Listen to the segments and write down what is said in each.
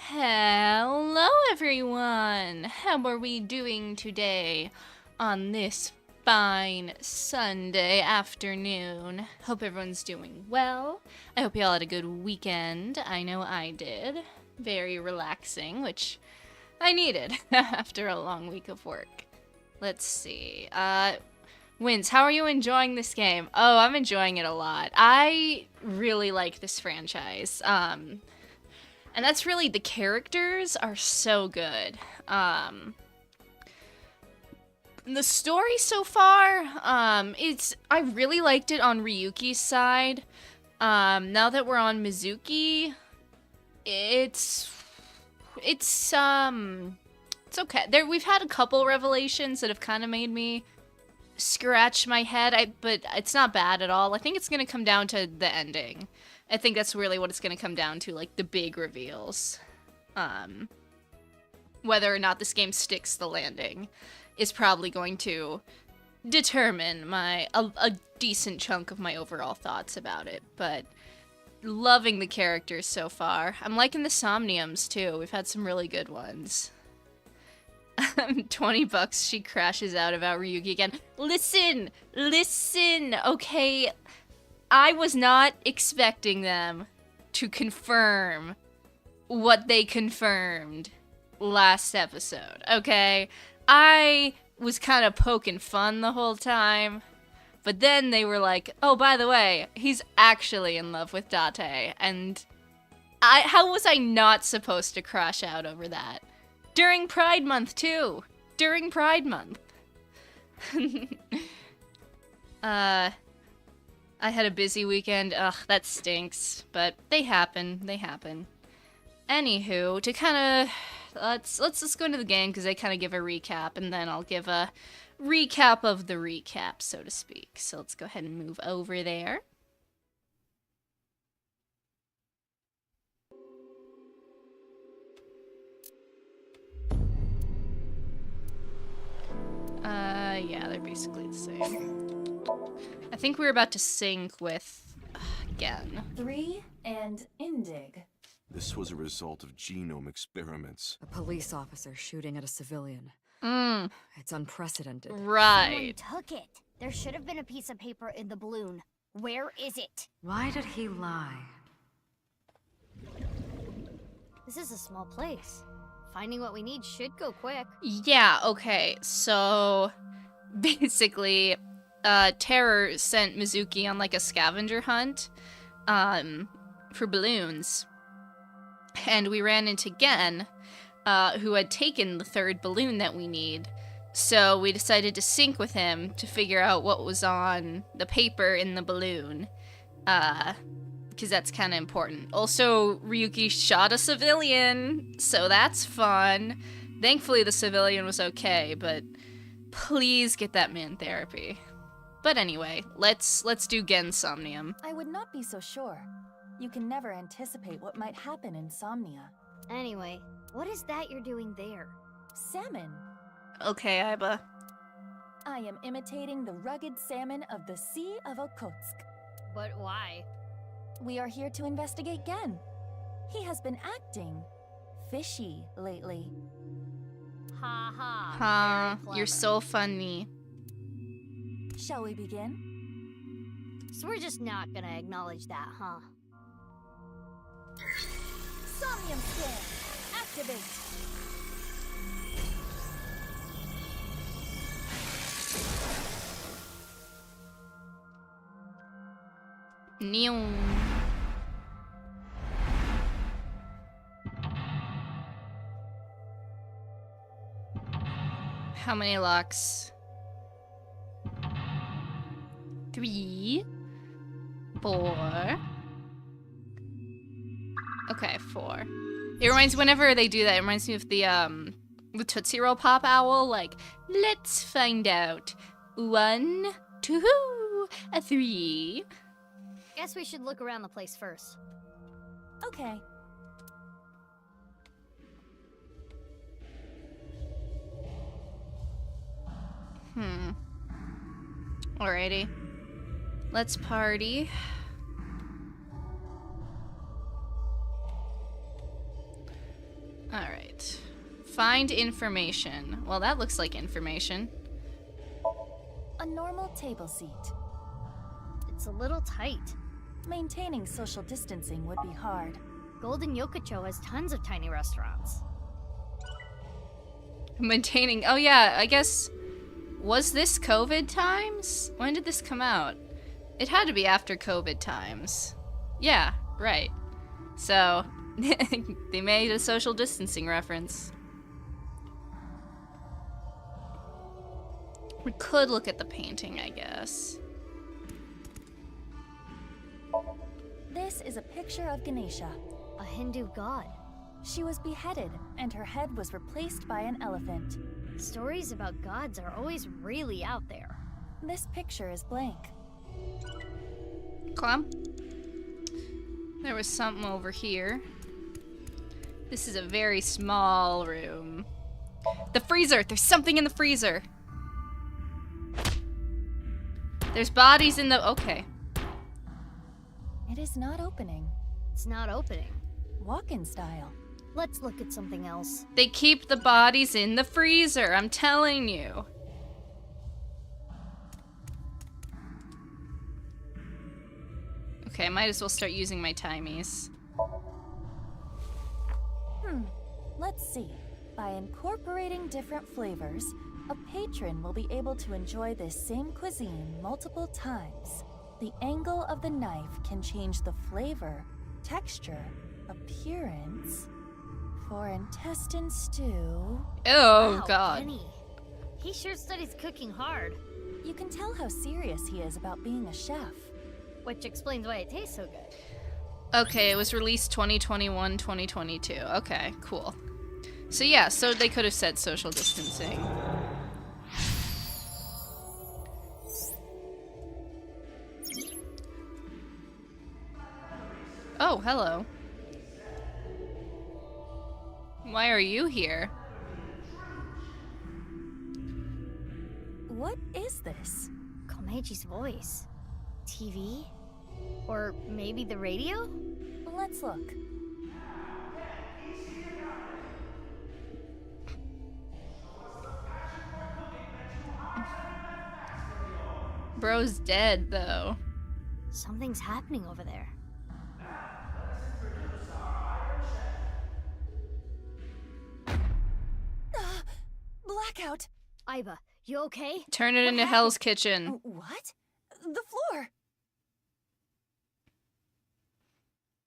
Hello everyone! How are we doing today on this fine Sunday afternoon? Hope everyone's doing well. I hope you all had a good weekend. I know I did. Very relaxing, which I needed after a long week of work. Let's see. Wins, how are you enjoying this game? Oh, I'm enjoying it a lot. I really like this franchise. And that's really, the characters are so good. The story so far, I really liked it on Ryuki's side. Now that we're on Mizuki, it's okay. We've had a couple revelations that have kind of made me scratch my head, but it's not bad at all. I think it's gonna come down to the ending. I think that's really what it's going to come down to, like, the big reveals. Whether or not this game sticks the landing is probably going to determine a decent chunk of my overall thoughts about it. But loving the characters so far. I'm liking the Somniums, too. We've had some really good ones. $20, she crashes out about Ryuki again. Listen! Okay, I was not expecting them to confirm what they confirmed last episode, okay? I was kind of poking fun the whole time, but then they were like, oh, by the way, he's actually in love with Date, and how was I not supposed to crash out over that? During Pride Month, too! During Pride Month! I had a busy weekend. Ugh, that stinks. But they happen. Anywho, to kind of let's go into the game because they kind of give a recap, and then I'll give a recap of the recap, so to speak. So let's go ahead and move over there. Yeah, they're basically the same. I think we're about to sync with again. 3 and Indig. This was a result of genome experiments. A police officer shooting at a civilian. It's unprecedented. Right. Someone took it. There should have been a piece of paper in the balloon. Where is it? Why did he lie? This is a small place. Finding what we need should go quick. Yeah, okay. So basically, Terror sent Mizuki on like a scavenger hunt for balloons. And we ran into Gen, who had taken the third balloon that we need. So we decided to sync with him to figure out what was on the paper in the balloon. Because that's kind of important. Also, Ryuki shot a civilian, so that's fun. Thankfully, the civilian was okay, but please get that man therapy. But anyway, let's do Gen's Somnium. I would not be so sure. You can never anticipate what might happen in Somnia. Anyway, what is that you're doing there? Salmon. Okay, Aiba. I am imitating the rugged salmon of the Sea of Okhotsk. But why? We are here to investigate Gen. He has been acting fishy lately. Ha ha. Huh, you're so funny. Shall we begin? So we're just not gonna acknowledge that, huh? Somnium scan! Activate! Neon. How many locks? 3, 4. Okay, 4. It reminds, whenever they do that, it reminds me of the Tootsie Roll Pop Owl, like, let's find out. 1, 2, 3. Guess we should look around the place first. Okay. Alrighty. Let's party. Find information. Well, that looks like information. A normal table seat. It's a little tight. Maintaining social distancing would be hard. Golden Yokocho has tons of tiny restaurants. Maintaining. Oh, yeah, I guess. Was this COVID times? When did this come out? It had to be after COVID times. Yeah, right. So, they made a social distancing reference. We could look at the painting, I guess. This is a picture of Ganesha. A Hindu god. She was beheaded, and her head was replaced by an elephant. Stories about gods are always really out there. This picture is blank. Clem? There was something over here. This is a very small room. The freezer! There's something in the freezer! There's bodies in the... Okay. It is not opening. It's not opening. Walk-in style. Let's look at something else. They keep the bodies in the freezer, I'm telling you. Okay, I might as well start using my timies. Let's see. By incorporating different flavors, a patron will be able to enjoy this same cuisine multiple times. The angle of the knife can change the flavor, texture, appearance. For intestine stew... Oh, Wow, God. Kenny. He sure studies cooking hard. You can tell how serious he is about being a chef. Which explains why it tastes so good. Okay, it was released 2021, 2022. Okay, cool. So yeah, so they could have said social distancing. Oh, hello. Why are you here? What is this? Komeji's voice. TV? Or maybe the radio? Let's look. Bro's dead, though. Something's happening over there. Blackout! Aiba, you okay? Turn it What into happened? Hell's Kitchen. What? The floor!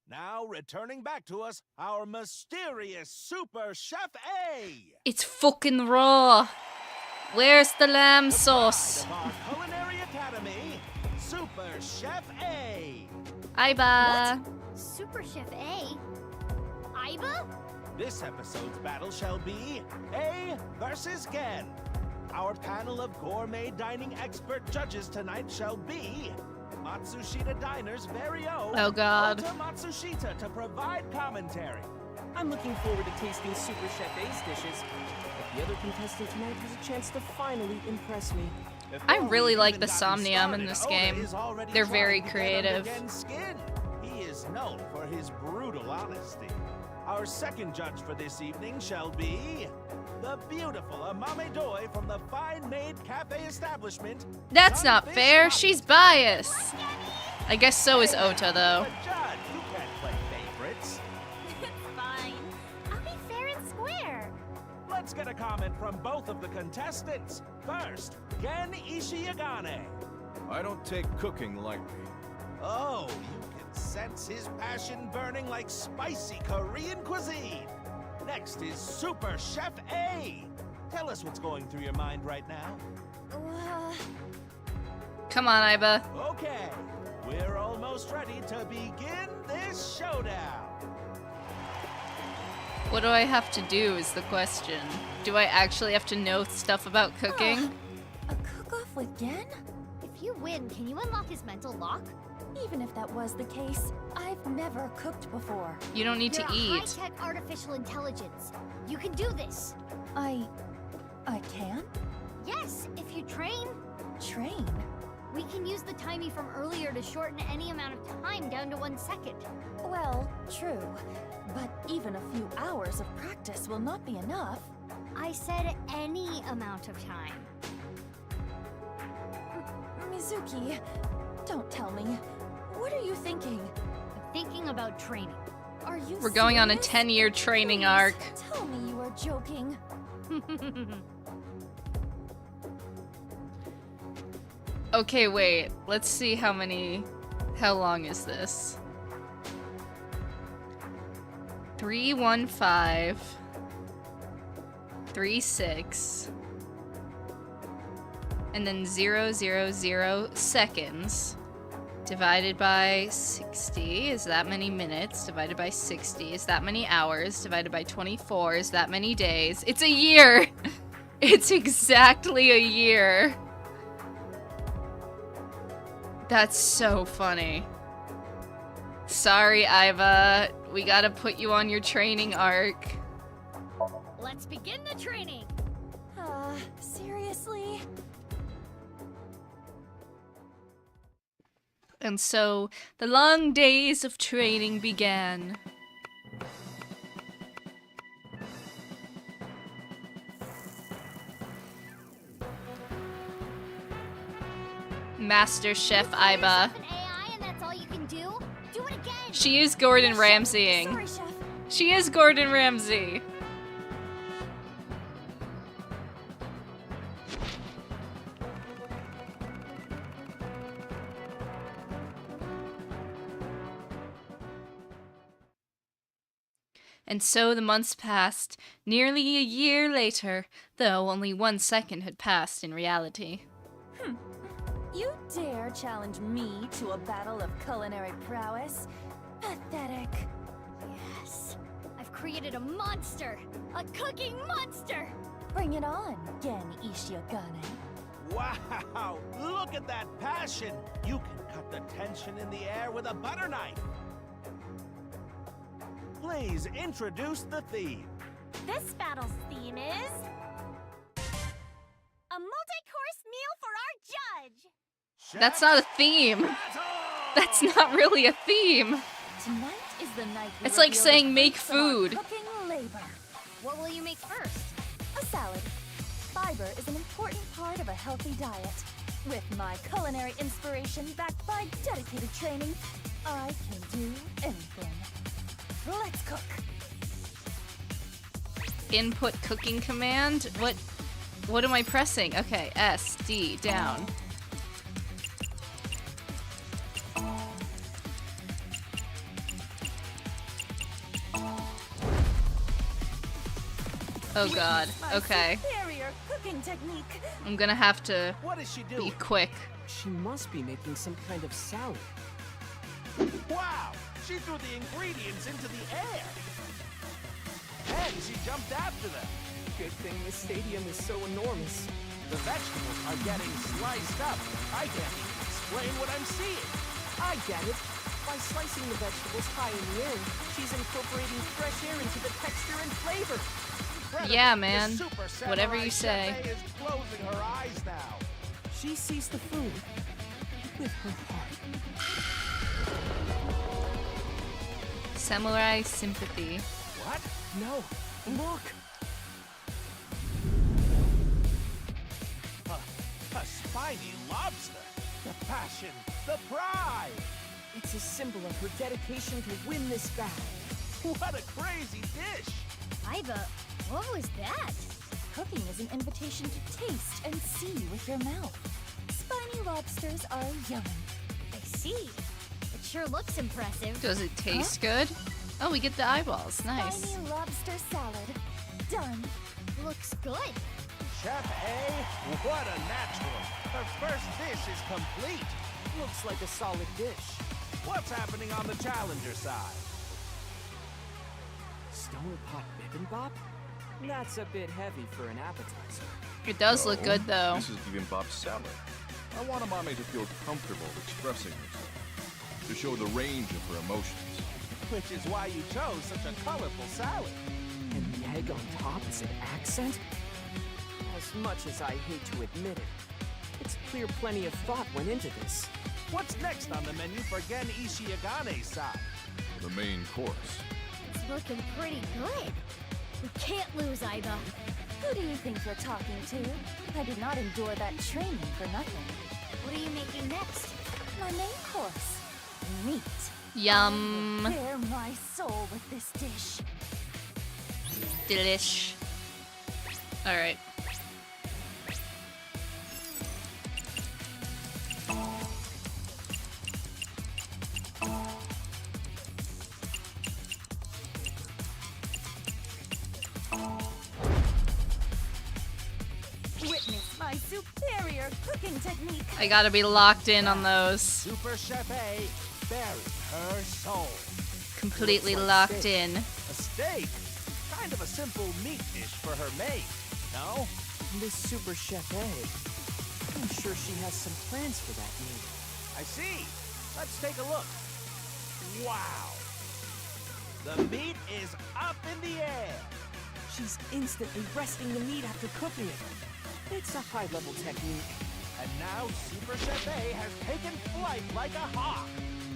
Now returning back to us, our mysterious Super Chef A! It's fucking raw. Where's the lamb sauce? Of our Culinary Academy, Super Chef A! Aiba. Super Chef A? Aiba? This episode's battle shall be A versus Gen. Our panel of gourmet dining expert judges tonight shall be Matsushita Diner's very own Oh, God. Ota Matsushita to provide commentary. I'm looking forward to tasting Super Chef A's dishes, but the other contestant tonight has a chance to finally impress me. I Before really we've like even the gotten Somnium in started, this Ota game. is already They're trying very to get under creative. Gen's skin. He is known for his brutal honesty. Our second judge for this evening shall be the beautiful Amame Doi from the Fine Maid Cafe establishment. That's not Sunfish fair. Coffee. She's biased. I guess so is Ota, though. But Judge, you can't play favorites. Fine. I'll be fair and square. Let's get a comment from both of the contestants. First, Gen Ishiyagane. I don't take cooking lightly. Oh, you can sense his passion burning like spicy Korean cuisine. Next is Super Chef A. Tell us what's going through your mind right now. Come on, Aiba. Okay, we're almost ready to begin this showdown. What do I have to do is the question. Do I actually have to know stuff about cooking? A cook-off with Gen? If you win, can you unlock his mental lock? Even if that was the case, I've never cooked before. You don't need to You're a eat. high-tech artificial intelligence. You can do this. I can? Yes, if you train. Train? We can use the timey from earlier to shorten any amount of time down to 1 second. Well, true. But even a few hours of practice will not be enough. I said any amount of time. Mizuki, don't tell me. What are you thinking? I'm thinking about training. Are you We're going on a serious? 10-year training Please, arc. Tell me you are joking. Okay, wait. Let's see how long is this? 315 36 and then 000 seconds divided by 60 is that many minutes, divided by 60 is that many hours, divided by 24 is that many days. It's a year. It's exactly a year. That's so funny. Sorry, Iva. We gotta put you on your training arc. Let's begin the training. Seriously? And so, the long days of training began. Master Chef Iba. An AI and that's all you can do? Do it again. She is Gordon Ramsaying. Sorry, Chef. She is Gordon Ramsay. And so the months passed, nearly a year later, though only 1 second had passed in reality. You dare challenge me to a battle of culinary prowess? Pathetic. Yes. I've created a monster. A cooking monster. Bring it on, Gen Ishiagane. Wow! Look at that passion! You can cut the tension in the air with a butter knife! Please introduce the theme. This battle's theme is a multi-course meal for our judge. That's not a theme. That's not really a theme. Tonight is the night we It's like reveal saying the make fruits of our food. Cooking labor. What will you make first? A salad. Fiber is an important part of a healthy diet. With my culinary inspiration backed by dedicated training, I can do anything. Let's cook. Input cooking command? What am I pressing? Okay, S, D, down. Oh god, okay. Superior cooking technique. I'm gonna have to What is she be doing? quick. She must be making some kind of salad. Wow! She threw the ingredients into the air! And she jumped after them! Good thing this stadium is so enormous. The vegetables are getting sliced up. I can't even explain what I'm seeing. I get it. By slicing the vegetables high in the air, she's incorporating fresh air into the texture and flavor. Incredible. Yeah, The man. super Whatever samurai you say. chef is closing her eyes now. She sees the food with her heart. Samurai sympathy. What? No, look. A spiny lobster. The passion, the pride. It's a symbol of her dedication to win this battle. What a crazy dish. Iva, what was that? Cooking is an invitation to taste and see with your mouth. Spiny lobsters are yummy. I see. It sure looks impressive. Does it taste good? Oh, we get the eyeballs. Nice. Spiny lobster salad. Done. Looks good. Chef A, what a natural. Her first dish is complete. Looks like a solid dish. What's happening on the challenger side? Stone pot bibimbap? That's a bit heavy for an appetizer. It does look good though. This is bibimbap salad. I want Amame to feel comfortable expressing herself, to show the range of her emotions. Which is why you chose such a colorful salad. And the egg on top is an accent? As much as I hate to admit it, it's clear plenty of thought went into this. What's next on the menu for Gen Ishiagane's side? The main course. It's looking pretty good. We can't lose, Iva. Who do you think you're talking to? I did not endure that training for nothing. What are you making next? My main course, meat. Yum. Bare my soul with this dish. Delish. Alright. Witness my superior cooking technique. I gotta be locked in on those. Super Chef A buried her soul. Completely Looks like locked steak. in. A steak? Kind of a simple meat dish for her maid, no? Miss Super Chef A. I'm sure she has some plans for that meat. I see. Let's take a look. Wow. The meat is up in the air. She's instantly resting the meat after cooking it. It's a high-level technique. And now Super Chef A has taken flight like a hawk.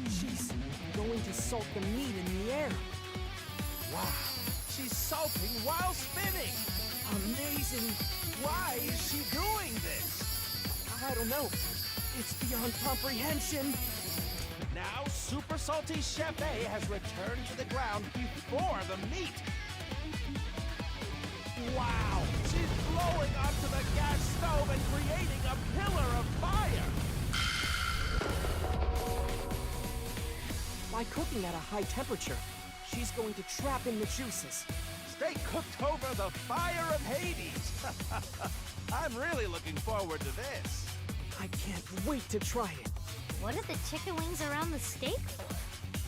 She's going to salt the meat in the air. Wow. She's salting while spinning. Amazing. Why is she doing this? I don't know. It's beyond comprehension. Now Super Salty Chef A has returned to the ground before the meat. Wow! She's blowing onto the gas stove and creating a pillar of fire! By cooking at a high temperature, she's going to trap in the juices. Stay cooked over the fire of Hades! I'm really looking forward to this. I can't wait to try it. What are the chicken wings around the steak for?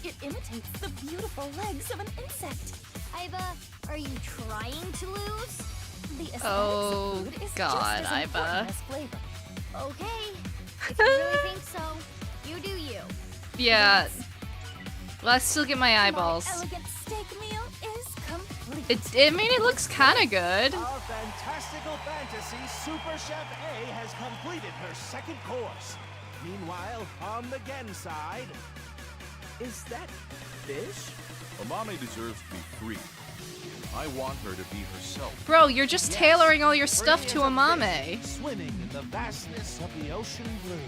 It imitates the beautiful legs of an insect. Iva, are you trying to lose? The aesthetics Oh, of food is God, just as Iva. important as flavor. Okay. If you really think so, you do you. Yeah. Well, I still get my eyeballs. My elegant steak meal is complete. I mean, it looks kind of good. Our fantastical fantasy Super Chef A has completed her second course. Meanwhile, on the Gen side... Is that fish? Amame deserves to be free. I want her to be herself. Bro, you're just Yes, tailoring all your stuff free to as a Amame. fish, swimming in the vastness of the ocean blue.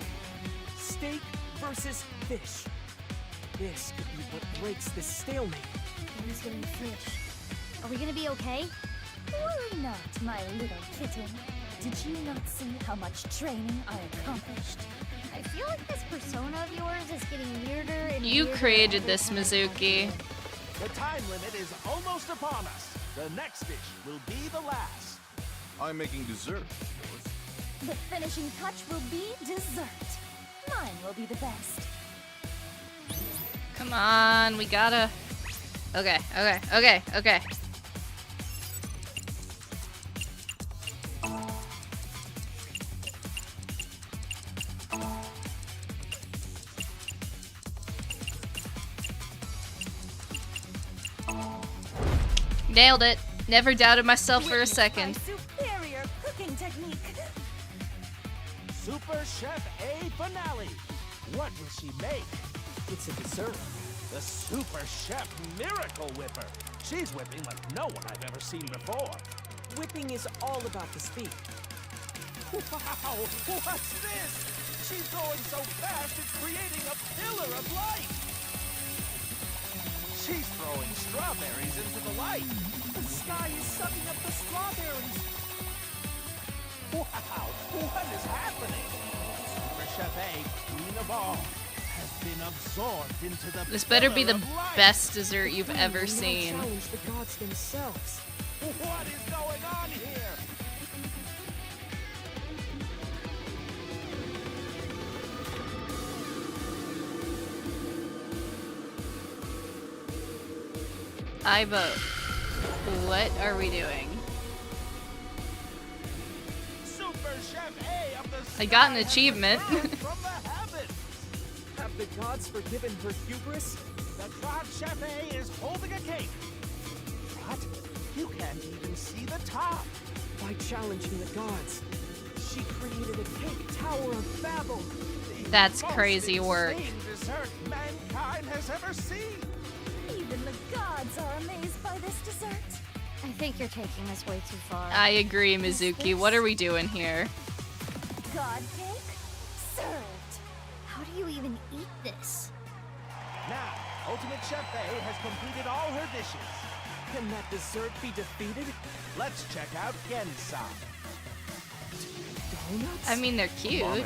Steak versus fish. This could be what breaks this stalemate. Who's getting fish? Are we gonna be okay? Worry not, my little kitten. Did you not see how much training I accomplished? I feel like this persona of yours is getting weirder and You weirder created every this, time. Mizuki. The time limit is almost upon us. The next dish will be the last. I'm making dessert, of course. The finishing touch will be dessert. Mine will be the best. Come on, we gotta... Okay. Nailed it. Never doubted myself for a second. My superior cooking technique. Super Chef A finale. What will she make? It's a dessert. The Super Chef Miracle Whipper. She's whipping like no one I've ever seen before. Whipping is all about the speed. Wow! What's this? She's going so fast it's creating a pillar of light. She's throwing strawberries into the light. The sky is sucking up the strawberries. Wow! What is happening? Super Chef A, queen of all, has been absorbed into the This better be the pillar of light. best dessert you've Queen ever will now seen. challenge the gods themselves. What is going on here? I vote. What are we doing? Super Chef A of the I got an sky has achievement. returned from the heavens. Have the gods forgiven her hubris? The God Chef A is holding a cake. What? You can't even see the top. By challenging the gods, she created a cake tower of Babel. The That's most crazy work. insane dessert mankind has ever seen. Even the gods are amazed by this dessert. I think you're taking this way too far. I agree, Mizuki. What are we doing here? God cake? Served. How do you even eat this? Now, Ultimate Chef A has completed all her dishes. Can that dessert be defeated? Let's check out Gensan. Donuts? I mean, they're cute. Mame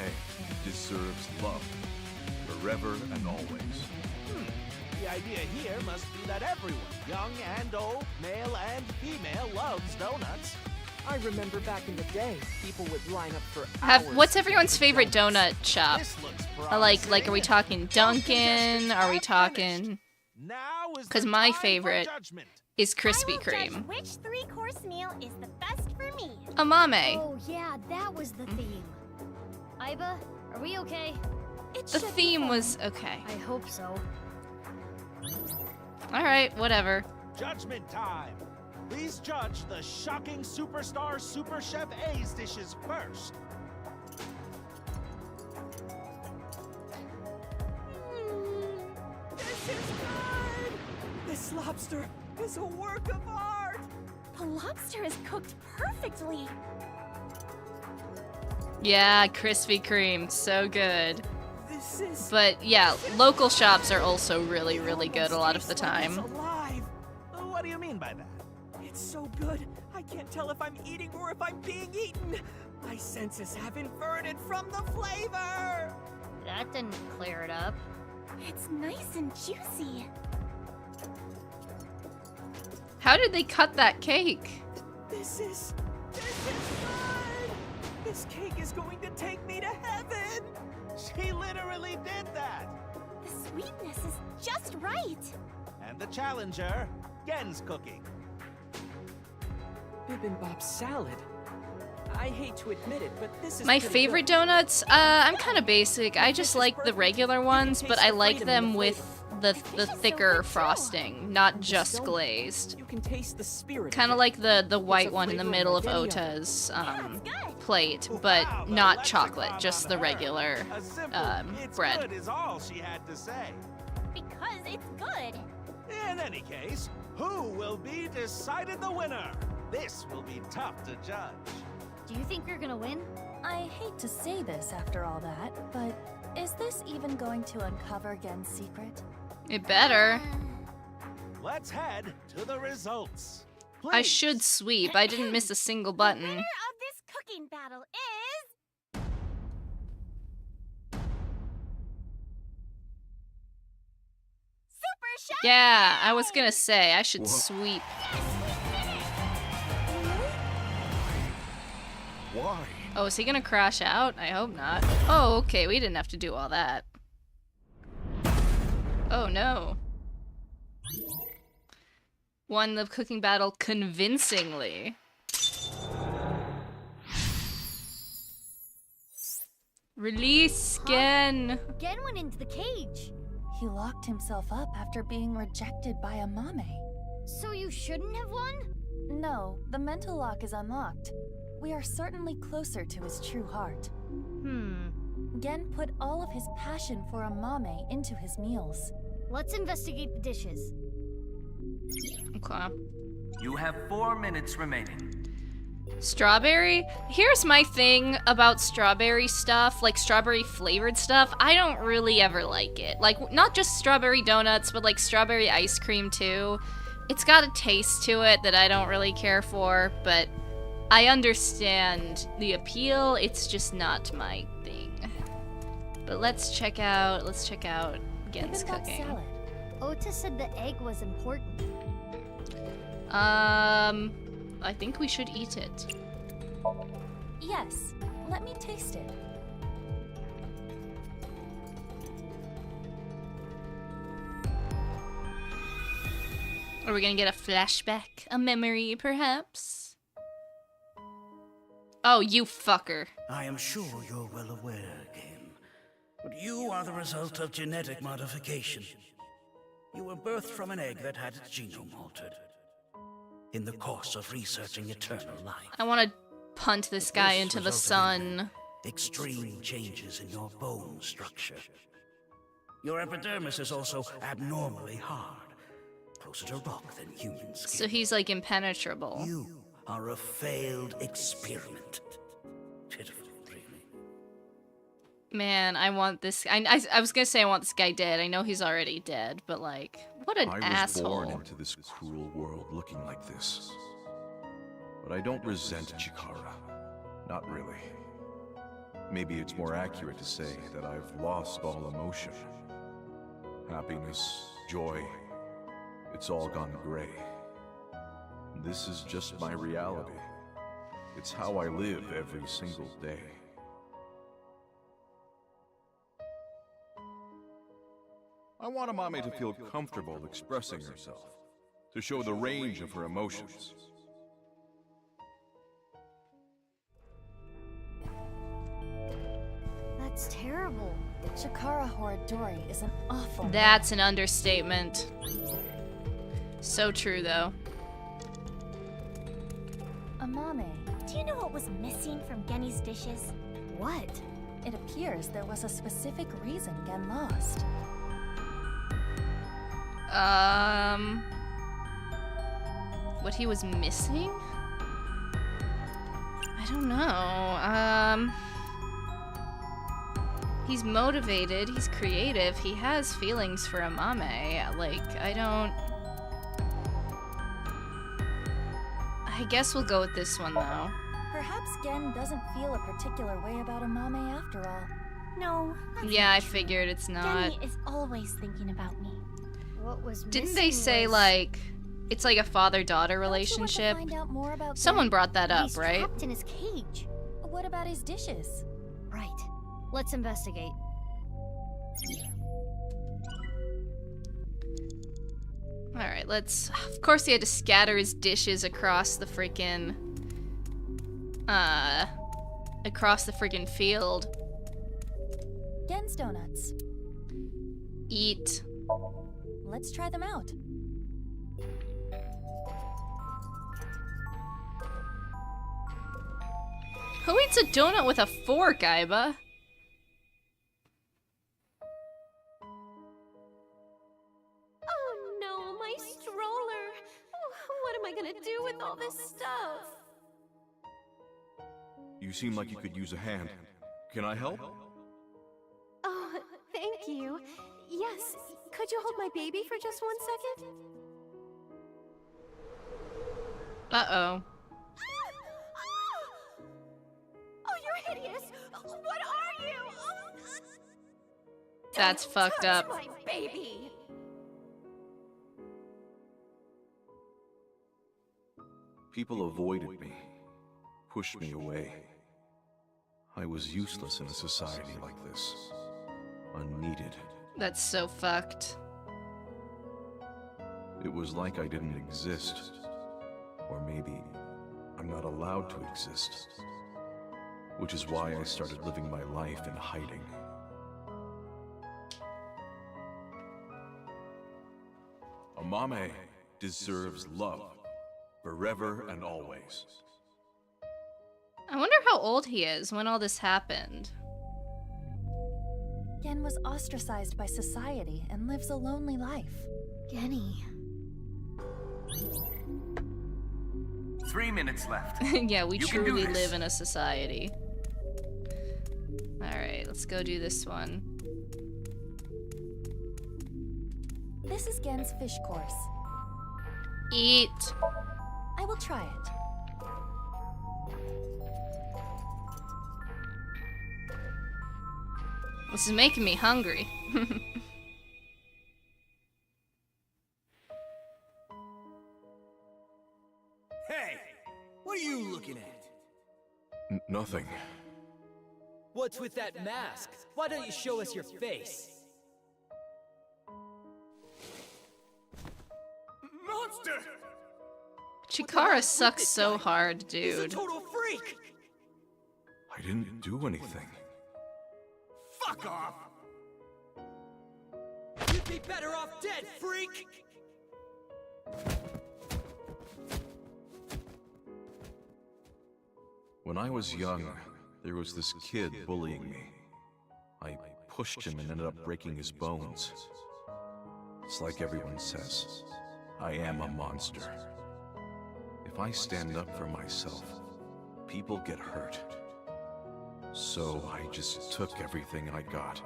deserves love, forever and always. The idea here must be that everyone, young and old, male and female, loves donuts. I remember back in the day, people would line up for Have hours what's to everyone's get the favorite donuts. donut shop? This looks Like, are we talking Dunkin'? Are we talking? Now is 'Cause the my time for favorite judgment. Is I Krispy will judge Kreme. which three-course meal is the best for me. Amame. Oh yeah, that was the theme. Aiba, are we okay? It The should be theme fun. was okay. I hope so. All right, whatever. Judgment time. Please judge the shocking superstar Super Chef A's dishes first. This is good! This lobster is a work of art! The lobster is cooked perfectly. Yeah, Krispy Kreme, so good. This is... But yeah, local shops are also really, really good a lot of the Tastes like it's time. alive. What do you mean by that? It's so good, I can't tell if I'm eating or if I'm being eaten. My senses have inverted from the flavor. That didn't clear it up. It's nice and juicy. How did they cut that cake? This is good. This cake is going to take me to heaven. She literally did that. The sweetness is just right. And the challenger, Gen's cooking. Bibimbap salad. I hate to admit it, but this is My pretty favorite good. donuts? I'm kind of basic. I just like the regular ones, but I like them with the thicker frosting, not just glazed. You can taste the spirit. Kind of like the white one in the middle of Ota's plate, but not chocolate, just the regular A simple, it's bread. good is all she had to say. Because it's good. In any case, who will be decided the winner? This will be tough to judge. Do you think you're gonna win? I hate to say this after all that, but is this even going to uncover Gen's secret? It better. Let's head to the results. I Please. should sweep. I didn't miss a single The button. winner of this cooking battle is... Super Chef! Yeah, I was gonna say, I should Whoa. sweep. Why? Oh, is he gonna crash out? I hope not. Oh, okay, we didn't have to do all that. Oh no. Won the cooking battle convincingly. Release Gen! Gen went into the cage. He locked himself up after being rejected by a mame. So you shouldn't have won? No, the mental lock is unlocked. We are certainly closer to his true heart. Gen put all of his passion for a mame into his meals. Let's investigate the dishes. Okay. You have 4 minutes remaining. Strawberry? Here's my thing about strawberry stuff, like strawberry flavored stuff. I don't really ever like it. Like, not just strawberry donuts, but like strawberry ice cream too. It's got a taste to it that I don't really care for, but I understand the appeal. It's just not my thing. But let's check out Gen's Bibimbap cooking. salad. Ota said the egg was important. I think we should eat it. Yes, let me taste it. Are we gonna get a flashback? A memory, perhaps? Oh, you fucker. I am sure you're well aware, Game, but you are the result of genetic modification. You were birthed from an egg that had its genome altered. In the course of researching eternal life, I want to punt this guy This into the resulted sun. in extreme changes in your bone structure. Your epidermis is also abnormally hard, closer to rock than human skin. So he's like impenetrable. You are a failed experiment. Pitiful, really. Man, I want this. I was gonna say I want this guy dead. I know he's already dead, but like, what an I was asshole. born into this cruel world looking like this. But I don't resent Chikara. Not really. Maybe it's more accurate to say that I've lost all emotion. Happiness, joy, it's all gone gray. This is just my reality. It's how I live every single day. I want Amame to feel comfortable expressing herself, to show the range of her emotions. That's terrible. Chikara Horidori is an awful That's an understatement. So true, though. Amame, Do you know what was missing from Genny's dishes? what? It appears there was a specific reason Gen lost. What he was missing? I don't know. He's motivated, he's creative, he has feelings for Amame. Like, I guess we'll go with this one, though. Perhaps Gen doesn't feel a particular way about Amame after all. No, that's Yeah, not I true. figured it's not. Genny is always thinking about me. What was Didn't missing they say, was... like, it's like a father-daughter Don't you want to relationship? find out more about Someone Gen? brought that up, He's right? trapped in his cage. What about his dishes? Right. Let's investigate. Alright, let's... Of course he had to scatter his dishes across the freaking... across the freaking field. Gen's donuts. Eat. Let's try them out. Who eats a donut with a fork, Aiba? Oh no, my stroller! What am I gonna do with all this stuff? You seem like you could use a hand. Can I help? Oh, thank you. Yes, could you hold my baby for just 1 second? Uh-oh. Oh, you're hideous! What are you? That's Don't fucked touch up. my baby! People avoided me, pushed me away. I was useless in a society like this. Unneeded. That's so fucked. It was like I didn't exist. Or maybe I'm not allowed to exist. Which is why I started living my life in hiding. Amame deserves love, forever and always. I wonder how old he is when all this happened. Gen was ostracized by society and lives a lonely life. Genny. 3 minutes left. Yeah, we You can do truly this. live in a society. Alright, let's go do this one. This is Gen's fish course. Eat. I will try it. This is making me hungry. Hey! What are you looking at? Nothing. What's with that mask? Why don't you show us your face? Monster! Chikara sucks so hard, He's a dude. total freak! I didn't do anything. Fuck off! You'd be better off dead, freak! When I was young, there was this kid bullying me. I pushed him and ended up breaking his bones. It's like everyone says. I am a monster. If I stand up for myself, people get hurt. So I just took everything I got.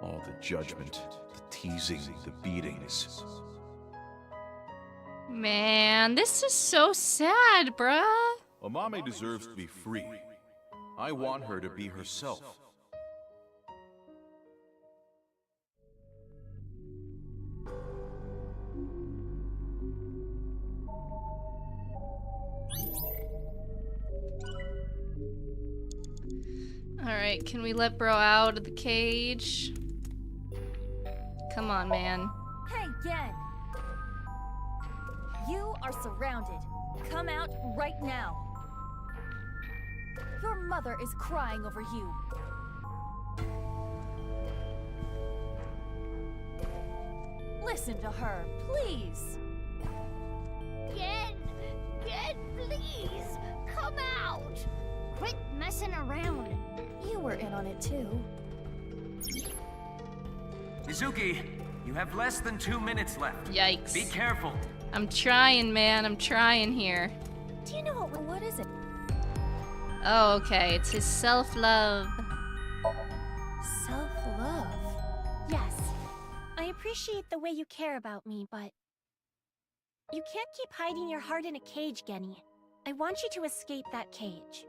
All the judgment, the teasing, the beatings. Man, this is so sad, bruh. Amame deserves to be free. I want her to be herself. Alright, can we let bro out of the cage? Come on, man. Hey, Gen! You are surrounded. Come out right now. Your mother is crying over you. Listen to her, please. Gen, please, come out. Quit messing around. You were in on it too. Mizuki, you have less than 2 minutes left. Yikes. Be careful. I'm trying, man. I'm trying here. Do you know what is it? Oh, okay. It's his self-love. Self-love? Yes. I appreciate the way you care about me, but you can't keep hiding your heart in a cage, Genny. I want you to escape that cage.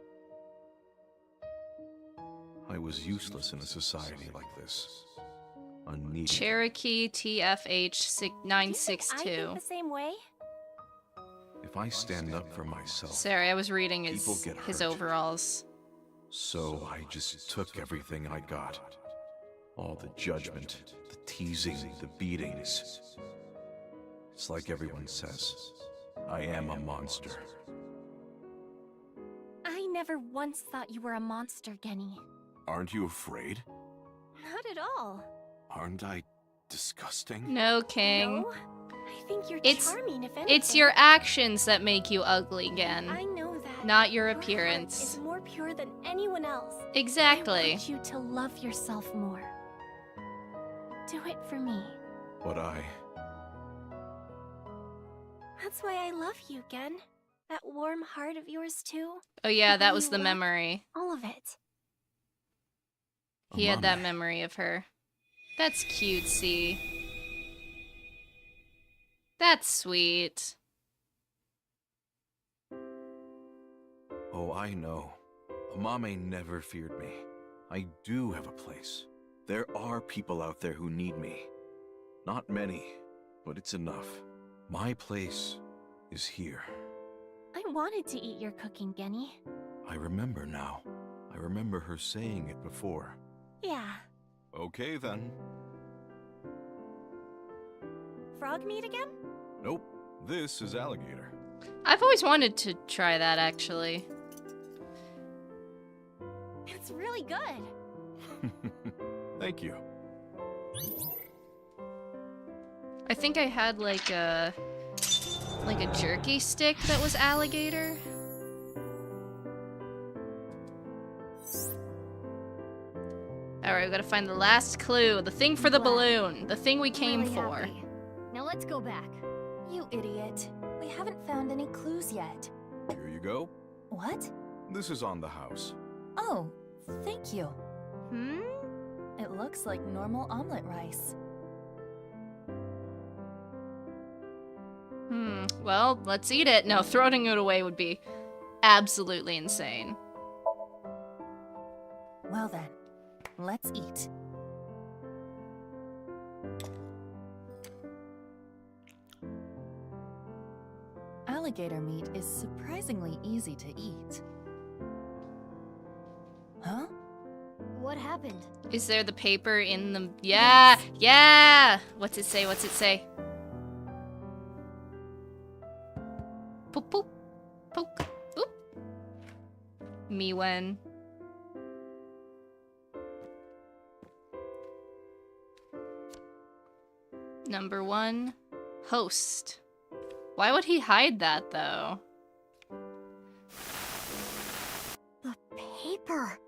I was useless in a society like this. Unneeded. Cherokee TFH I 962. think the same way. If I stand up for myself, Sorry, I was reading people his get hurt. overalls. So I just took everything I got. All the judgment, the teasing, the beatings. It's like everyone says, I am a monster. I never once thought you were a monster, Genny. Aren't you afraid? Not at all. Aren't I disgusting? No, King. No, I think you're It's- charming, if anything. It's your actions that make you ugly, I again. know that. Not your Your heart appearance. is more pure than anyone else. I Exactly. want you to love yourself more. Do it for me. But That's why I love you, Gen. That warm heart of yours, too. Oh yeah, that way was you the look. memory. All of it. He had that Amame. memory of her. That's cutesy. That's sweet. Oh, I know. Amame never feared me. I do have a place. There are people out there who need me. Not many, but it's enough. My place is here. I wanted to eat your cooking, Genny. I remember now. I remember her saying it before. Yeah. Okay then. Frog meat again? Nope. This is alligator. I've always wanted to try that, actually. It's really good. Thank you. I think I had like a jerky stick that was alligator. Alright, we gotta find the last clue. The thing for the Wow. balloon. The thing we came Really for. happy. Now let's go back. You idiot. We haven't found any clues yet. Here you go. What? This is on the house. Oh, thank you. Hmm? It looks like normal omelet rice. Well, let's eat it. No, throwing it away would be absolutely insane. Well then, let's eat. Alligator meat is surprisingly easy to eat. Huh? What happened? Is there the paper in the... Yeah! Yeah! What's it say? What's it say? Poop, poop. Poke. Oop. Miwen. Number 1. Host. Why would he hide that, though? The paper.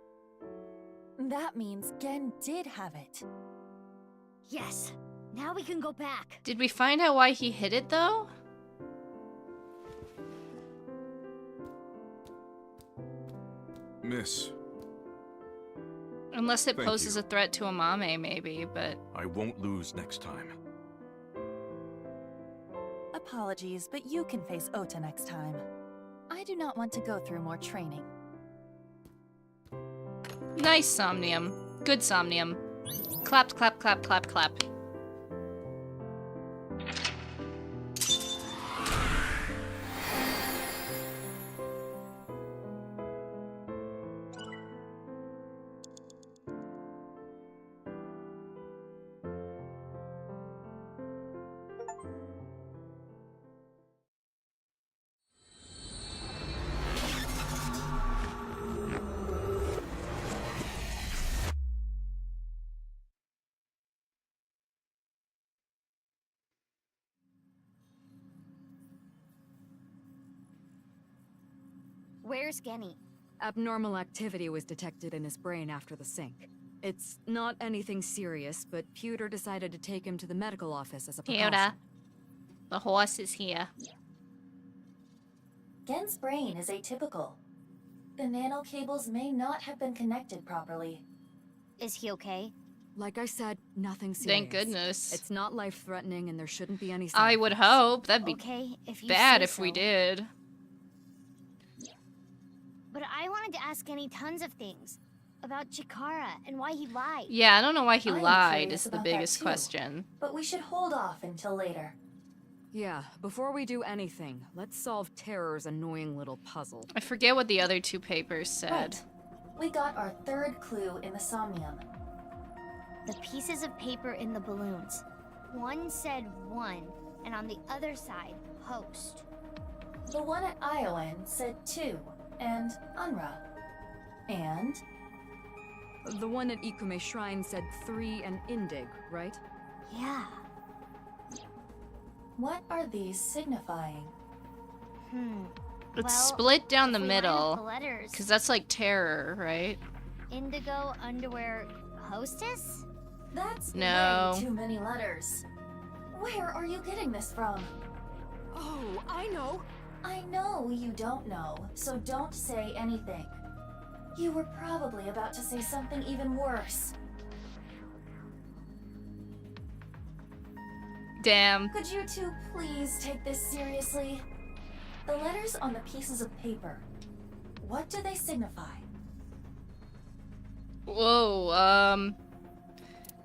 That means Gen did have it. Yes. Now we can go back. Did we find out why he hid it, though? Miss, Unless it Thank poses you. a threat to Amame, maybe, but... I won't lose next time. Apologies, but you can face Ota next time. I do not want to go through more training. Nice, Somnium. Good Somnium. Clap, clap, clap, clap, clap. Where's Genny? Abnormal activity was detected in his brain after the sync. It's not anything serious, but Pewter decided to take him to the medical office as a precaution. Yoda. The horse is here. Gen's brain is atypical. The nano cables may not have been connected properly. Is he okay? Like I said, nothing serious. Thank goodness. It's not life-threatening and there shouldn't be any I side would effects. hope. That'd be Okay, if you bad say if we so. did. But I wanted to ask Genny tons of things. About Chikara and why he lied. Yeah, I don't know why he I am lied curious is the about that biggest too. question. But we should hold off until later. Yeah, before we do anything, let's solve Terror's annoying little puzzle. I forget what the other two papers said. Right. We got our third clue in the Somnium. The pieces of paper in the balloons. One said one, and on the other side, host. The one at Iowan said 2, and Unra. And The one at Ikume Shrine said 3 and Indig, right? Yeah. what are these signifying? It's Well, split down the if we line up middle. the letters, Because that's like terror, right? Indigo Underwear Hostess? That's No. way too many letters. Where are you getting this from? Oh, I know! I know you don't know, so don't say anything. You were probably about to say something even worse. Damn. Could you two please take this seriously? The letters on the pieces of paper. What do they signify? Whoa,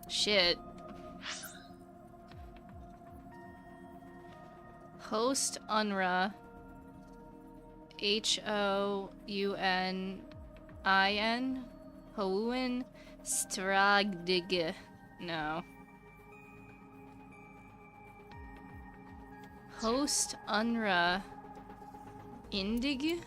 shit. Host Unra. H-O-U-N-I-N? Houn Stragdig. No. Host Unra. Indig?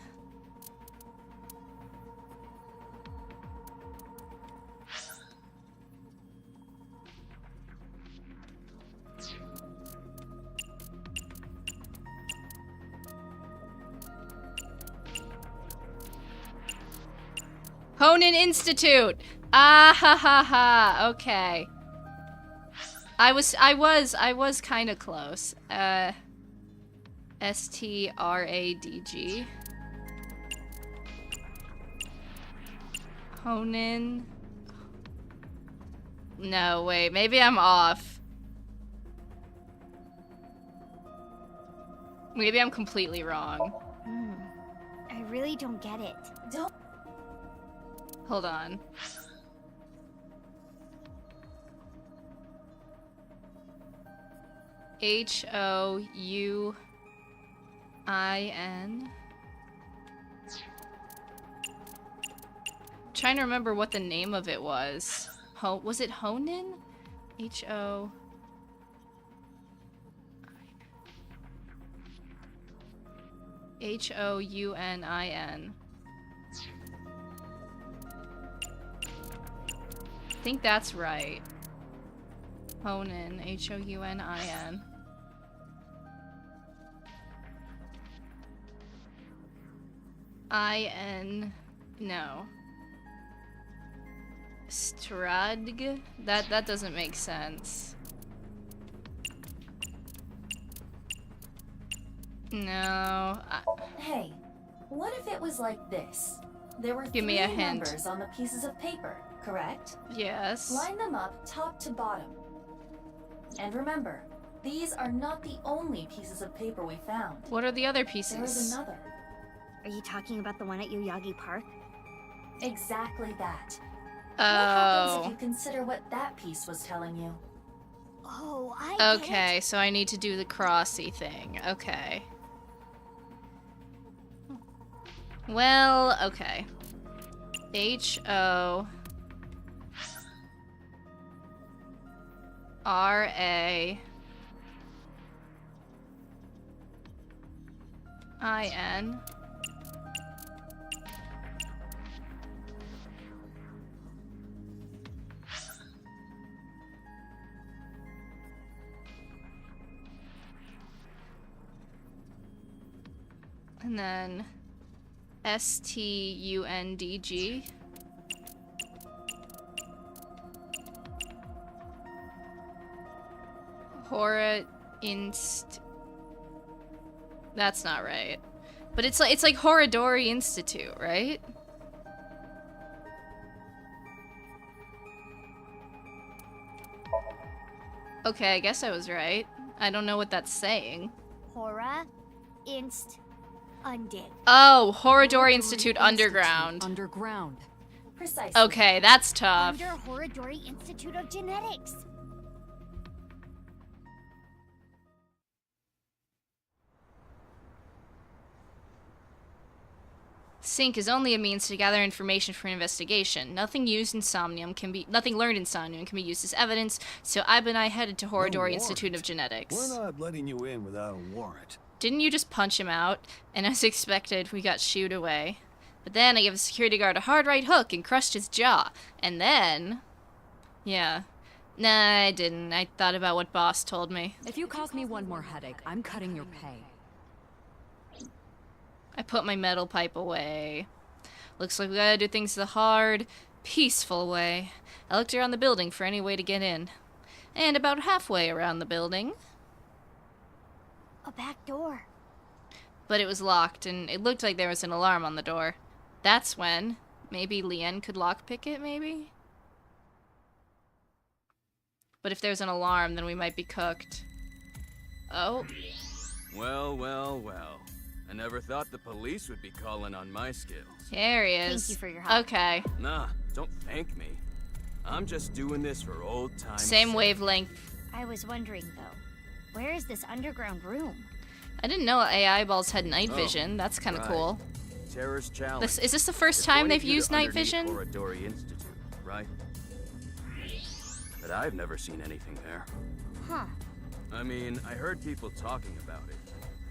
Honan Institute. Ah ha ha ha. Okay. I was kind of close. S-T-R-A-D-G. Honan. No, wait. Maybe I'm off. Maybe I'm completely wrong. I really don't get it. Don't. Hold on. H-O-U-I-N. Trying to remember what the name of it was. Was it Honan? H-O... H-O-U-N-I-N. I think that's right. Honan, H-O-U-N-I-N. I-N, no. Stradg? That doesn't make sense. No. Hey, what if it was like this? There were Give me a three hint. numbers on the pieces of paper, correct? Yes. Line them up top to bottom. And remember, these are not the only pieces of paper we found. What are the other There pieces? is another. Are you talking about the one at Yoyagi Park? Exactly that. Oh. What happens if you consider what that piece was telling you? Oh, I get Okay, it. so I need to do the crossy thing. Okay. Well, okay. H-O... R-A... I-N... And then S-T-U-N-D-G. Hora Inst... That's not right. But it's like Horadori Institute, right? Okay, I guess I was right. I don't know what that's saying. Hora, Inst, Undig. Oh, Horadori Institute Underground. Underground. Precisely. Okay, that's tough. Under Horadori Institute of Genetics. Sync is only a means to gather information for an investigation. Nothing learned in Somnium can be used as evidence, so Ibe and I headed to Horadori Institute of Genetics. We're not letting you in without a warrant. Didn't you just punch him out? And as expected, we got shooed away. But then I gave the security guard a hard right hook and crushed his jaw. And then... Yeah. Nah, I didn't. I thought about what boss told me. If you cause me one more headache, I'm cutting your pay. I put my metal pipe away. Looks like we gotta do things the hard, peaceful way. I looked around the building for any way to get in. And about halfway around the building... A back door. But it was locked, and it looked like there was an alarm on the door. That's when... Maybe Lien could lockpick it, maybe? But if there's an alarm, then we might be cooked. Oh. Well, well, well. I never thought the police would be calling on my skills. There he is. Thank you for your help. Okay. Nah, don't thank me. I'm just doing this for old times. Same wavelength. I was wondering, though, where is this underground room? I didn't know AI balls had night vision. That's kind of right. cool. Terror's challenge. Is this the first It's time pointing they've you to used night underneath vision? Horadori Institute, right? But I've never seen anything there. Huh. I mean, I heard people talking about it.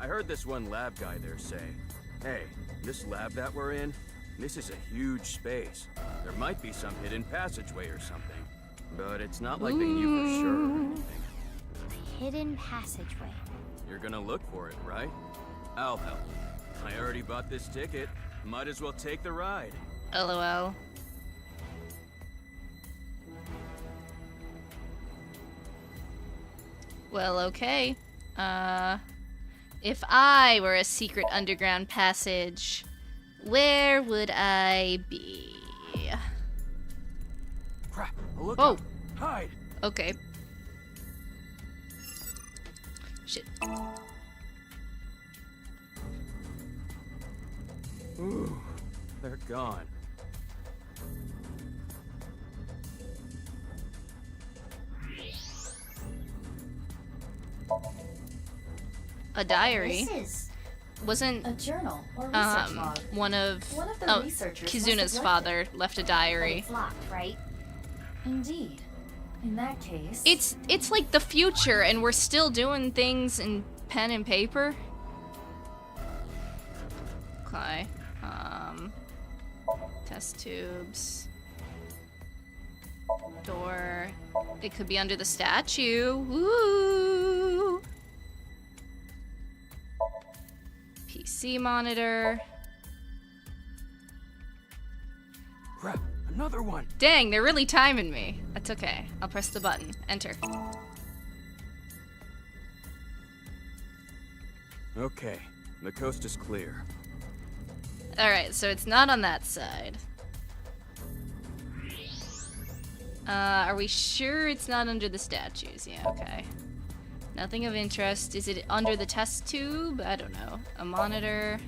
I heard this one lab guy there say, hey, this lab that we're in, this is a huge space. There might be some hidden passageway or something. But it's not like they knew for sure or anything. A hidden passageway. You're gonna look for it, right? I'll help. I already bought this ticket. Might as well take the ride. LOL. Well, okay. If I were a secret underground passage, where would I be? Crap, look Oh. out. Hide. Okay. Shit. Ooh, they're gone. A diary. This is... Wasn't A journal or research log. one of the researchers must have Kizuna's left father it. left a But diary. it's locked, right? Indeed. In that case... It's like the future and we're still doing things in pen and paper. Okay. Test tubes. Door. It could be under the statue. Woo! PC monitor. Crap, another one. Dang, they're really timing me. That's okay. I'll press the button. Enter. Okay, The coast is clear. Alright, so it's not on that side. Are we sure it's not under the statues? Yeah, okay. Nothing of interest. Is it under the test tube? I don't know. A monitor.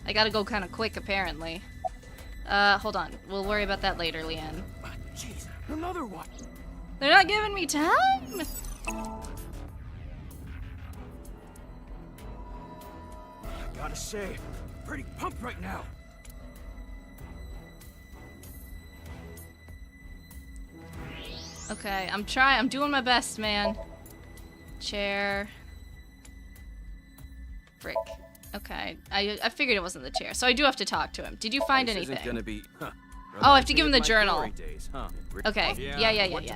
I gotta go kind of quick, apparently. Hold on. We'll worry about that later, Leanne. Jeez, another one. They're not giving me time! I gotta say, pretty pumped right now. Okay, I'm doing my best, man. Chair. Frick. Okay, I figured it wasn't the chair, so I do have to talk to him. Did you find anything? Isn't gonna be, Oh, I have to give him the journal. Days, huh? Okay, yeah.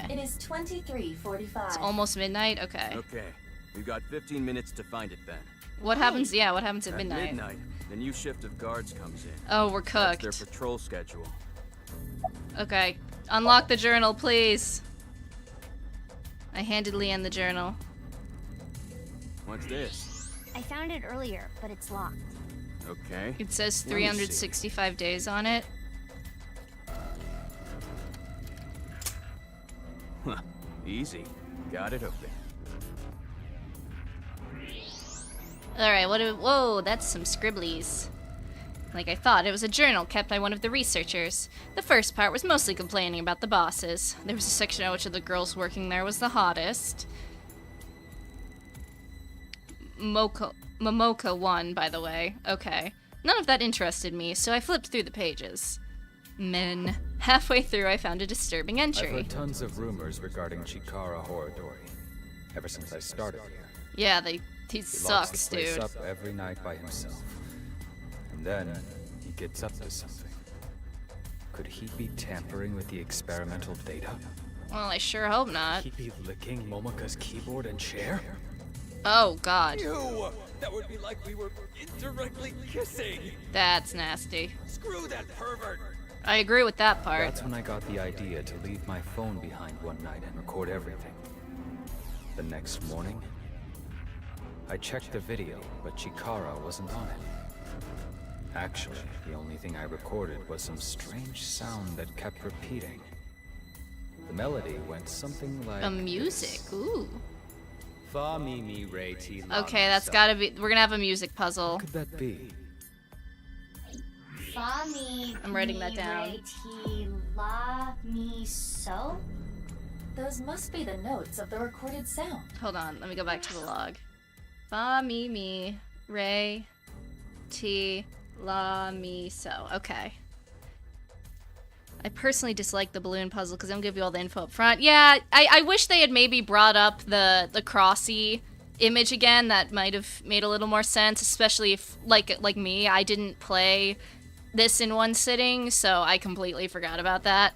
It is 23:45. It's almost midnight, okay. Okay, we've got 15 minutes to find it then. What happens, what happens at midnight? At midnight, the new shift of guards comes in. Oh, we're cooked. That's their patrol schedule. Okay, unlock the journal, please. I handed Leanne the journal. What's this? I found it earlier, but it's locked. Okay. It says Let me see. 365 days on it. Huh. Easy. Got it open. Alright, whoa, that's some scribblies. Like I thought, it was a journal kept by one of the researchers. The first part was mostly complaining about the bosses. There was a section on which of the girls working there was the hottest. Momoka won, by the way. Okay. None of that interested me, so I flipped through the pages. Men. Halfway through, I found a disturbing entry. I've heard tons of rumors regarding Chikara Horadori, ever since I started here. Yeah, he He sucks, locks the place dude. up every night by himself. And then, he gets up to something. Could he be tampering with the experimental data? Well, I sure hope not. Could he be licking Momoka's keyboard and chair? Oh, God. Ew! That would be like we were indirectly kissing! That's nasty. Screw that pervert! I agree with that part. That's when I got the idea to leave my phone behind one night and record everything. The next morning, I checked the video, but Chikara wasn't on it. Actually, the only thing I recorded was some strange sound that kept repeating. The melody went something like music, this. Ooh. Fa mi mi re ti la Okay, mi that's so. gotta be. We're gonna have a music puzzle. What could that be? Fa mi. I'm writing that mi down. re ti la mi so. Those must be the notes of the recorded sound. Hold on, let me go back to the log. Fa mi mi re ti la mi so. Okay. I personally dislike the balloon puzzle because I don't give you all the info up front. Yeah, I wish they had maybe brought up the crossy image again. That might have made a little more sense, especially if, like me, I didn't play this in one sitting, so I completely forgot about that.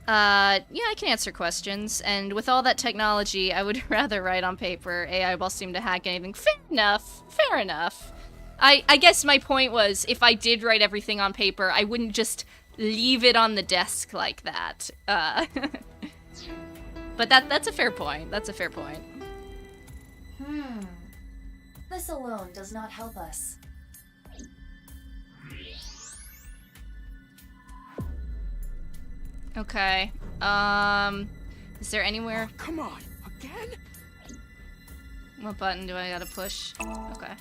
Yeah, I can answer questions, and with all that technology, I would rather write on paper. AI will seem to hack anything. Fair enough. Fair enough. I guess my point was, if I did write everything on paper, I wouldn't just leave it on the desk like that. But that's a fair point. That's a fair point. This alone does not help us. Okay. Is there anywhere? Oh, come on, again? What button do I gotta push? Okay.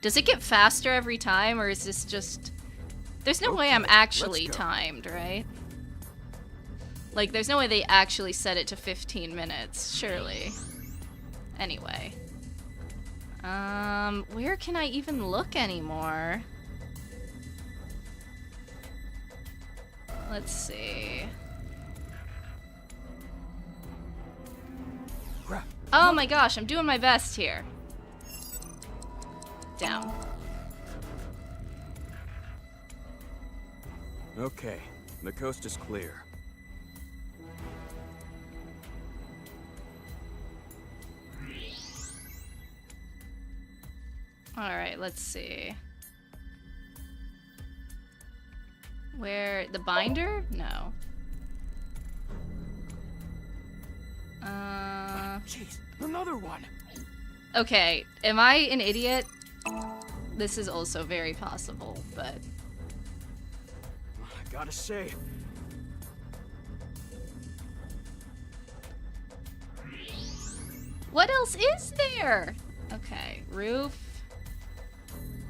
Does it get faster every time, or is this just... There's no way I'm actually timed, right? Like, there's no way they actually set it to 15 minutes, surely. Anyway. Where can I even look anymore? Let's see. Oh my gosh, I'm doing my best here. Down. Okay, the coast is clear. Alright, let's see. Where... the binder? No. Jeez, another one! Okay, am I an idiot? This is also very possible, but... I gotta say... What else is there? Okay, roof,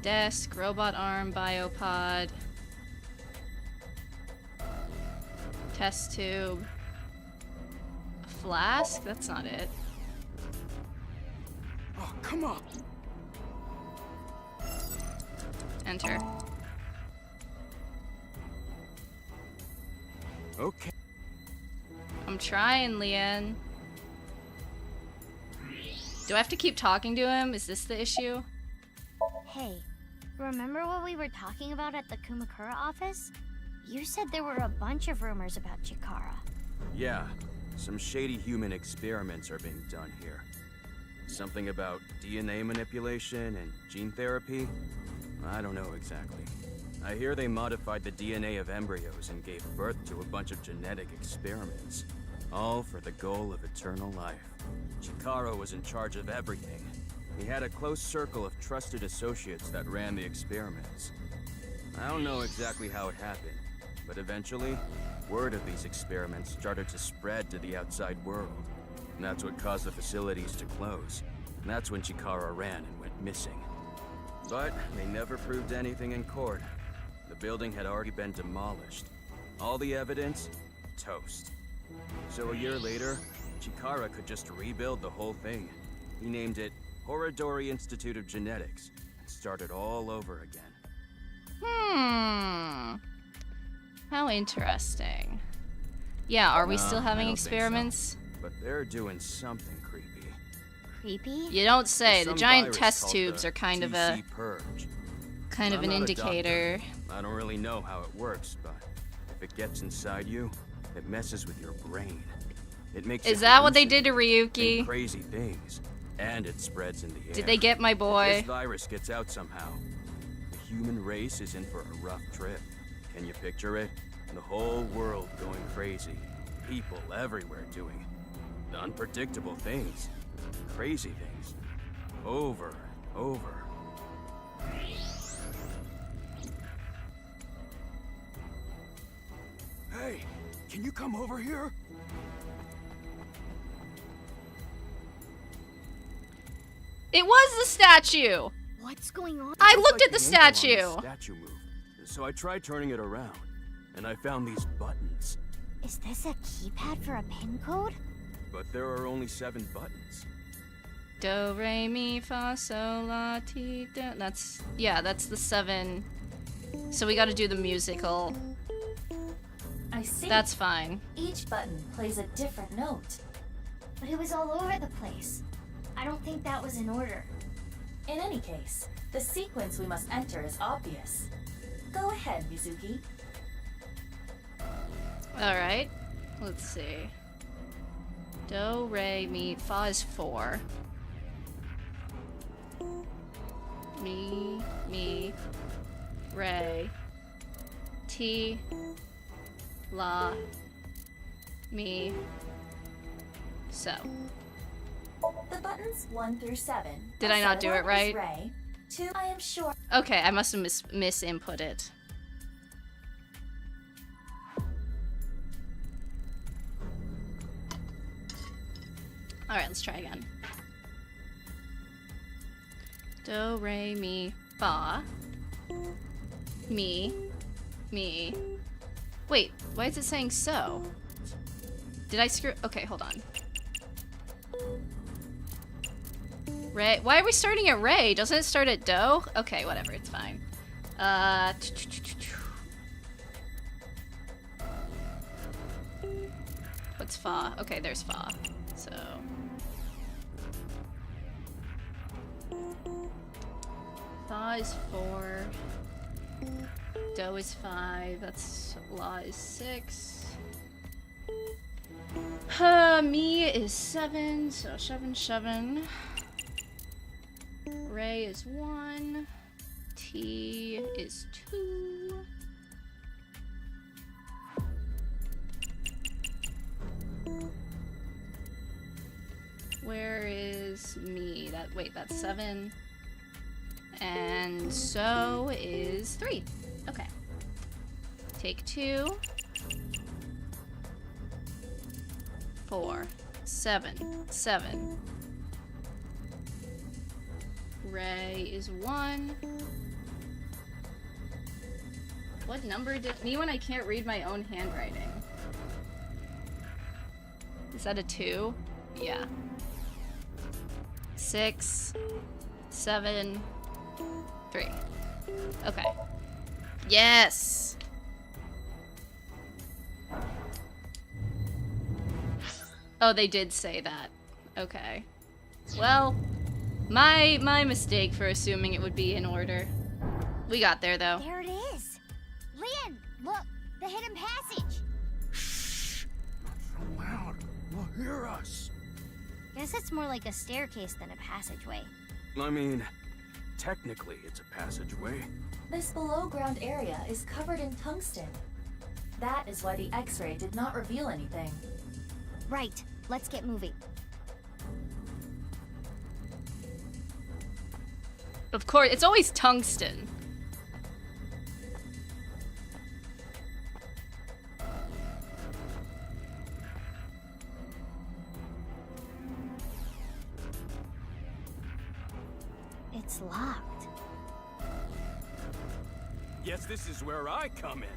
desk, robot arm, biopod, test tube, a flask? That's not it. Oh, come on! Enter. Okay. I'm trying, Leanne. Do I have to keep talking to him? Is this the issue? Hey, remember what we were talking about at the Kumakura office? You said there were a bunch of rumors about Chikara. Yeah, some shady human experiments are being done here. Something about DNA manipulation and gene therapy? I don't know exactly. I hear they modified the DNA of embryos and gave birth to a bunch of genetic experiments. All for the goal of eternal life. Chikara was in charge of everything. He had a close circle of trusted associates that ran the experiments. I don't know exactly how it happened, but eventually, word of these experiments started to spread to the outside world. And that's what caused the facilities to close. And that's when Chikara ran and went missing. But they never proved anything in court. The building had already been demolished. All the evidence? Toast. So a year later, Chikara could just rebuild the whole thing. He named it Horodori Institute of Genetics and started all over again. How interesting. Yeah, are we still having I don't experiments? think so. But they're doing something creepy. Creepy? You don't say. There's The some giant virus test called tubes the are kind of TC a purge. kind of I'm an not a indicator. doctor. I don't really know how it works, but if it gets inside you, it messes with your brain. It makes Is you that what they did to hallucinate, Ryuki? think crazy things, and it spreads in the air. Did they get my boy? If this virus gets out somehow, the human race is in for a rough trip. Can you picture it? The whole world going crazy. People everywhere doing unpredictable things. Crazy things. Over and over. Hey, can you come over here? It was the statue! What's going on? I It looked like at the ankle on statue! Statue moved. So I tried turning it around, and I found these buttons. Is this a keypad for a pin code? But there are only 7 buttons. Do, re, mi, fa, sol, la, ti, do. That's the 7. So we gotta do the musical. I see. That's fine. Each button plays a different note. But it was all over the place. I don't think that was in order. In any case, the sequence we must enter is obvious. Go ahead, Mizuki. Alright. Let's see. Do, re, mi, fa is 4. Mi, re, ti, la, mi, so. The buttons 1 through 7. Did I not do it right? Ray. 2, I am sure. Okay, I must have misinput it. Alright, let's try again. Do, re, mi, fa. Mi. Wait, why is it saying so? Did I screw? Okay, hold on. Re. Why are we starting at re? Doesn't it start at do? Okay, whatever, it's fine. What's fa? Okay, there's fa. So. Fa is 4. Do is 5. That's la is 6. Mi is 7. So 7. Ray is 1. T is 2. Where is me? Wait, that's 7. And so is 3. Okay. Take 2. 4. 7. 7. Ray is 1. What number did me when I can't read my own handwriting? Is that a 2? Yeah. 6. 7. 3. Okay. Yes! Oh, they did say that. Okay. Well, my mistake for assuming it would be in order. We got there, though. There it is! Leon, look! The hidden passage! Shh! Not so loud. We'll hear us. Guess it's more like a staircase than a passageway. I mean, technically it's a passageway. This below-ground area is covered in tungsten. That is why the X-ray did not reveal anything. Right. Let's get moving. Of course, it's always tungsten. It's locked. Guess this is where I come in.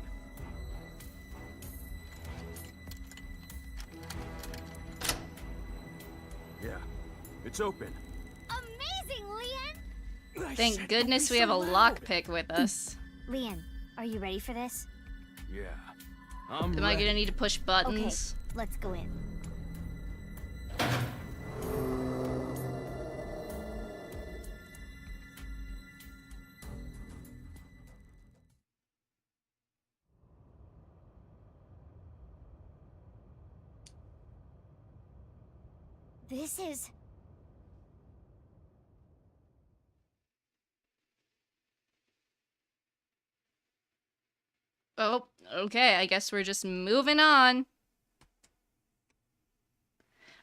Yeah, it's open. Amazing, Leon! Thank goodness we have a lockpick with us. Leon, are you ready for this? Yeah. Am I gonna need to push buttons? Okay, let's go in. This is... Oh, okay, I guess we're just moving on.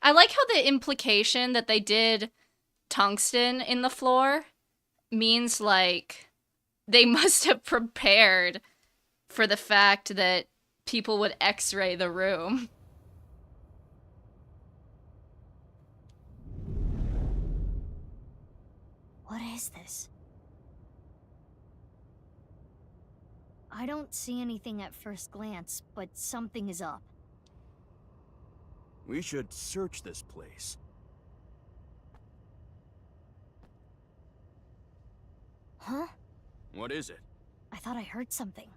I like how the implication that they did tungsten in the floor means, like, they must have prepared for the fact that people would X-ray the room. What is this? I don't see anything at first glance, but something is up. We should search this place. Huh? What is it? I thought I heard something.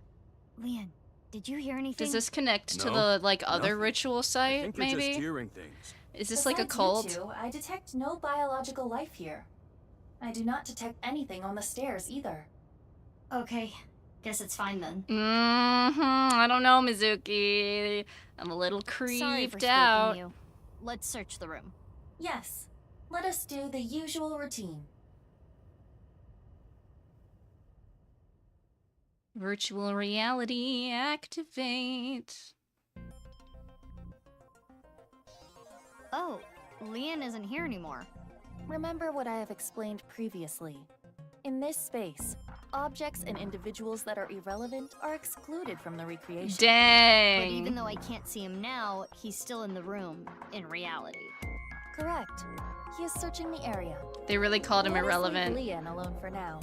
Leon, did you hear anything? Does this connect to No, the, like, other nothing. ritual I site, think you're maybe? just hearing things. Is this like a Besides cult? you two, I detect no biological life here. I do not detect anything on the stairs either. Okay, guess it's fine then. I don't know, Mizuki. I'm a little Sorry for creeped spoiking out. you. Let's search the room. Yes, let us do the usual routine. Virtual reality activate. Oh, Leon isn't here anymore. Remember what I have explained previously. In this space, objects and individuals that are irrelevant are excluded from the recreation. Dang. But even though I can't see him now, he's still in the room, in reality. Correct. He is searching the area. They really called him Let us irrelevant. leave Leon alone for now.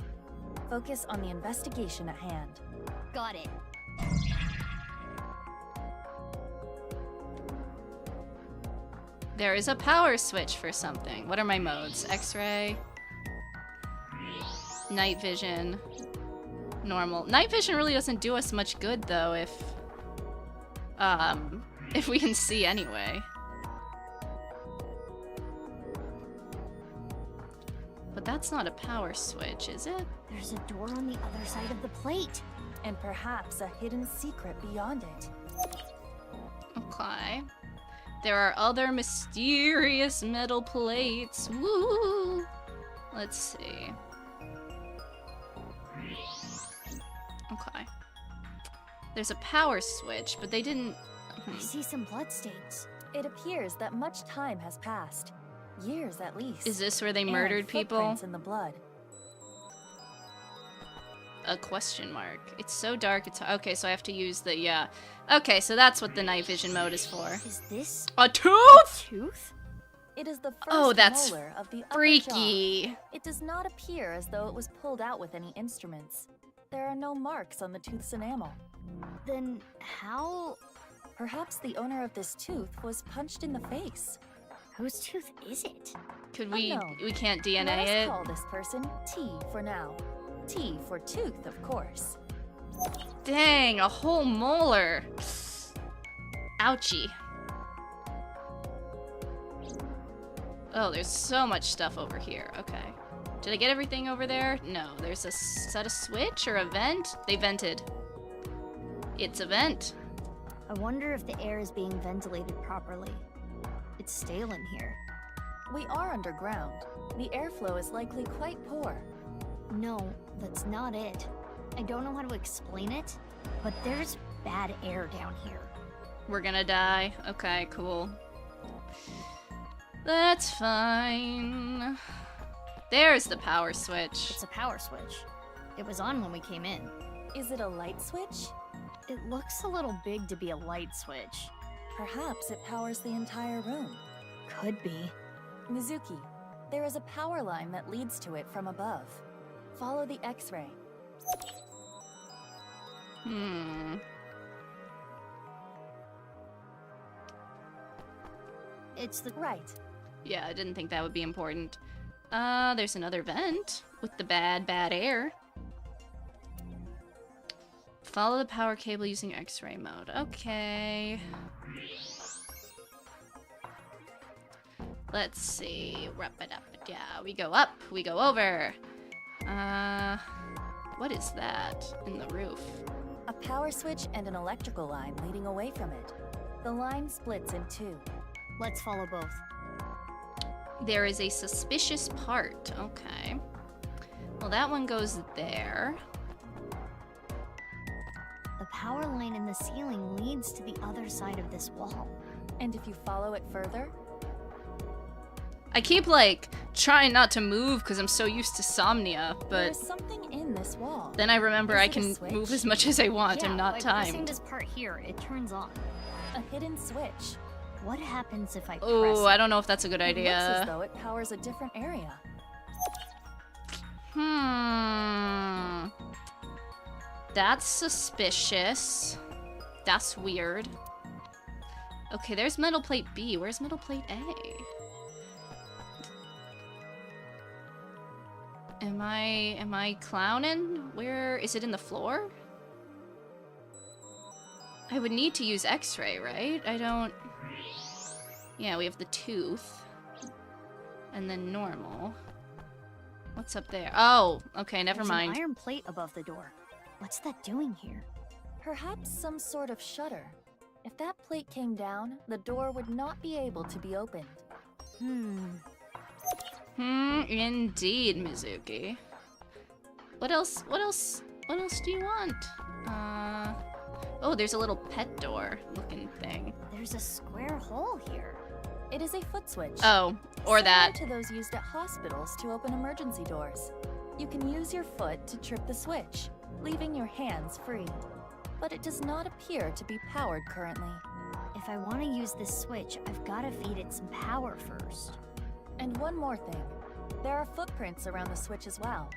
Focus on the investigation at hand. Got it. There is a power switch for something. What are my modes? X-ray, night vision, normal. Night vision really doesn't do us much good though if we can see anyway. But that's not a power switch, is it? There's a door on the other side of the plate. And perhaps a hidden secret beyond it. Okay. There are other mysterious metal plates. Woo! Let's see. Okay. There's a power switch, but they didn't... I see some bloodstains. It appears that much time has passed. Years at least. Is this where they And murdered people? footprints in the blood. a question mark. It's so dark, it's... Okay, so I have to use the... Yeah. Okay, so that's what the night vision mode is for. Is this a tooth? Tooth? It is the first that's molar of the freaky. upper jaw. It does not appear as though it was pulled out with any instruments. There are no marks on the tooth's enamel. Then how... Perhaps the owner of this tooth was punched in the face. Whose tooth is it? Could we... Unknown. We can't DNA Let us it? call this person T for now. T for tooth, of course. Dang, a whole molar. Ouchie. Oh, there's so much stuff over here. Okay. Did I get everything over there? No. There's a set a switch or a vent? They vented. It's a vent. I wonder if the air is being ventilated properly. It's stale in here. We are underground. The airflow is likely quite poor. No, that's not it. I don't know how to explain it, but there's bad air down here. We're gonna die. Okay, cool. That's fine. There's the power switch. It's a power switch. It was on when we came in. Is it a light switch? It looks a little big to be a light switch. Perhaps it powers the entire room. Could be. Mizuki, there is a power line that leads to it from above. Follow the X-ray. It's the... Right. Yeah, I didn't think that would be important. There's another vent with the bad air. Follow the power cable using X-ray mode. Okay. Let's see. Yeah, we go up, we go over. What is that in the roof? A power switch and an electrical line leading away from it. The line splits in two. Let's follow both. There is a suspicious part. Okay. Well, that one goes there. The power line in the ceiling leads to the other side of this wall. And if you follow it further? I keep, like, trying not to move because I'm so used to Somnia, but... There's something in this wall. Then I remember I Is it a can switch? move as much as I want. Yeah, I'm not by timed. pressing this part here, it turns on. A hidden switch. What happens if I press Oh, it? I don't know if that's a good It looks as idea. though it powers a different area. That's suspicious. That's weird. Okay, there's metal plate B. Where's metal plate A? Am I clowning? Where is it in the floor? I would need to use X-ray, right? I don't... Yeah, we have the tooth. And then normal. What's up there? Oh, okay, never There's mind. an iron plate above the door. What's that doing here? Perhaps some sort of shutter. If that plate came down, the door would not be able to be opened. Indeed, Mizuki. What else do you want? Oh, there's a little pet door looking thing. There's a square hole here. It is a foot switch. Oh, or that. Similar to those used at hospitals to open emergency doors. You can use your foot to trip the switch, leaving your hands free. But it does not appear to be powered currently. If I want to use this switch, I've got to feed it some power first. And one more thing. There are footprints around the switch as well.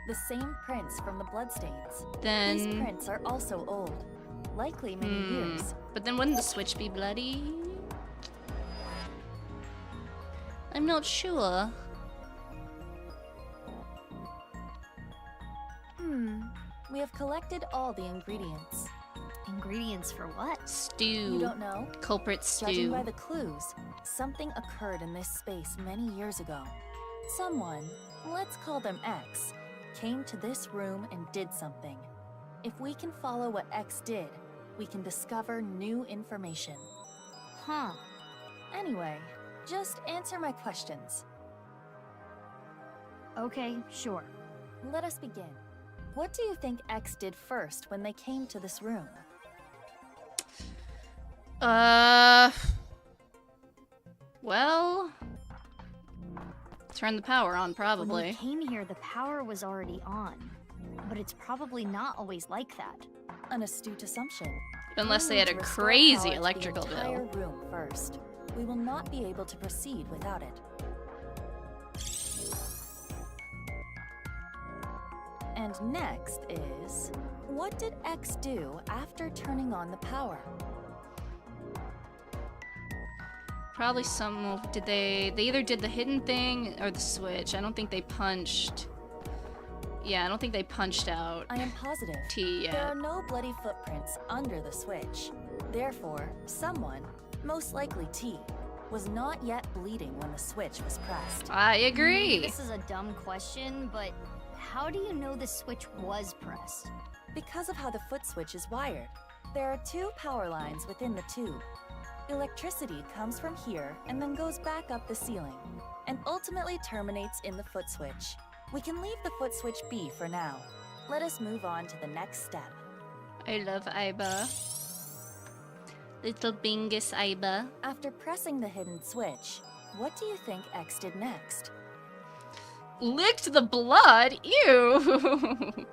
The same prints from the bloodstains. Then... These prints are also old. Likely many years. But then wouldn't the switch be bloody? I'm not sure. We have collected all the ingredients. Ingredients for what? Stew. You don't know? Culprit stew. Judging by the clues, something occurred in this space many years ago. Someone, let's call them X, came to this room and did something. If we can follow what X did, we can discover new information. Huh. Anyway, just answer my questions. Okay, sure. Let us begin. What do you think X did first when they came to this room? Well... Turn the power on, When probably. we came here, the power was already on. but it's probably not always like that. An astute assumption. Unless they We had need a to restore crazy power to the electrical entire bill. room first. We will not be able to proceed without it. And next is, what did X do after turning on the power? Probably some. Did they either did the hidden thing or the switch? I don't think they punched. Yeah, I don't think they punched out I am positive. T There yet. are no bloody footprints under the switch. Therefore, someone, most likely T, was not yet bleeding when the switch was pressed. I agree. This is a dumb question, but how do you know the switch was pressed? Because of how the foot switch is wired, there are two power lines within the tube. Electricity comes from here and then goes back up the ceiling, and ultimately terminates in the foot switch. We can leave the foot switch be for now. Let us move on to the next step. I love Aiba. Little Bingus Aiba. After pressing the hidden switch, what do you think X did next? Licked the blood? Ew!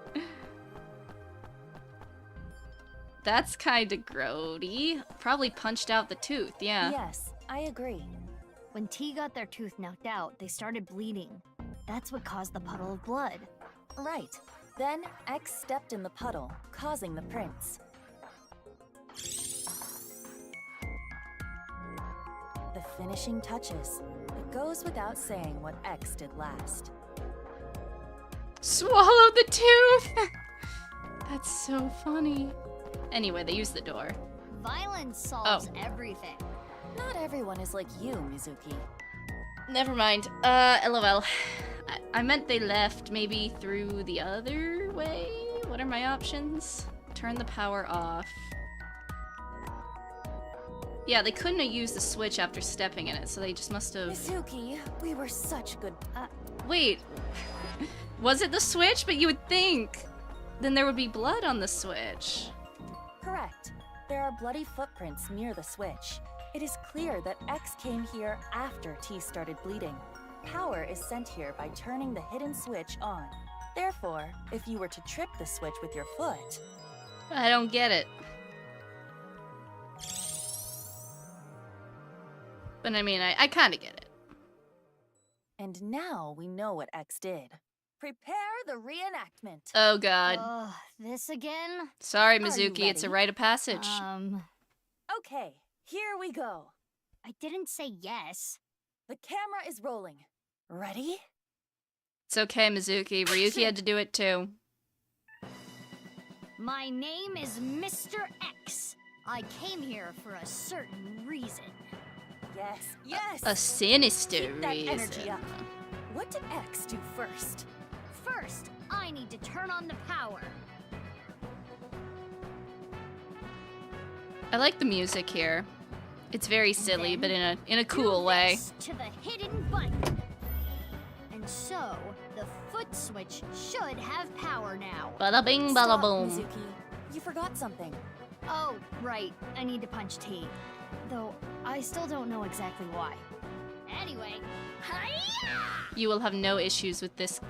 That's kinda grody. Probably punched out the tooth, yeah. Yes, I agree. When T got their tooth knocked out, they started bleeding. That's what caused the puddle of blood. Right. Then X stepped in the puddle, causing the prints. The finishing touches. It goes without saying what X did last. Swallowed the tooth! That's so funny. Anyway, they used the door. Violence solves everything. Not everyone is like you, Mizuki. Never mind. LOL. I meant they left maybe through the other way? What are my options? Turn the power off. Yeah, they couldn't have used the switch after stepping in it, so they just must have... Mizuki, we were such good... Wait. Was it the switch? But you would think then there would be blood on the switch. Correct. There are bloody footprints near the switch. It is clear that X came here after T started bleeding. Power is sent here by turning the hidden switch on. Therefore, if you were to trip the switch with your foot... I don't get it. But I mean, I kind of get it. And now we know what X did. Prepare the reenactment. Oh god. This again? Sorry, Are you Mizuki, it's a ready? rite of passage. Okay, here we go. I didn't say yes. The camera is rolling. Ready? It's okay, Mizuki. Ryuki had to do it too. My name is Mr. X. I came here for a certain reason. Yes, yes. A sinister Keep that reason. energy up. What did X do first? First, I need to turn on the power. I like the music here. It's very silly, but in a Do cool way. this to the hidden button. And so, the foot switch should have power now. Bada bing, bada Stop, boom. Mizuki. You forgot something. Oh, right. I need to punch T. Though, I still don't know exactly why. Anyway, hi-ya! You will have no issues with this.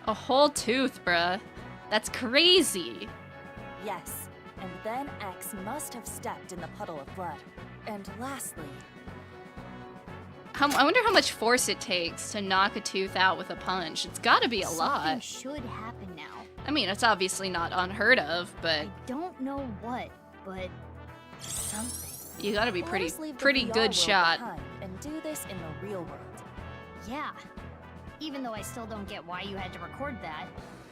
A whole tooth, bruh. That's crazy. Yes, and then X must have stepped in the puddle of blood. And lastly... I wonder how much force it takes to knock a tooth out with a punch. It's gotta be a Something lot. should happen now. I mean, it's obviously not unheard of, but I don't know what, but... something. you gotta be Let pretty us leave the pretty VR good world shot. behind and do this in the real world. Yeah. Even though I still don't get why you had to record that,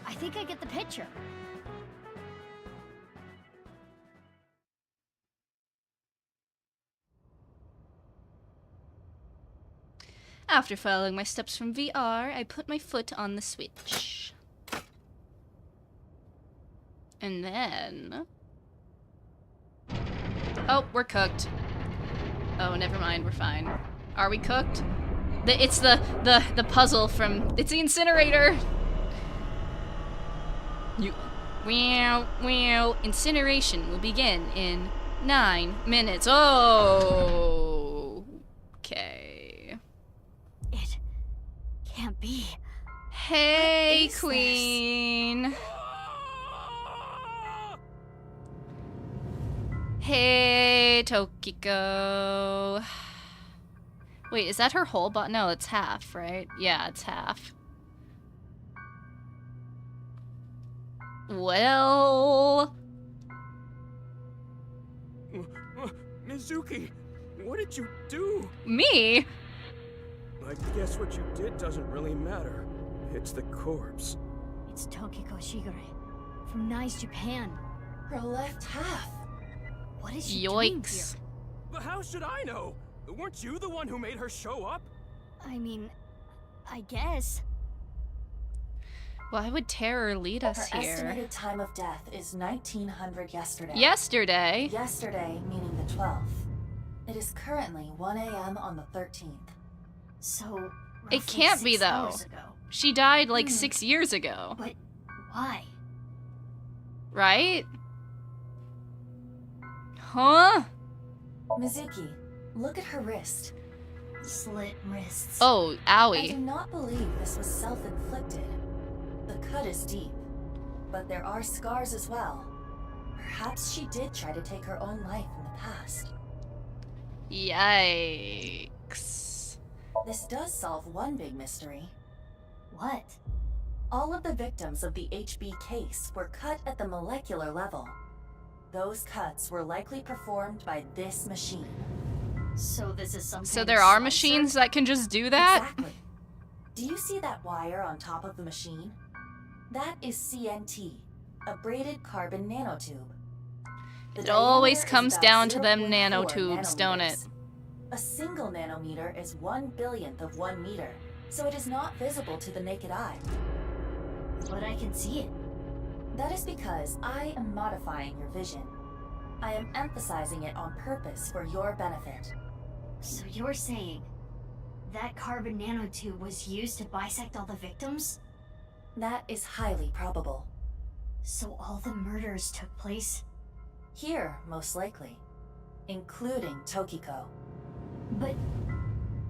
I think I get the picture. After following my steps from VR, I put my foot on the switch. And then... oh, we're cooked. Oh, never mind, we're fine. Are we cooked? It's the puzzle from... it's the incinerator! Wow. Incineration will begin in 9 minutes. Oh! Okay. It can't be. Hey, Queen. Hey, Tokiko. Wait, is that her whole body? No, it's half, right? Yeah, it's half. Well... Mizuki, what did you do? Me? I guess what you did doesn't really matter. It's the corpse. It's Tokiko Shigure from Nice, Japan. Her left half. What is she doing Yoinks. here? But how should I know? Weren't you the one who made her show up? I mean, I guess. Why would terror lead us Her here? estimated time of death is 1900 yesterday. Yesterday? Yesterday, meaning the 12th. It is currently 1 a.m. on the 13th. So, It can't be, 6 though. hours ago. She died like 6 years ago. But why? Right? Huh? Mizuki, look at her wrist. Slit wrists. Oh, I owie. do not believe this was self-inflicted. The cut is deep, but there are scars as well. Perhaps she did try to take her own life in the past. Yikes. This does solve one big mystery. What? All of the victims of the HB case were cut at the molecular level. Those cuts were likely performed by this machine. So this is some So kind there of are slicer? machines that can just do that? Exactly. Do you see that wire on top of the machine? That is CNT, a braided carbon nanotube. The It always diameter is comes about down to them 0.4 nanotubes, don't it? nanometers. A single nanometer is 1/1000th of 1 meter, so it is not visible to the naked eye. But I can see it. That is because I am modifying your vision. I am emphasizing it on purpose for your benefit. So you're saying that carbon nanotube was used to bisect all the victims? That is highly probable. So all the murders took place? Here, most likely. Including Tokiko. But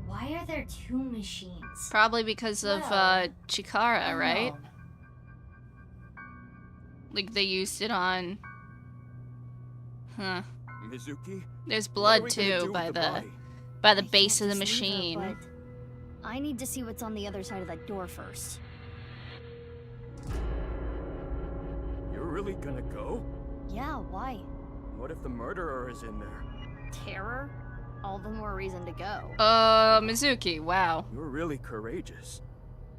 why are there 2 machines? Probably because of Well, Chikara, right? unknown. Like they used it on... Huh. Mizuki? There's What are blood we gonna too do by with the body? by the I base of can't the just leave machine. her, but I need to see what's on the other side of that door first. You're really gonna go? Yeah, why? What if the murderer is in there? Terror? All the more reason to go. Mizuki, wow. You're really courageous.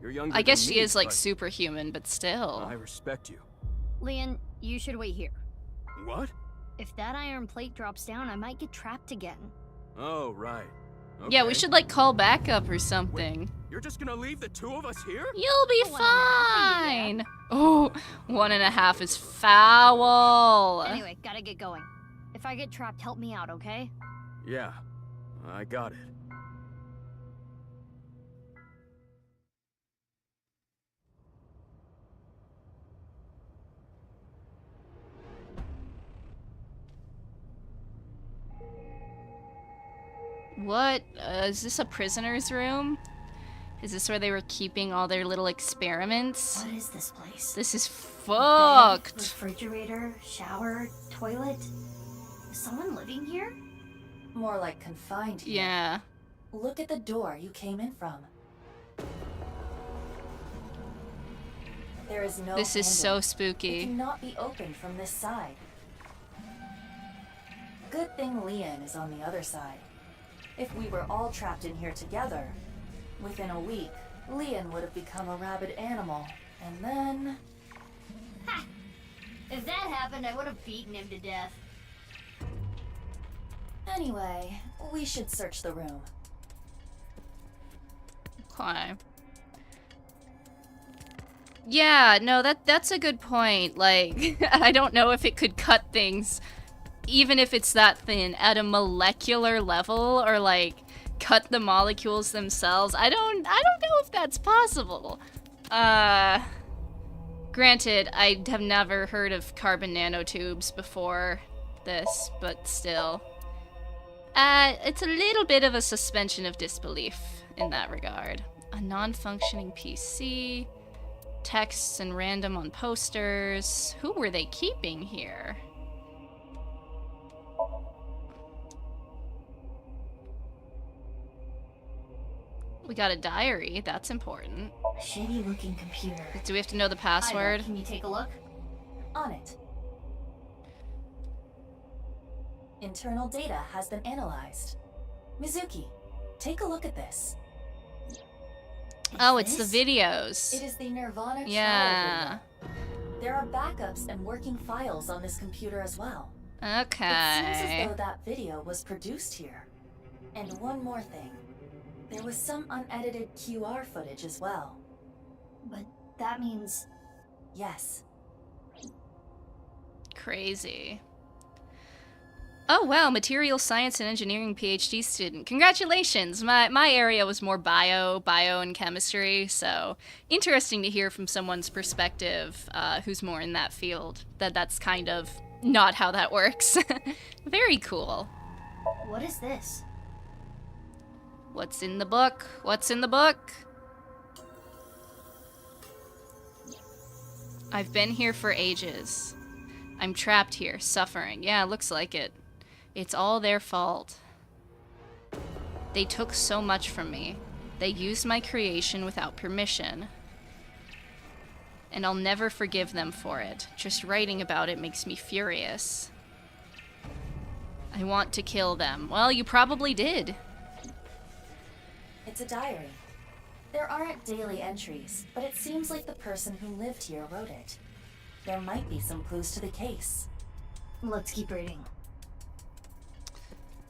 You're younger I guess than she me, is like but superhuman, but still. I respect you. Leon, you should wait here. What? If that iron plate drops down, I might get trapped again. Oh, right. Yeah, we Okay. should like call back up or something. You're just gonna leave the 2 of us here? You'll be Oh, 1.5 are you, fine. Oh, 1.5 is foul. Anyway, gotta get going. If I get trapped, help me out, okay? Yeah, I got it. What? Is this a prisoner's room? Is this where they were keeping all their little experiments? What is this place? This is Bed, fucked. refrigerator, shower, toilet. Is someone living here? More like confined here. Yeah. Look at the door you came in from. There is no This is handle. so spooky. It cannot be opened from this side. Good thing Leon is on the other side. If we were all trapped in here together, within a week, Leon would have become a rabid animal, and then... Ha! If that happened, I would have beaten him to death. Anyway, we should search the room. Okay. Yeah, no, that's a good point. Like, I don't know if it could cut things, even if it's that thin, at a molecular level, or like cut the molecules themselves. I don't know if that's possible. Granted, I have never heard of carbon nanotubes before this, but still. It's a little bit of a suspension of disbelief in that regard. A non-functioning PC, texts and random on posters. Who were they keeping here? We got a diary, that's important. Shady looking computer. Do we have to know the password? Can you take a look? On it. Internal data has been analyzed. Mizuki, take a look at this. Oh, it's the videos. It is the nirvanA yeah. trial video. There are backups and working files on this computer as well. Okay. It seems as though that video was produced here. And one more thing. There was some unedited QR footage as well. But that means... Yes. Crazy. Oh wow, material science and engineering PhD student. Congratulations! My area was more bio and chemistry, so interesting to hear from someone's perspective who's more in that field. That's kind of not how that works. Very cool. What is this? What's in the book? What's in the book? I've been here for ages. I'm trapped here, suffering. Yeah, looks like it. It's all their fault. They took so much from me. They used my creation without permission. And I'll never forgive them for it. Just writing about it makes me furious. I want to kill them. Well, you probably did. It's a diary. There aren't daily entries, but it seems like the person who lived here wrote it. There might be some clues to the case. Let's keep reading.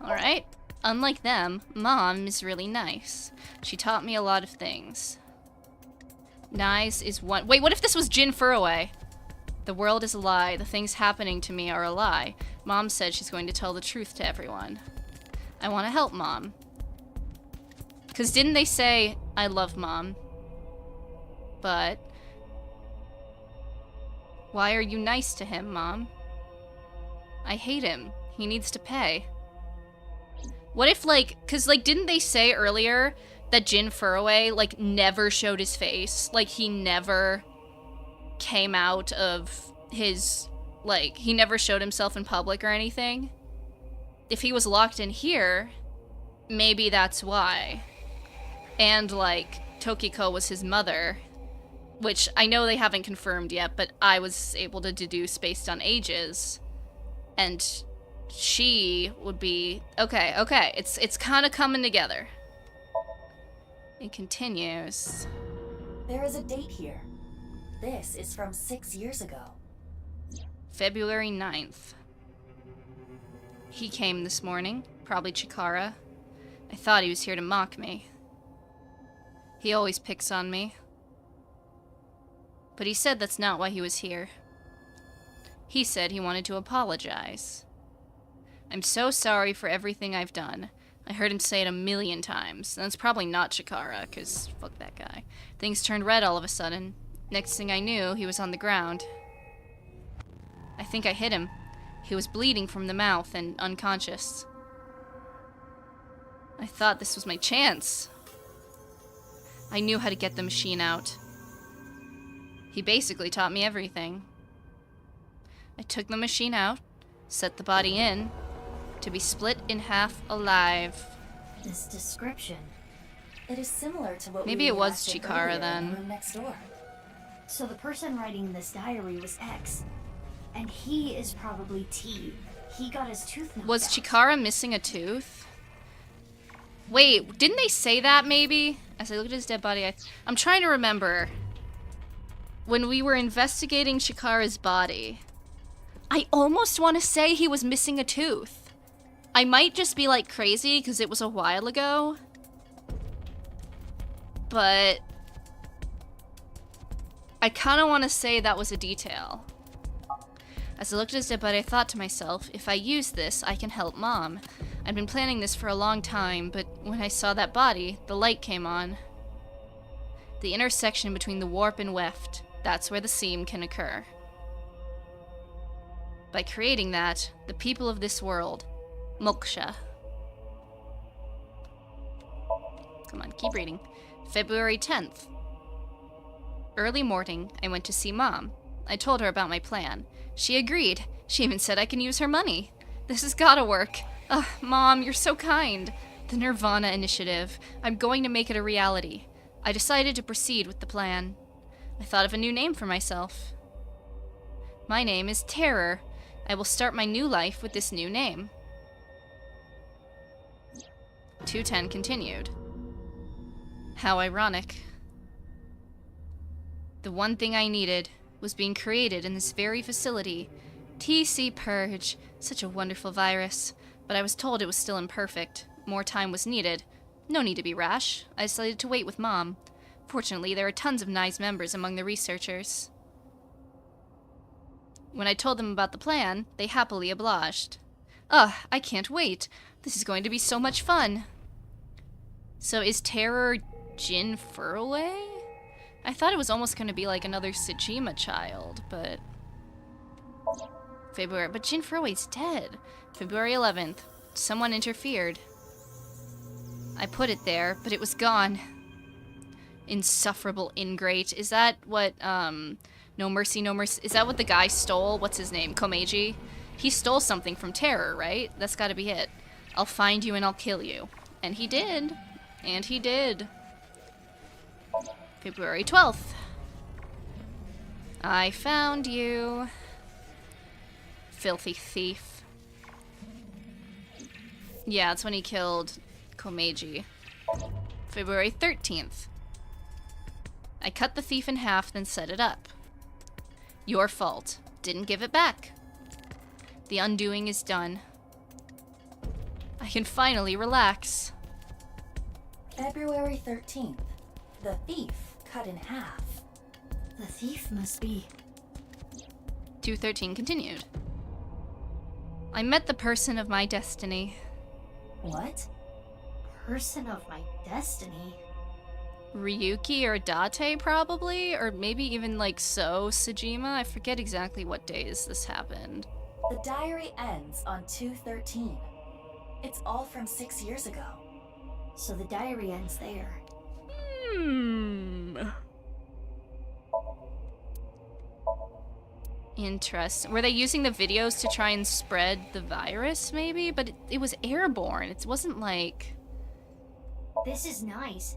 Alright. Unlike them, Mom is really nice. She taught me a lot of things. Nice is one- Wait, what if this was Jin Furroway? The world is a lie. The things happening to me are a lie. Mom said she's going to tell the truth to everyone. I want to help Mom. Because didn't they say, I love Mom? But... why are you nice to him, Mom? I hate him. He needs to pay. What if, like... because, like, didn't they say earlier that Jin Furroway, like, never showed his face? Like, he never came out of his... like, he never showed himself in public or anything? If he was locked in here, maybe that's why. And, like, Tokiko was his mother, which I know they haven't confirmed yet, but I was able to deduce based on ages. And she would be... okay, it's kind of coming together. It continues. There is a date here. This is from 6 years ago. February 9th. He came this morning, probably Chikara. I thought he was here to mock me. He always picks on me. But he said that's not why he was here. He said he wanted to apologize. I'm so sorry for everything I've done. I heard him say it 1,000,000 times. And that's probably not Chikara, because fuck that guy. Things turned red all of a sudden. Next thing I knew, he was on the ground. I think I hit him. He was bleeding from the mouth and unconscious. I thought this was my chance. I knew how to get the machine out. He basically taught me everything. I took the machine out, set the body in, to be split in half alive. This description. It is similar to what maybe we it was reacted Chikara earlier in the then. room next door. So the person writing this diary was X. And he is probably T. He got his tooth knocked Was out. Chikara missing a tooth? Wait, didn't they say that maybe? As I look at his dead body, I'm trying to remember. When we were investigating Chikara's body, I almost want to say he was missing a tooth. I might just be like crazy because it was a while ago. But I kind of want to say that was a detail. As I looked at his dead body, I thought to myself, if I use this, I can help Mom. I'd been planning this for a long time, but when I saw that body, the light came on. The intersection between the warp and weft, that's where the seam can occur. By creating that, the people of this world, Moksha, Come on, keep reading. February 10th. Early morning, I went to see Mom. I told her about my plan. She agreed. She even said I can use her money. This has gotta work. Ugh, Mom, you're so kind. The nirvanA initiative. I'm going to make it a reality. I decided to proceed with the plan. I thought of a new name for myself. My name is Terror. I will start my new life with this new name. 210 continued. How ironic. The one thing I needed was being created in this very facility. TC Purge. Such a wonderful virus. But I was told it was still imperfect. More time was needed. No need to be rash. I decided to wait with Mom. Fortunately, there are tons of nice members among the researchers. When I told them about the plan, they happily obliged. Ugh, I can't wait. This is going to be so much fun. So is Terror Jin Furaway? I thought it was almost going to be like another Sejima child, but... But Jin Furaway's dead. February 11th. Someone interfered. I put it there, but it was gone. Insufferable ingrate. Is that what, No Mercy, No Mercy... Is that what the guy stole? What's his name? Komeiji? He stole something from Terror, right? That's gotta be it. I'll find you and I'll kill you. And he did. And he did. February 12th. I found you. Filthy thief. Yeah, that's when he killed Komeiji. February 13th. I cut the thief in half, then set it up. Your fault. Didn't give it back. The undoing is done. I can finally relax. February 13th. The thief cut in half. The thief must be... 213 continued. I met the person of my destiny. What? Person of my destiny? Ryuki or Date, probably? Or maybe even, like, Sejima? I forget exactly what days this happened. The diary ends on 213. It's all from 6 years ago. So the diary ends there. Interesting. Were they using the videos to try and spread the virus, maybe? But it was airborne. It wasn't like... This is nice.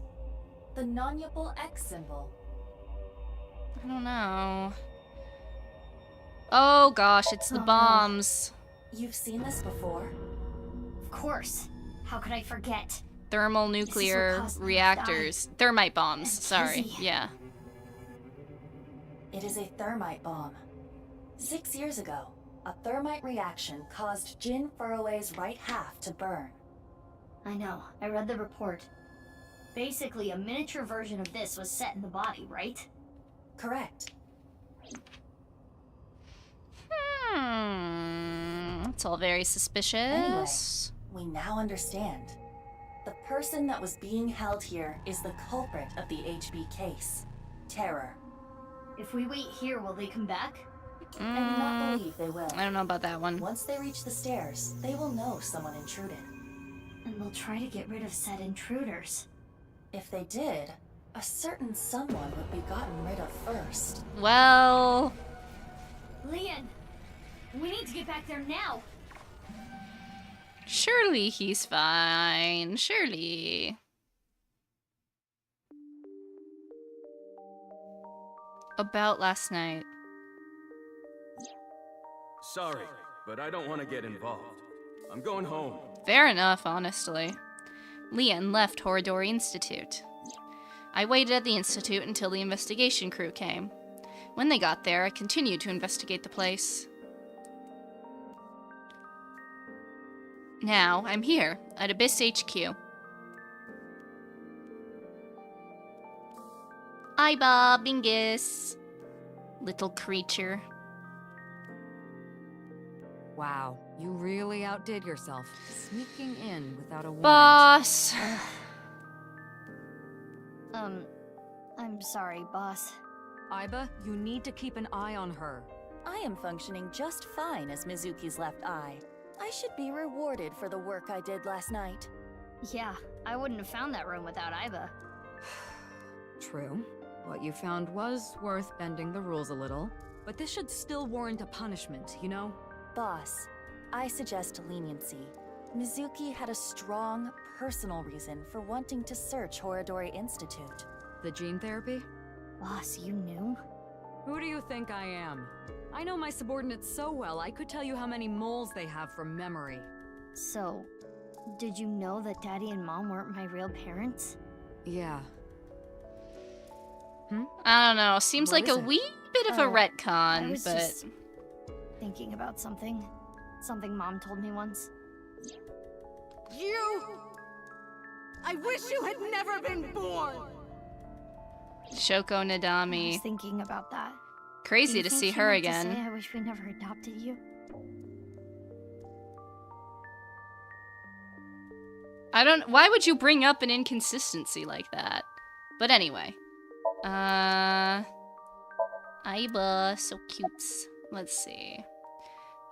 The non-upal X symbol. I don't know. Oh gosh, it's the bombs. You've seen this before? Of course. How could I forget? Thermal nuclear reactors. Thermite bombs, sorry. Kizzy. Yeah. It is a thermite bomb. 6 years ago, a thermite reaction caused Jin Furaway's right half to burn. I know. I read the report. Basically, a miniature version of this was set in the body, right? Correct. It's all very suspicious. Anyway, we now understand. The person that was being held here is the culprit of the HB case. Terror. If we wait here, will they come back? I do not believe they will. I don't know about that one. Once they reach the stairs, they will know someone intruded. And they'll try to get rid of said intruders. If they did, a certain someone would be gotten rid of first. Well... Leon! We need to get back there now! Surely he's fine. Surely. About last night. Sorry, but I don't want to get involved. I'm going home. Fair enough, honestly. Leon left Horadori Institute. I waited at the Institute until the investigation crew came. When they got there, I continued to investigate the place. Now, I'm here, at Abyss HQ. Aiba, Bingus. Little creature. Wow, you really outdid yourself, sneaking in without a warrant. Boss! I'm sorry, boss. Aiba, you need to keep an eye on her. I am functioning just fine as Mizuki's left eye. I should be rewarded for the work I did last night. Yeah, I wouldn't have found that room without Iba. True. What you found was worth bending the rules a little, but this should still warrant a punishment, you know? Boss, I suggest leniency. Mizuki had a strong, personal reason for wanting to search Horadori Institute. The gene therapy? Boss, you knew? Who do you think I am? I know my subordinates so well, I could tell you how many moles they have from memory. So, did you know that Daddy and Mom weren't my real parents? Yeah. I don't know. Seems What like is a it? wee bit of a I retcon, was but just thinking about something. Something Mom told me once. You! I wish you had never been born! Shoko I was Nadami. thinking about that. Crazy Do you to think see she her meant to say, again. I wish we never adopted you. I don't. Why would you bring up an inconsistency like that? But anyway. Iba, so cute. Let's see.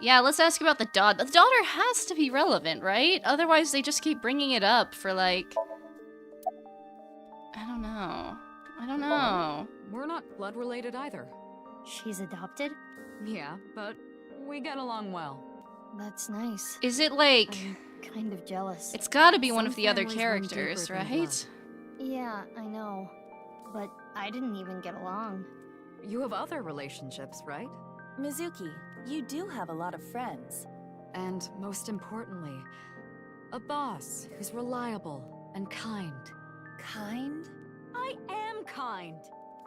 Yeah, let's ask about the daughter. The daughter has to be relevant, right? Otherwise, they just keep bringing it up for, like... I don't know. I don't know. We're not blood related either. She's adopted? Yeah, but we get along well. That's nice. Is it, like... I'm kind of jealous. It's gotta be one Some of the other families run deeper characters, than right? blood. Yeah, I know. But I didn't even get along. You have other relationships, right? Mizuki, you do have a lot of friends. And most importantly, a boss who's reliable and kind. Kind? I am kind.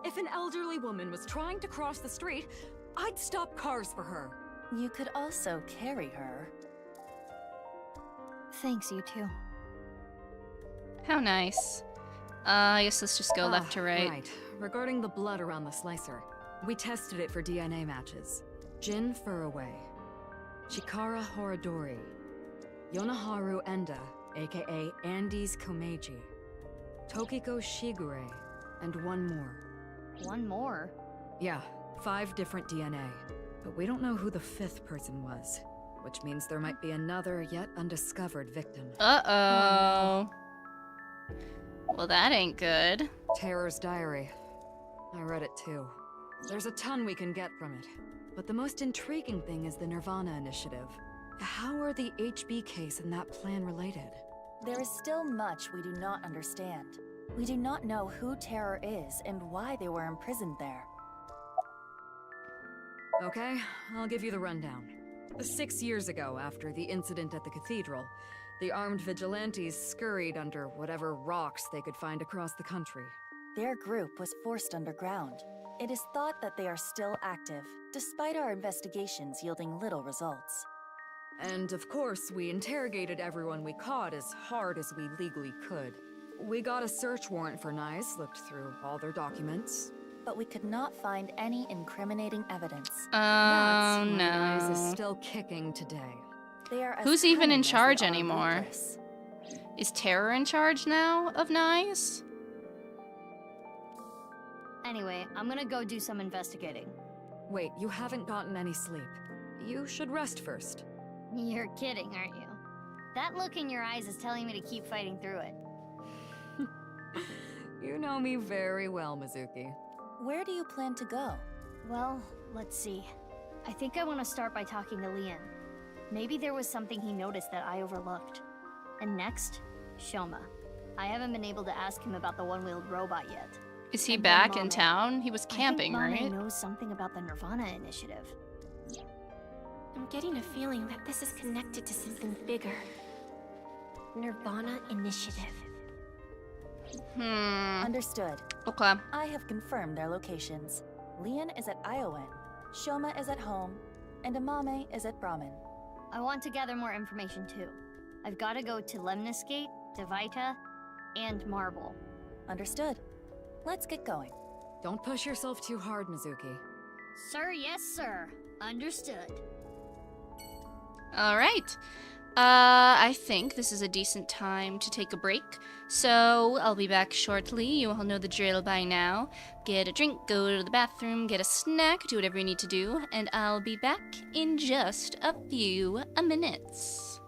If an elderly woman was trying to cross the street, I'd stop cars for her. You could also carry her. Thanks, you too. How nice. I guess let's just go left to right. Right. Regarding the blood around the slicer, we tested it for DNA matches. Jin Furaway, Chikara Horadori, Yonaharu Enda, aka Andes Komeiji, Tokiko Shigure, and one more. One more? Yeah, 5 different DNA. But we don't know who the 5th person was, which means there might be another yet undiscovered victim. Uh-oh. Well, that ain't good. Terror's Diary. I read it too. There's a ton we can get from it. But the most intriguing thing is the nirvanA initiative. How are the HB case and that plan related? There is still much we do not understand. We do not know who Terror is and why they were imprisoned there. Okay, I'll give you the rundown. 6 years ago, after the incident at the cathedral, the armed vigilantes scurried under whatever rocks they could find across the country. Their group was forced underground. It is thought that they are still active, despite our investigations yielding little results. And of course, we interrogated everyone we caught as hard as we legally could. We got a search warrant for Nyes, looked through all their documents. But we could not find any incriminating evidence. Oh, That's why Nyes is no. still kicking today. They are as Who's even cunning in as they charge are anymore? ruthless. Is Terror in charge now of Nyes? Anyway, I'm gonna go do some investigating. Wait, you haven't gotten any sleep. You should rest first. You're kidding, aren't you? That look in your eyes is telling me to keep fighting through it. You know me very well, Mizuki. Where do you plan to go? Well, let's see. I think I want to start by talking to Leon. Maybe there was something he noticed that I overlooked. And next, Shoma. I haven't been able to ask him about the one-wheeled robot yet. Is he And then back in Mame. town? He was camping, I think Mame right? knows something about the nirvanA initiative. I'm getting a feeling that this is connected to something bigger. nirvanA initiative. Understood. Okay. I have confirmed their locations. Leon is at Iowan, Shoma is at home, and Amame is at Brahmin. I want to gather more information too. I've got to go to Lemniscate, Devita, and Marble. Understood. Let's get going. Don't push yourself too hard, Mizuki. Sir, yes, sir. Understood. All right. I think this is a decent time to take a break. So I'll be back shortly. You all know the drill by now. Get a drink, go to the bathroom, get a snack, do whatever you need to do, and I'll be back in just a few minutes.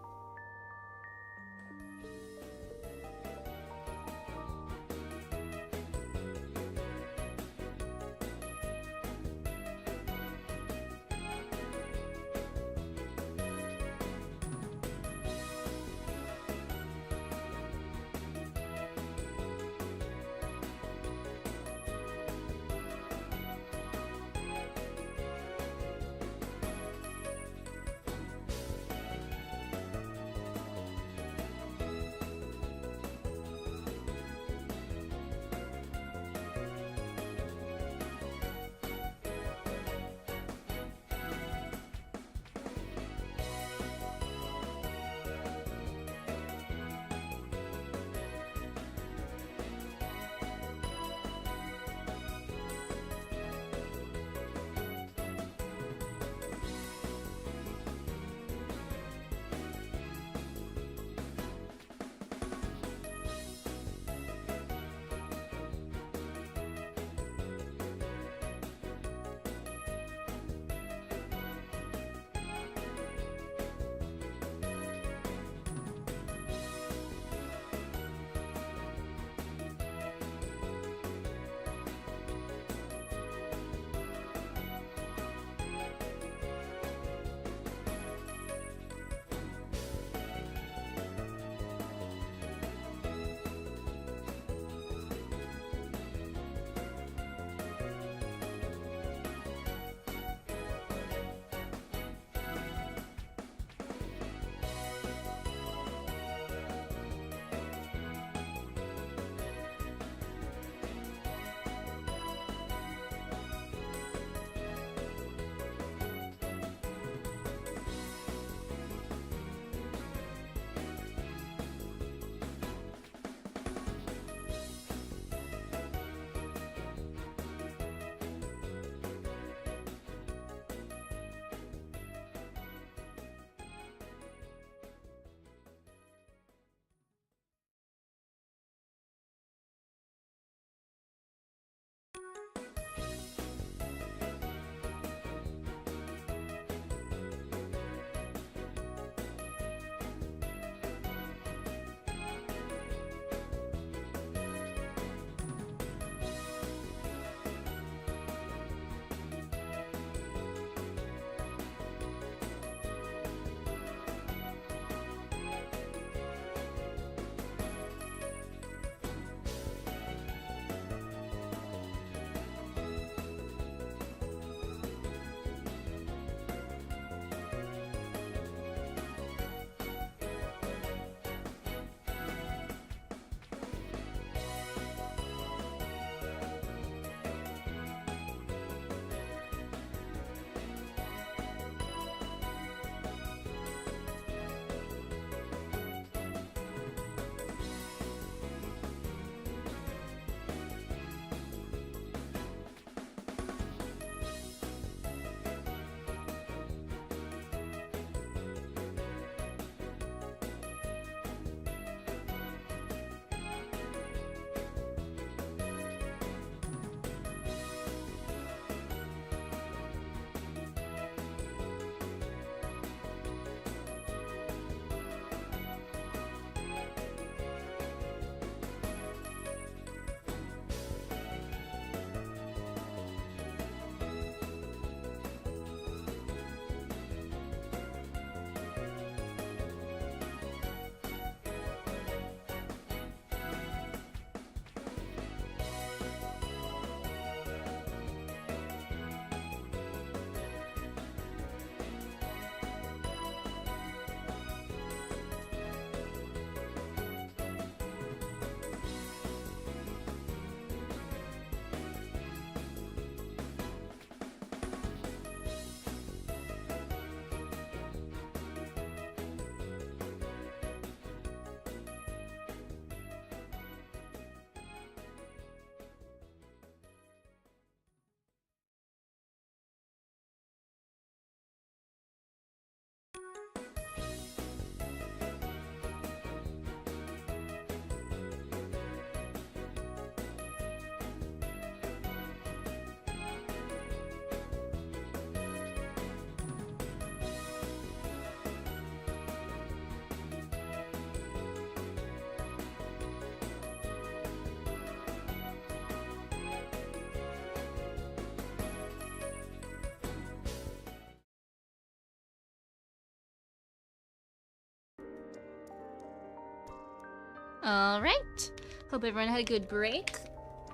Alright. Hope everyone had a good break.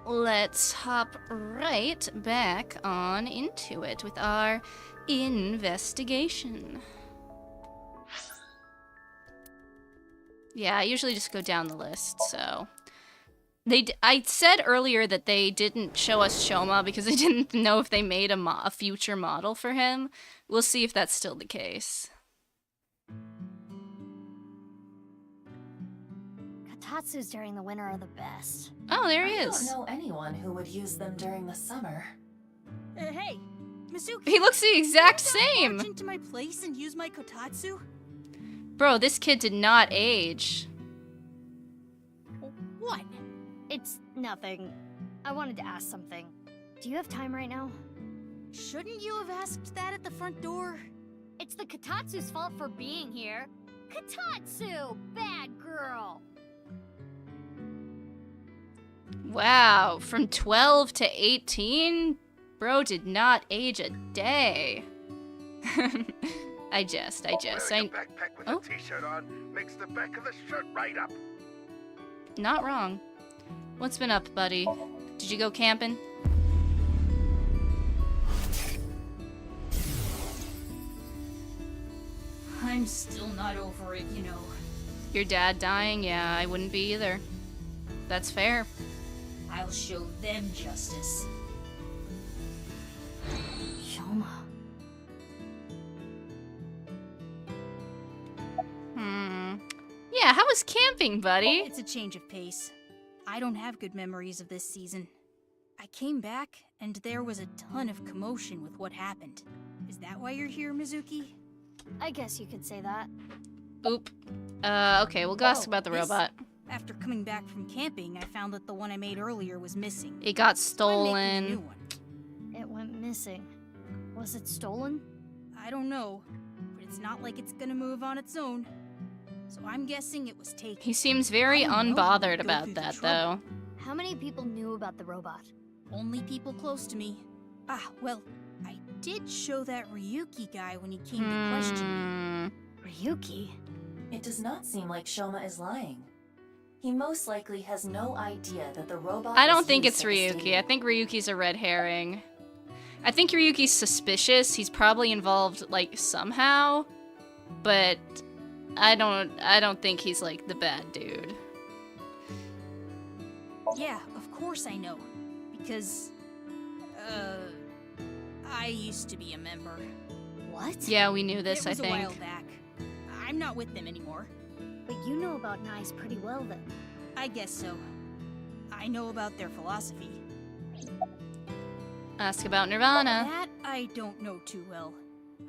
Let's hop right back on into it with our investigation. Yeah, I usually just go down the list, so... I said earlier that they didn't show us Shoma because they didn't know if they made a future model for him. We'll see if that's still the case. Katatsus during the winter are the best. Oh, there he is. I don't know anyone who would use them during the summer. Hey, Mizuki. He looks the exact same. March into my place and use my kotatsu? Bro, this kid did not age. What? It's nothing. I wanted to ask something. Do you have time right now? Shouldn't you have asked that at the front door? It's the Katatsu's fault for being here. Katatsu! Bad girl! Wow, from 12 to 18? Bro did not age a day. I jest. Wearing a backpack with a t-shirt on makes the back of the shirt right up. Not wrong. What's been up, buddy? Did you go camping? I'm still not over it, you know. Your dad dying? Yeah, I wouldn't be either. That's fair. I'll show them justice. Shoma. Yeah, how was camping, buddy? It's a change of pace. I don't have good memories of this season. I came back, and there was a ton of commotion with what happened. Is that why you're here, Mizuki? I guess you could say that. Oop. Okay, we'll go ask about the robot. After coming back from camping, I found that the one I made earlier was missing. It got So I'm making a new stolen. one. It went missing. Was it stolen? I don't know, but it's not like it's gonna move on its own. So I'm guessing it was taken. He seems very I don't know how to unbothered go about through the that, trouble. though. How many people knew about the robot? Only people close to me. Ah, well, I did show that Ryuki guy when he came to question me. Ryuki? It does not seem like Shoma is lying. He most likely has no idea that the robot I don't was think used it's at the Ryuki. stadium. I think Ryuki's a red herring. I think Ryuki's suspicious. He's probably involved, like, somehow. But I don't think he's, like, the bad dude. Yeah, of course I know. Because, I used to be a member. What? Yeah, we knew this, It was I think. a while back. I'm not with them anymore. But you know about Nyes pretty well then. I guess so. I know about their philosophy. Ask about nirvanA. That I don't know too well.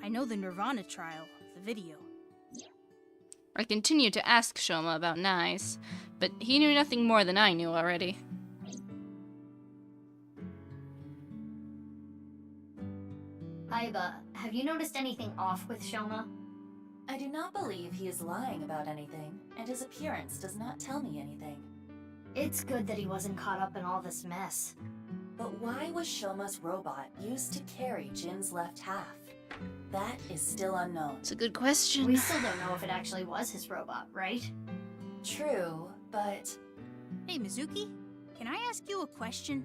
I know the nirvanA trial, the video. I continued to ask Shoma about Nyes, but he knew nothing more than I knew already. Aiba, have you noticed anything off with Shoma? I do not believe he is lying about anything, and his appearance does not tell me anything. It's good that he wasn't caught up in all this mess. But why was Shoma's robot used to carry Jin's left half? That is still unknown. It's a good question. We still don't know if it actually was his robot, right? True, but... Hey, Mizuki, can I ask you a question?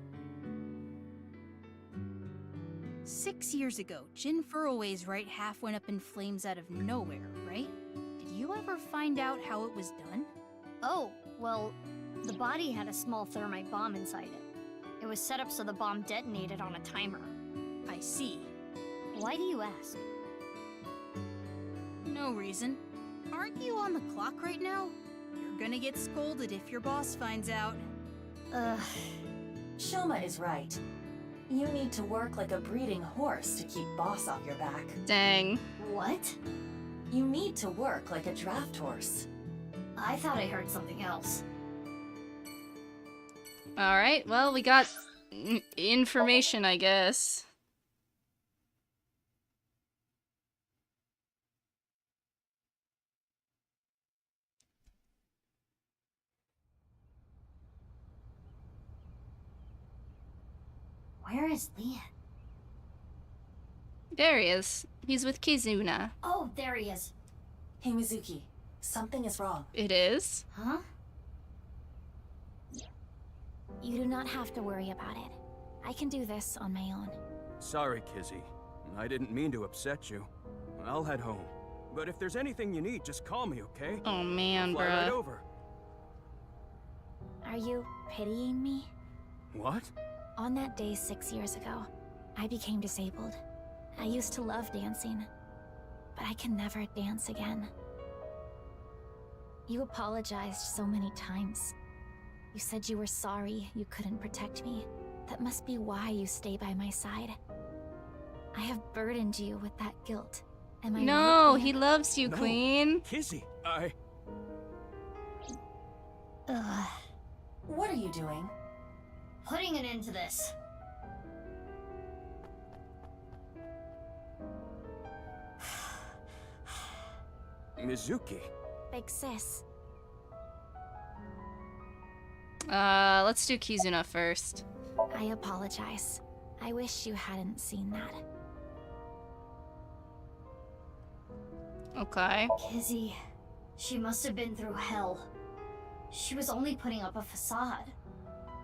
6 years ago, Jin Furroway's right half went up in flames out of nowhere, right? Did you ever find out how it was done? Oh, well, the body had a small thermite bomb inside it. It was set up so the bomb detonated on a timer. I see. Why do you ask? No reason. Aren't you on the clock right now? You're gonna get scolded if your boss finds out. Shoma is right. You need to work like a breeding horse to keep boss off your back. Dang. What? You need to work like a draft horse. I thought I heard something else. Alright, well, we got information, I guess. Where is Lian? There he is. He's with Kizuna. Oh, there he is. Hey, Mizuki. Something is wrong. It is? Huh? You do not have to worry about it. I can do this on my own. Sorry, Kizzy. I didn't mean to upset you. I'll head home. But if there's anything you need, just call me, okay? Oh man, Fly bruh. right over. Are you pitying me? What? On that day 6 years ago, I became disabled. I used to love dancing, but I can never dance again. You apologized so many times. You said you were sorry you couldn't protect me. That must be why you stay by my side. I have burdened you with that guilt. Am I No, right, he Ian? loves you, No. Queen. Kizzy, Ugh. What are you doing? Putting an end to this. Mizuki. Big sis. Let's do Kizuna first. I apologize. I wish you hadn't seen that. Okay. Kizzy, she must have been through hell. She was only putting up a facade.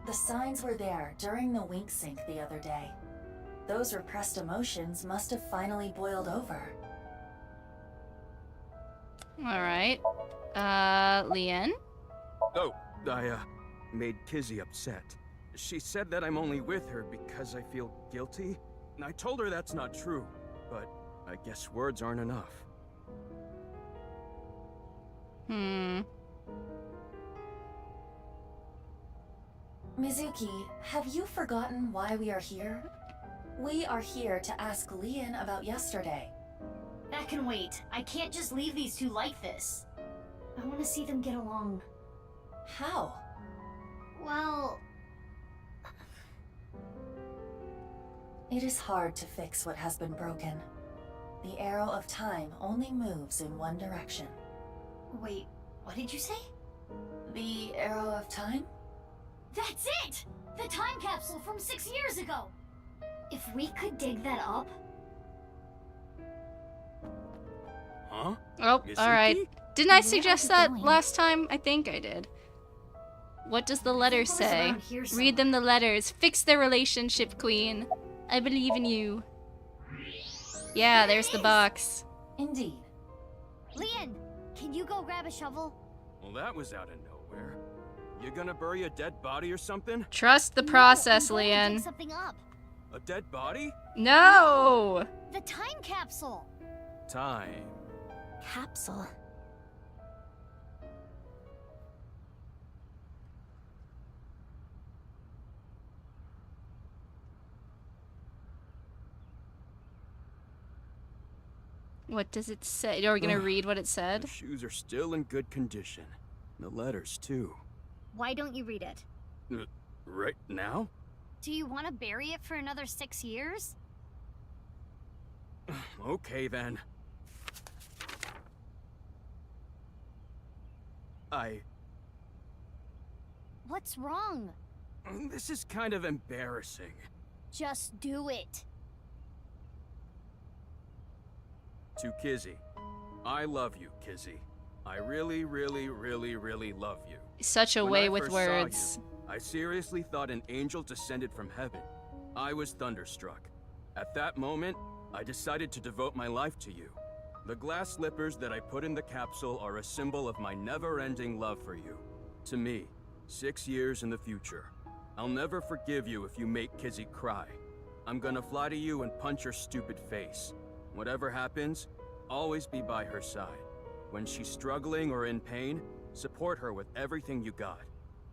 The signs were there during the wink sync the other day. Those repressed emotions must have finally boiled over. Alright. Lien? Oh, I made Kizzy upset. She said that I'm only with her because I feel guilty. And I told her that's not true, but I guess words aren't enough. Mizuki, have you forgotten why we are here? We are here to ask Lien about yesterday. That can wait. I can't just leave these two like this. I want to see them get along. How? Well... It is hard to fix what has been broken. The arrow of time only moves in one direction. Wait, what did you say? The arrow of time? That's it! The time capsule from 6 years ago! If we could dig that up... Huh? Oh, Mizuki? alright. Didn't I Where suggest are you that going? last time? I think I did. What does the letter it was say? around here Read them the letters. Fix their relationship, Queen. I believe in you. Yeah, there's the box. Indeed. Lien, can you go grab a shovel? Well, that was out of nowhere. You gonna bury a dead body or something? Trust the No, process, I'm going to dig Lien. something up. A dead body? No! The time capsule! Time. Capsule. What does it say? Are we gonna read what it The said? shoes are still in good condition. The letters, too. Why don't you read it? Right now? Do you want to bury it for another 6 years? Okay, then. What's wrong? This is kind of embarrassing. Just do it. To Kizzy. I love you, Kizzy. I really, really, really, really love you. Such a When way I with first saw words. you, I seriously thought an angel descended from heaven. I was thunderstruck. At that moment, I decided to devote my life to you. The glass slippers that I put in the capsule are a symbol of my never-ending love for you. To me, 6 years in the future. I'll never forgive you if you make Kizzy cry. I'm gonna fly to you and punch your stupid face. Whatever happens, always be by her side. When she's struggling or in pain, support her with everything you got.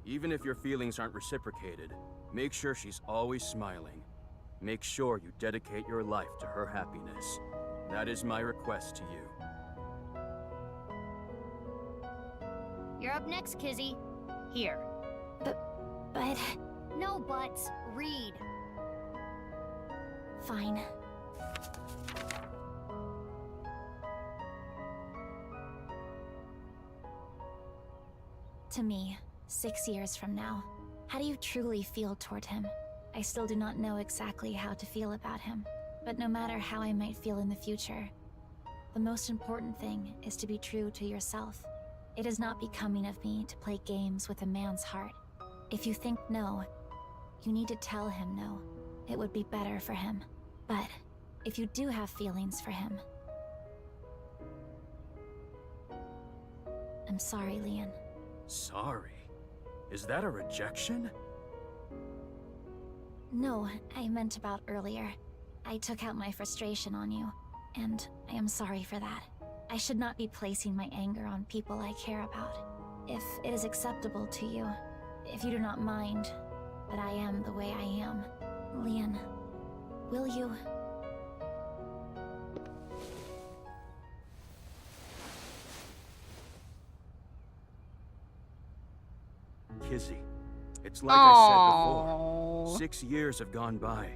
Even if your feelings aren't reciprocated, make sure she's always smiling. Make sure you dedicate your life to her happiness. That is my request to you. You're up next, Kizzy. Here. But... No buts. Read. Fine. To me, 6 years from now, how do you truly feel toward him? I still do not know exactly how to feel about him, but no matter how I might feel in the future, the most important thing is to be true to yourself. It is not becoming of me to play games with a man's heart. If you think no, you need to tell him no. It would be better for him. But if you do have feelings for him... I'm sorry, Leon. Sorry? Is that a rejection? No, I meant about earlier. I took out my frustration on you, and I am sorry for that. I should not be placing my anger on people I care about. If it is acceptable to you, if you do not mind that I am the way I am, Leon, will you... Kizzy, it's like I said before. 6 years have gone by,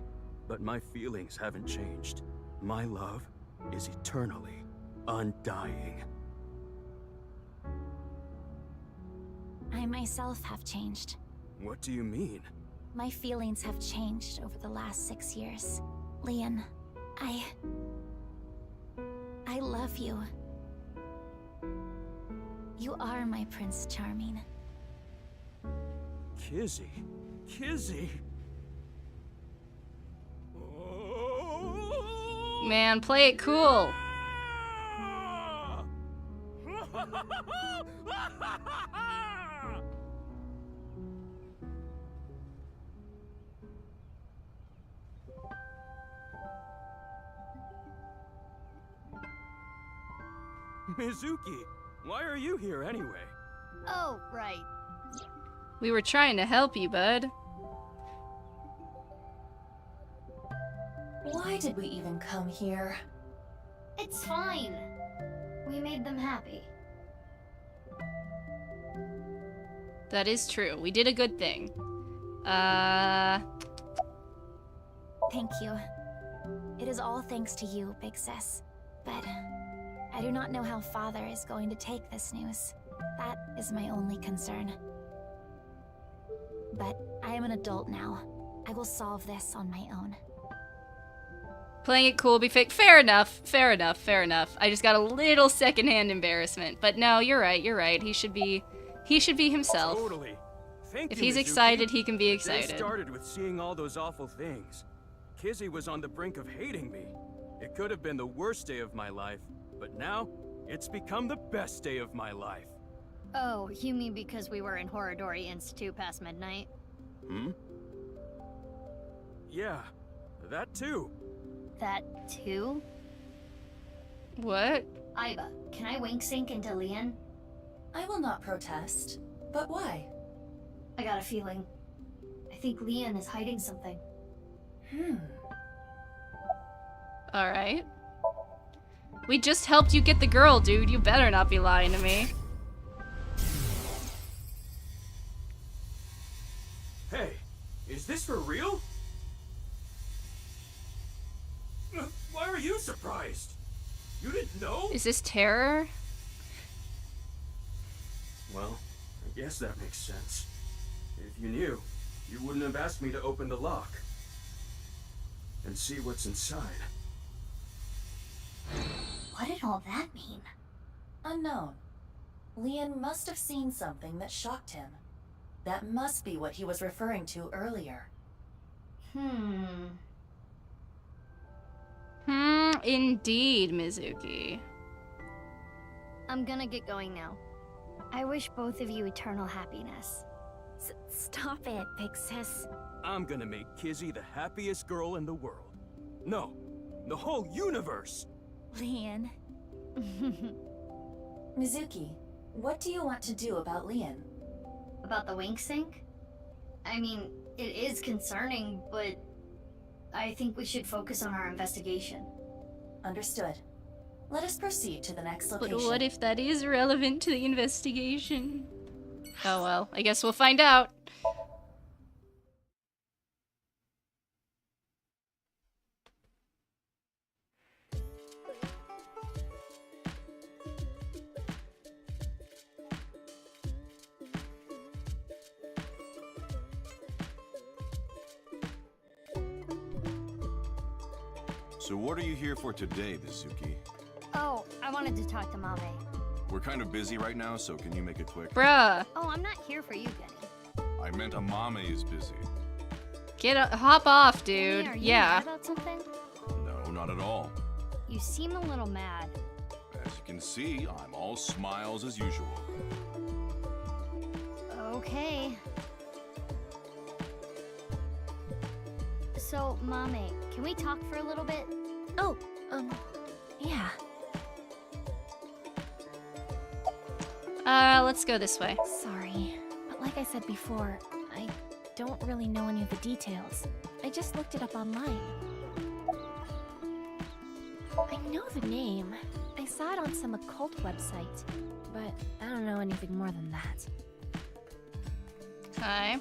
but my feelings haven't changed. My love is eternally undying. I myself have changed. What do you mean? My feelings have changed over the last 6 years. Leon, I love you. You are my Prince Charming. Kizzy? Kizzy? Man, play it cool. Mizuki, why are you here anyway? Oh, right. We were trying to help you, bud. Why did we even come here? It's fine. We made them happy. That is true. We did a good thing. Thank you. It is all thanks to you, Big Sis. But I do not know how Father is going to take this news. That is my only concern. But I am an adult now. I will solve this on my own. Playing it cool, be fake. Fair enough. Fair enough. Fair enough. I just got a little secondhand embarrassment. But no, you're right. You're right. He should be himself. Totally. If he's excited, he can be It excited. started with seeing all those awful things. Kizzy was on the brink of hating me. It could have been the worst day of my life, but now it's become the best day of my life. Oh, you mean because we were in Horadori Institute past midnight? Hmm? Yeah, that too. That too? What? Aiba, can I wink sync into Leon? I will not protest. But why? I got a feeling. I think Leon is hiding something. Alright. We just helped you get the girl, dude. You better not be lying to me. Hey, is this for real? Why are you surprised? You didn't know? Is this terror? Well, I guess that makes sense. If you knew, you wouldn't have asked me to open the lock and see what's inside. What did all that mean? Unknown. Leon must have seen something that shocked him. That must be what he was referring to earlier. Indeed, Mizuki. I'm gonna get going now. I wish both of you eternal happiness. Stop it, Big Sis. I'm gonna make Kizzy the happiest girl in the world. No, the whole universe! Leon. Mizuki, what do you want to do about Leon? About the wink sync? I mean, it is concerning, but I think we should focus on our investigation. Understood. Let us proceed to the next location. But what if that is relevant to the investigation? Oh well, I guess we'll find out. So what are you here for today, Mizuki? Oh, I wanted to talk to Mame. We're kind of busy right now, so can you make it quick? Bruh. Oh, I'm not here for you, Genny. I meant Amame is busy. Hop off, dude. Hey, are you Yeah. mad about something? No, not at all. You seem a little mad. As you can see, I'm all smiles as usual. Okay. So, Mame, can we talk for a little bit? Oh, yeah. Let's go this way. Sorry, but like I said before, I don't really know any of the details. I just looked it up online. I know the name. I saw it on some occult website, but I don't know anything more than that. Okay.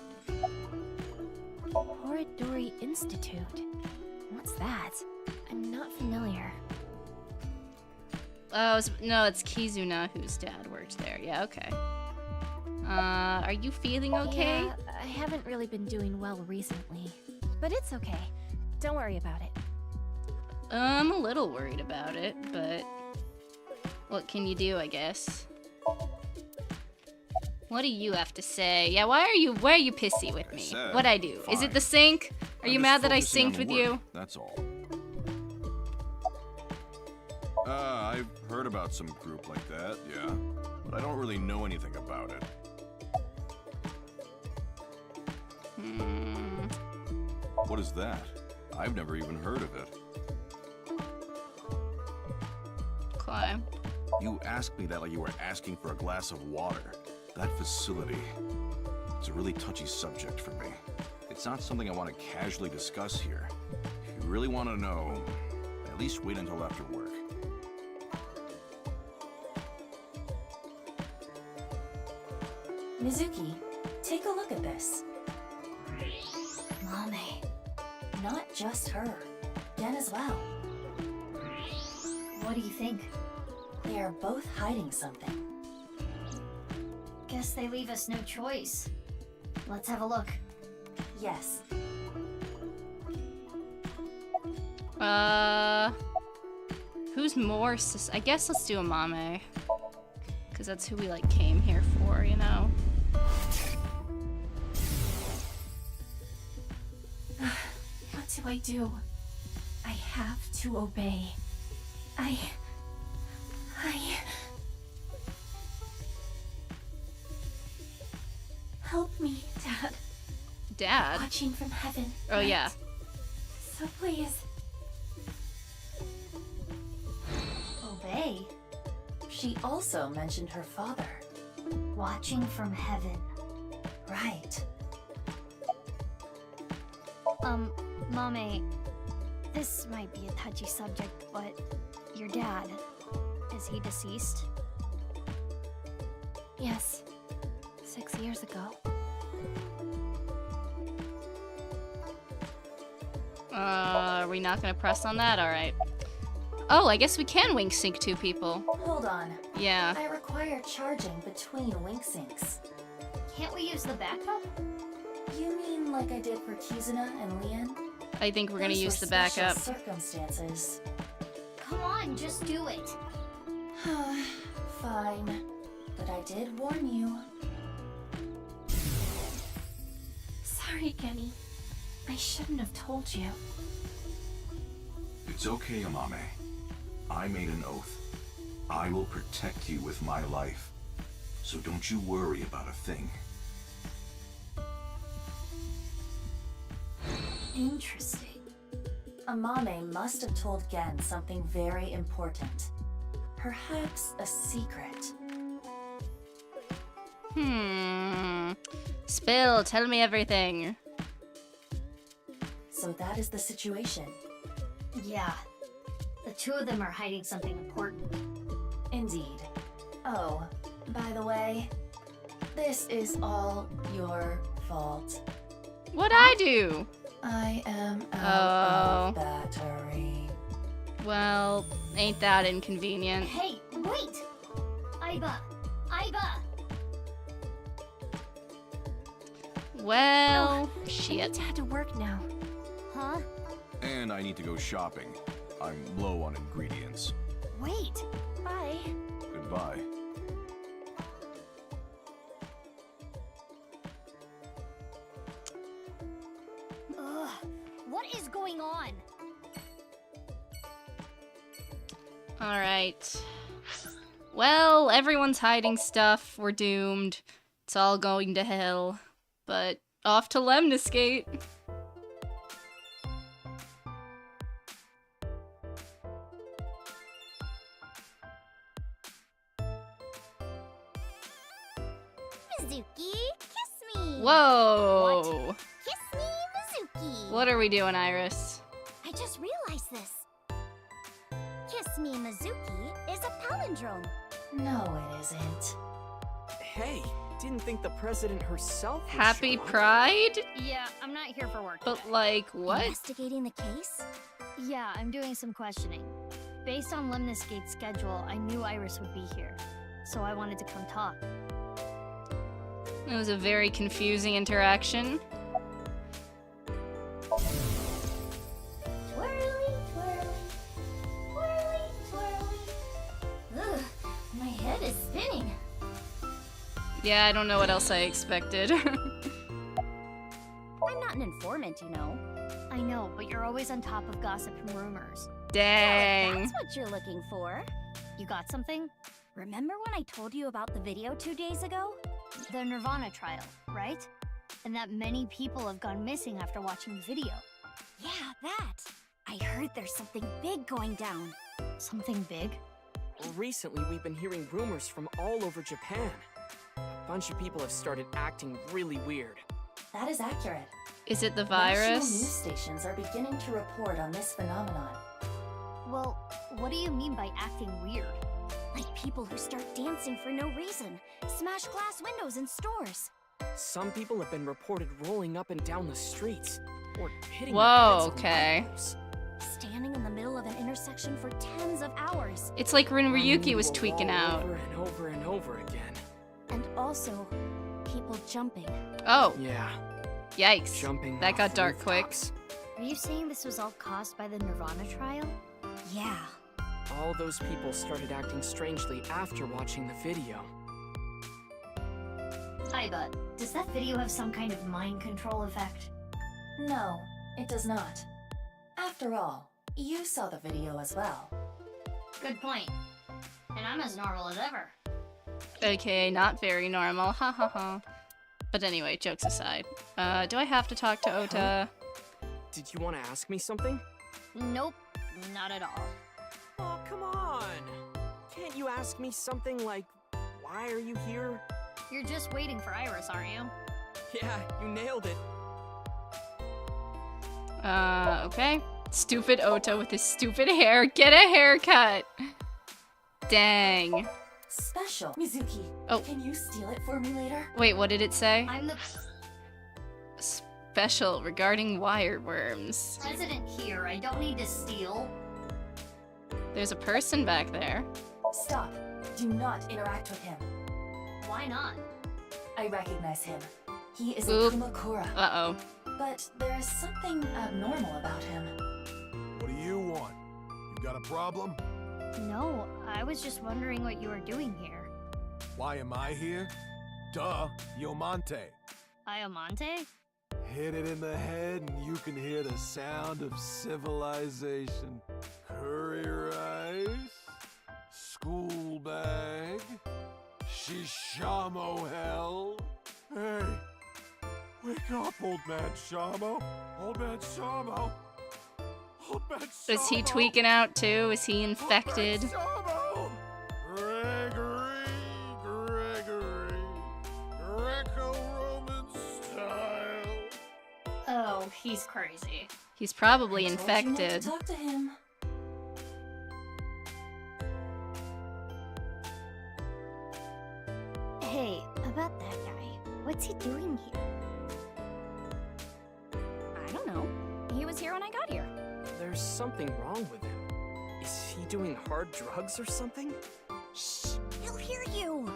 Horadori Institute. What's that? I'm not familiar. Oh, no, it's Kizuna whose dad worked there. Yeah, okay. Are you feeling okay? Yeah, I haven't really been doing well recently, but it's okay. Don't worry about it. I'm a little worried about it, but what can you do, I guess? What do you have to say? Yeah, why are you pissy with me? What'd I do? Is it the sink? Are you mad that I synced with you? That's all. I've heard about some group like that, yeah. But I don't really know anything about it. What is that? I've never even heard of it. Okay. You asked me that like you were asking for a glass of water. That facility, it's a really touchy subject for me. It's not something I want to casually discuss here. If you really want to know, at least wait until after work. Mizuki, take a look at this. Mame. Not just her. Gen as well. What do you think? They are both hiding something. Guess they leave us no choice. Let's have a look. Yes. Who's more I guess let's do Amame. Because that's who we, like, came here for, you know? What do I do? I have to obey. Help me, Dad. Dad? Watching from heaven. Oh, right? yeah. So please. Obey. She also mentioned her father. Watching from heaven. Right. Mame, this might be a touchy subject, but your dad, is he deceased? Yes. 6 years ago. Are we not gonna press on that? Alright. Oh, I guess we can wink sync two people. Hold on. Yeah. I require charging between wink syncs. Can't we use the backup? You mean like I did for Kizuna and Leon? I think we're gonna Those use were the backup. special circumstances. Come on, just do it. Fine. But I did warn you. Sorry, Genny. I shouldn't have told you. It's okay, Amame. I made an oath. I will protect you with my life. So don't you worry about a thing. Interesting. Amame must have told Gen something very important. Perhaps a secret. Spill, tell me everything. So that is the situation. Yeah. The two of them are hiding something important. Indeed. Oh, by the way, this is all your fault. What'd I do? I am out of battery. Well, ain't that inconvenient? Hey, wait! Aiba! Well, I shit. need to head to work now. Huh? And I need to go shopping. I'm low on ingredients. Wait. Bye. Goodbye. What is going on? Alright. Well, everyone's hiding stuff. We're doomed. It's all going to hell. But off to Lemniscate. Mizuki, kiss me! Whoa! What? Kiss me, Mizuki! What are we doing, Iris? I just realized this. Kiss me, Mizuki is a palindrome. No, it isn't. Hey, didn't think the president herself would Happy show up. Pride? Yeah, I'm not here for work But today. like, what? Investigating the case? Yeah, I'm doing some questioning. Based on Lemniscate's schedule, I knew Iris would be here. So I wanted to come talk. It was a very confusing interaction. Twirly, twirly, twirly, twirly. Ugh, my head is spinning. Yeah, I don't know what else I expected. I'm not an informant, you know. I know, but you're always on top of gossip and rumors. Dang. That's what you're looking for. You got something? Remember when I told you about the video 2 days ago? The nirvanA trial, right? And that many people have gone missing after watching the video. Yeah, that. I heard there's something big going down. Something big? Recently, we've been hearing rumors from all over Japan. A bunch of people have started acting really weird. That is accurate. Is it the National virus? news stations are beginning to report on this phenomenon. Well, what do you mean by acting weird? Like people who start dancing for no reason, smash glass windows in stores. Some people have been reported rolling up and down the streets, or hitting Whoa, their heads on okay. windows. Standing in the middle of an intersection for tens of hours. It's like when Running Ryuki into was a tweaking wall out. Over and over and over again. And also, people jumping. Oh, Yeah, yikes. jumping That off got dark quick. rooftops. Are you saying this was all caused by the nirvanA trial? Yeah. All those people started acting strangely after watching the video. Aiba, does that video have some kind of mind control effect? No, it does not. After all, you saw the video as well. Good point. And I'm as normal as ever. Okay, not very normal. Ha ha ha. But anyway, jokes aside. Do I have to talk to Ota? Did you want to ask me something? Nope, not at all. Oh, come on! Can't you ask me something like, why are you here? You're just waiting for Iris, aren't you? Yeah, you nailed it. Okay. Stupid Ota with his stupid hair. Get a haircut! Dang. Special. Mizuki, Oh. can you steal it for me later? Wait, what did it say? I'm the Special regarding wireworms. president here. I don't need to steal. There's a person back there. Stop. Do not interact with him. Why not? I recognize him. He is Oop. a Kumakura. Uh-oh. But there is something abnormal about him. What do you want? You got a problem? No, I was just wondering what you were doing here. Why am I here? Duh, Yomante. Iomante? Hit it in the head and you can hear the sound of civilization. Curry rice, school bag, Shishamo hell. Hey, wake up, old man Shamo. Old man Shamo. Old man Shamo. Is he tweaking out too? Is he infected? Shamo. Gregory, Greco-Roman style. Oh, he's crazy. He's probably I told you not to infected. talk to him. Hey, about that guy. What's he doing here? I don't know. He was here when I got here. There's something wrong with him. Is he doing hard drugs or something? Shh, he'll hear you.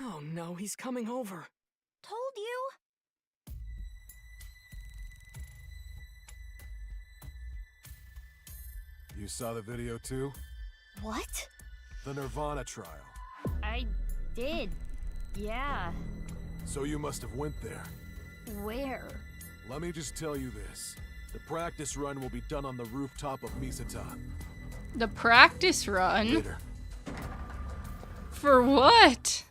Oh no, he's coming over. Told you. You saw the video too? What? The nirvanA trial. I did. Yeah. So you must have went there. Where? Let me just tell you this. The practice run will be done on the rooftop of Misata. The practice run? Later. For what?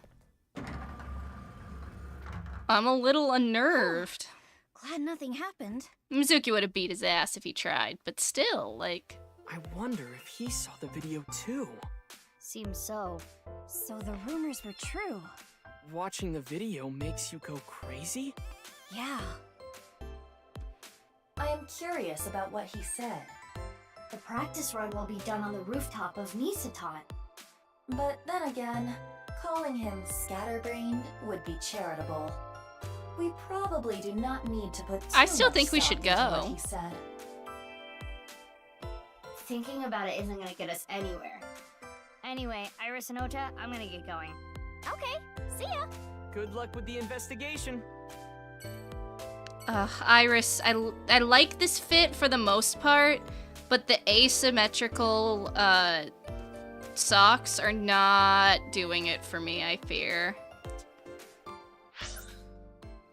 I'm a little unnerved. Glad nothing happened. Mizuki would have beat his ass if he tried, but still, like... I wonder if he saw the video too. Seems so. So the rumors were true. Watching the video makes you go crazy? Yeah. I am curious about what he said. The practice run will be done on the rooftop of Misata. But then again, calling him scatterbrained would be charitable. We probably do not need to put too I still much think we stock should into go. what he said. Thinking about it isn't gonna get us anywhere. Anyway, Iris and Ota, I'm gonna get going. Okay, see ya. Good luck with the investigation. Iris, I like this fit for the most part, but the asymmetrical socks are not doing it for me, I fear.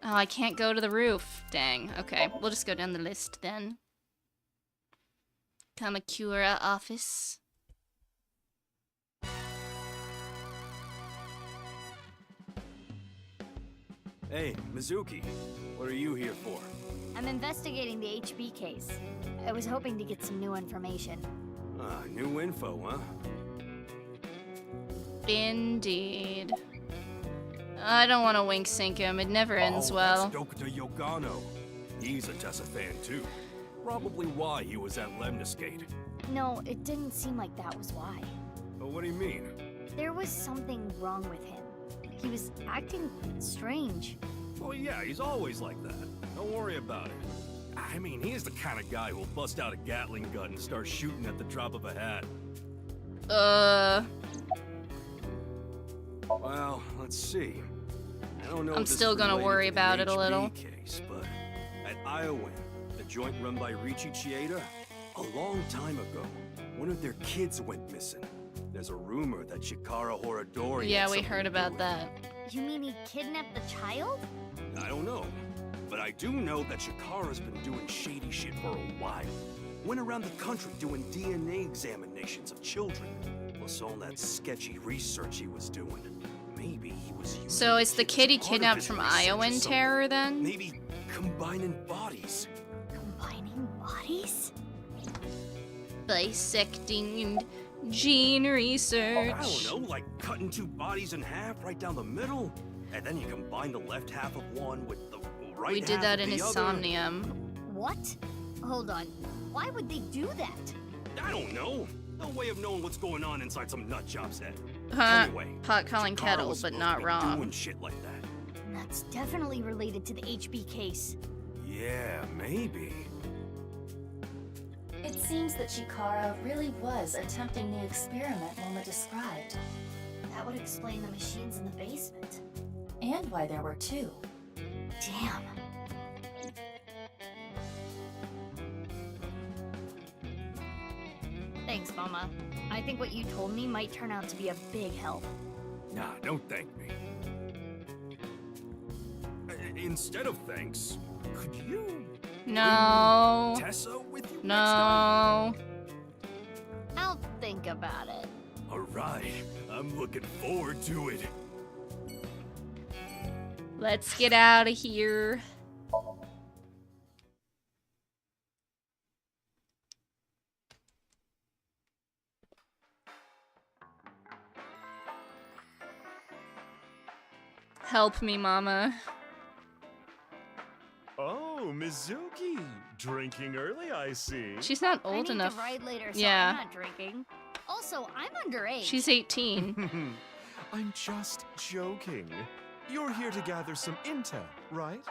Oh, I can't go to the roof. Dang. Okay, we'll just go down the list then. Kamakura office. Hey, Mizuki, what are you here for? I'm investigating the HB case. I was hoping to get some new information. New info, huh? Indeed. I don't want to wink sync him. It never ends well. That's Dr. Yogano. He's a Tessa fan too. Probably why he was at Lemniscate. No, it didn't seem like that was why. But what do you mean? There was something wrong with him. He was acting strange. Well, yeah, he's always like that. Don't worry about it. I mean, he's the kind of guy who'll bust out a Gatling gun and start shooting at the drop of a hat. Well, let's see. I don't know. I'm still gonna worry about it a little. Case, but at Iowa, the joint run by Richie Chieda, a long time ago, one of their kids went missing. There's a rumor that Chikara Horadori. Yeah, we heard about that. You mean he kidnapped the child? I don't know, but I do know that Chikara's been doing shady shit for a while. Went around the country doing DNA examinations of children, plus all that sketchy research he was doing. Maybe he was using So is the kid he as part of kidnapped his from research or Iowan something. Terror then? Maybe combining bodies. Combining bodies? Dissecting gene research. I don't know, like cutting two bodies in half right down the middle, and then you combine the left half of one with the right We half did that of in the his other. Somnium. What? Hold on. Why would they do that? I don't know. No way of knowing what's going on inside some nut job's head. Anyway, Pot calling Chikara kettle, was but supposed not to be wrong. Doing shit like that. That's definitely related to the HB case. Yeah, maybe. It seems that Chikara really was attempting the experiment Moma described. That would explain the machines in the basement. And why there were two. Damn. Thanks, Mama. I think what you told me might turn out to be a big help. Nah, don't thank me. Instead of thanks, could you No. bring Tessa with you next No. time? I'll think about it. All right, I'm looking forward to it. Let's get out of here. Help me, Mama. Oh, Mizuki. Drinking early, I see. She's not I old need enough. to ride later, so Yeah. I'm not drinking. Also, I'm underage. She's 18. I'm just joking. You're here to gather some intel, right?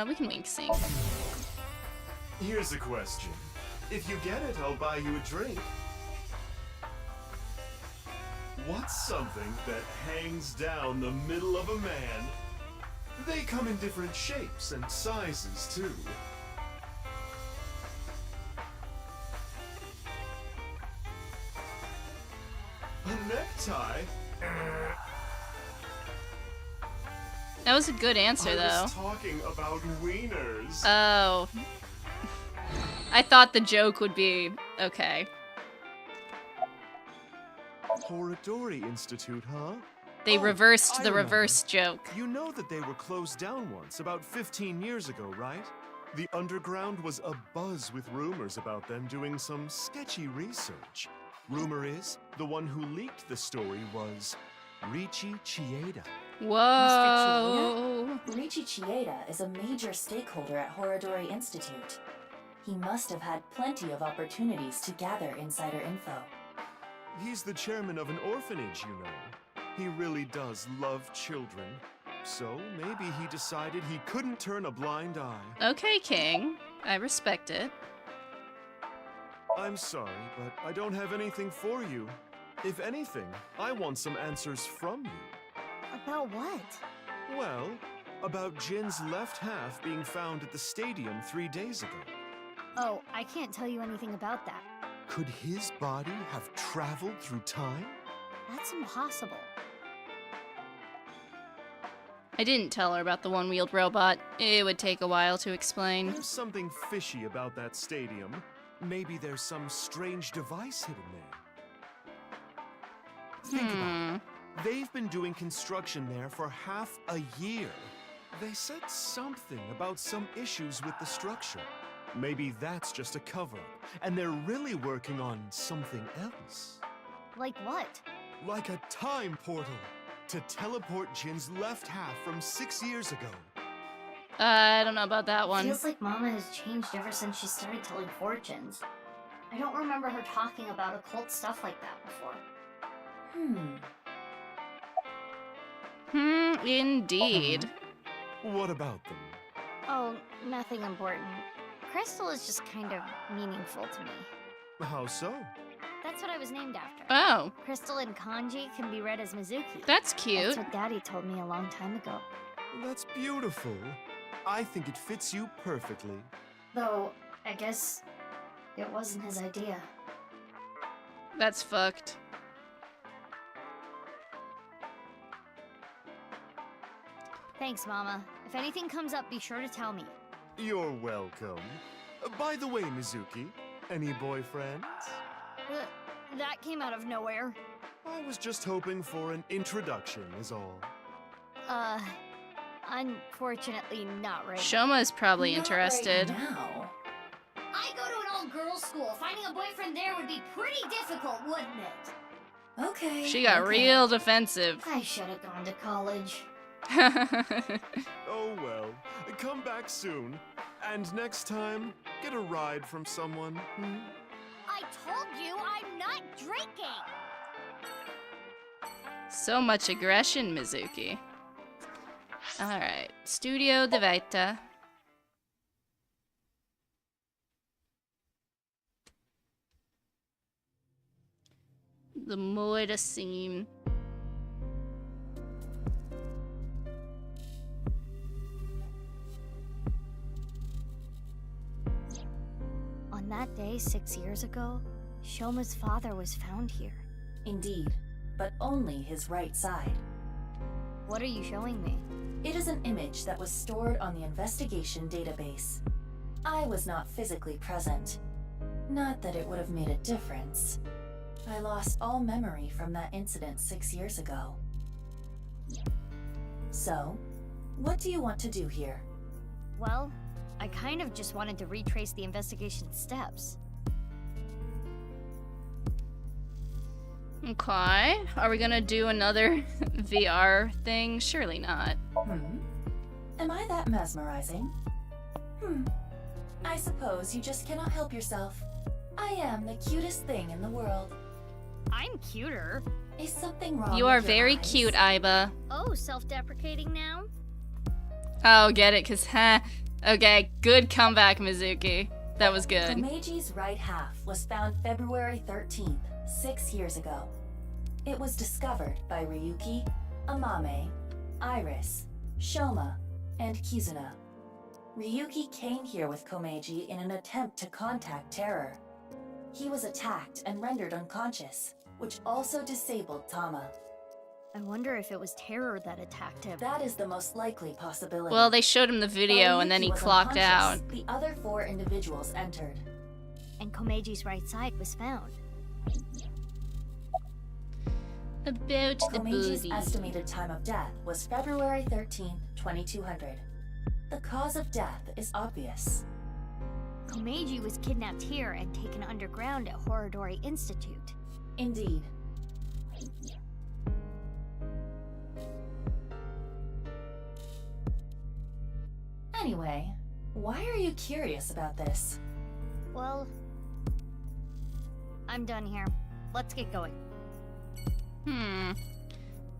We can wink sync. Here's a question. If you get it, I'll buy you a drink. What's something that hangs down the middle of a man? They come in different shapes and sizes, too. I? That was a good answer, though. I was talking about wieners. Oh. I thought the joke would be okay. Horadori Institute, huh? They reversed I the remember. reverse joke. You know that they were closed down once, about 15 years ago, right? The underground was abuzz with rumors about them doing some sketchy research. Rumor is, the one who leaked the story was Riichi Chieda. Whoa! Riichi Chieda is a major stakeholder at Horadori Institute. He must have had plenty of opportunities to gather insider info. He's the chairman of an orphanage, you know. He really does love children. So maybe he decided he couldn't turn a blind eye. Okay, King. I respect it. I'm sorry, but I don't have anything for you. If anything, I want some answers from you. About what? Well, about Jin's left half being found at the stadium 3 days ago. Oh, I can't tell you anything about that. Could his body have traveled through time? That's impossible. I didn't tell her about the one-wheeled robot. It would take a while to explain. There's something fishy about that stadium. Maybe there's some strange device hidden there. Think about it. They've been doing construction there for half a year. They said something about some issues with the structure. Maybe that's just a cover-up, and they're really working on something else. Like what? Like a time portal to teleport Jin's left half from 6 years ago. I don't know about that one. Feels like Mama has changed ever since she started telling fortunes. I don't remember her talking about occult stuff like that before. Indeed. What about them? Oh, nothing important. Crystal is just kind of meaningful to me. How so? That's what I was named after. Oh. Crystal in kanji can be read as Mizuki. That's cute. That's what Daddy told me a long time ago. That's beautiful. I think it fits you perfectly. Though, I guess it wasn't his idea. That's fucked. Thanks, Mama. If anything comes up, be sure to tell me. You're welcome. By the way, Mizuki, any boyfriends? That came out of nowhere. I was just hoping for an introduction, is all. Unfortunately, not right Shoma is probably interested. Right now. I go to an all-girls school. Finding a boyfriend there would be pretty difficult, wouldn't it? Okay. She got real defensive. I should have gone to college. Oh well, come back soon. And next time, get a ride from someone. I told you I'm not drinking! So much aggression, Mizuki. Alright, Studio de Vita. The Moira scene. On that day 6 years ago, Shoma's father was found here. Indeed, but only his right side. What are you showing me? It is an image that was stored on the investigation database. I was not physically present. Not that it would have made a difference. I lost all memory from that incident 6 years ago. So, what do you want to do here? Well, I kind of just wanted to retrace the investigation steps. Okay. Are we gonna do another VR thing? Surely not. Am I that mesmerizing? I suppose you just cannot help yourself. I am the cutest thing in the world. I'm cuter. Is something wrong You are with your very eyes? cute, Aiba. Oh, self-deprecating now? Oh, get it, cause okay, good comeback, Mizuki. That was good. Komeiji's right half was found February 13th, 6 years ago. It was discovered by Ryuki, Amame, Iris, Shoma, and Kizuna. Ryuki came here with Komeiji in an attempt to contact Terror. He was attacked and rendered unconscious. which also disabled Tama. I wonder if it was Terror that attacked him. That is the most likely possibility. Well, they showed him the video and then he While Yuki was clocked out. unconscious, The other 4 individuals entered. And Komeji's right side was found. About the Komeji's booty. estimated time of death was February 13th, 2200. The cause of death is obvious. Komeji was kidnapped here and taken underground at Horodori Institute. Indeed. Anyway, why are you curious about this? Well, I'm done here. Let's get going.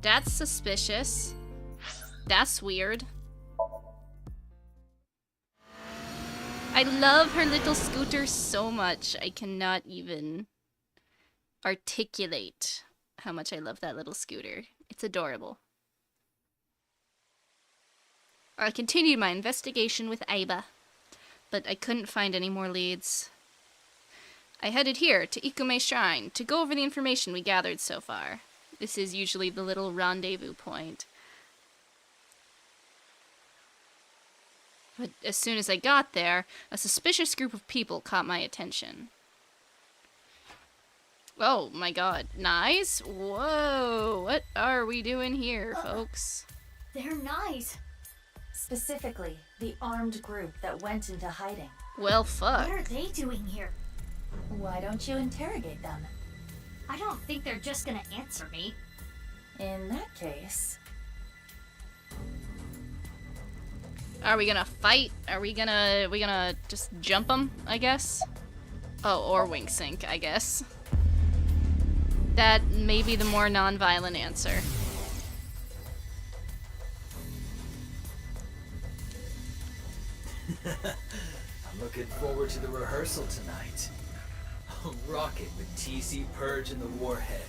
That's suspicious. That's weird. I love her little scooter so much. I cannot even articulate how much I love that little scooter. It's adorable. I continued my investigation with Aiba, but I couldn't find any more leads. I headed here to Ikume Shrine to go over the information we gathered so far. This is usually the little rendezvous point. But as soon as I got there, a suspicious group of people caught my attention. Oh my god, Nice? Whoa, what are we doing here, folks? They're nice. Specifically, the armed group that went into hiding. Well, fuck. What are they doing here? Why don't you interrogate them? I don't think they're just gonna answer me. In that case... Are we gonna fight? Are we gonna just jump them, I guess? Oh, or wink sync, I guess. That may be the more non-violent answer. I'm looking forward to the rehearsal tonight. I'll rock it with TC Purge and the Warhead.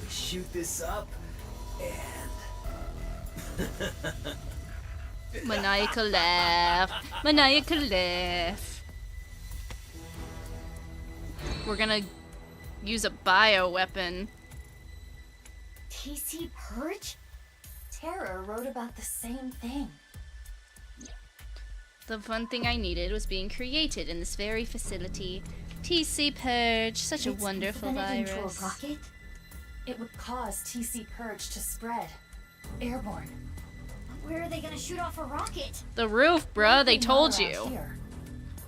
We shoot this up, and... Maniacal laugh. Maniacal laugh. We're gonna use a bioweapon. TC Purge? Terror wrote about the same thing. The one thing I needed was being created in this very facility. TC Purge, such a wonderful virus. Into a rocket? It would cause TC Purge to spread. Airborne. Where are they gonna shoot off a rocket? The roof, bruh, they told Not around you. here.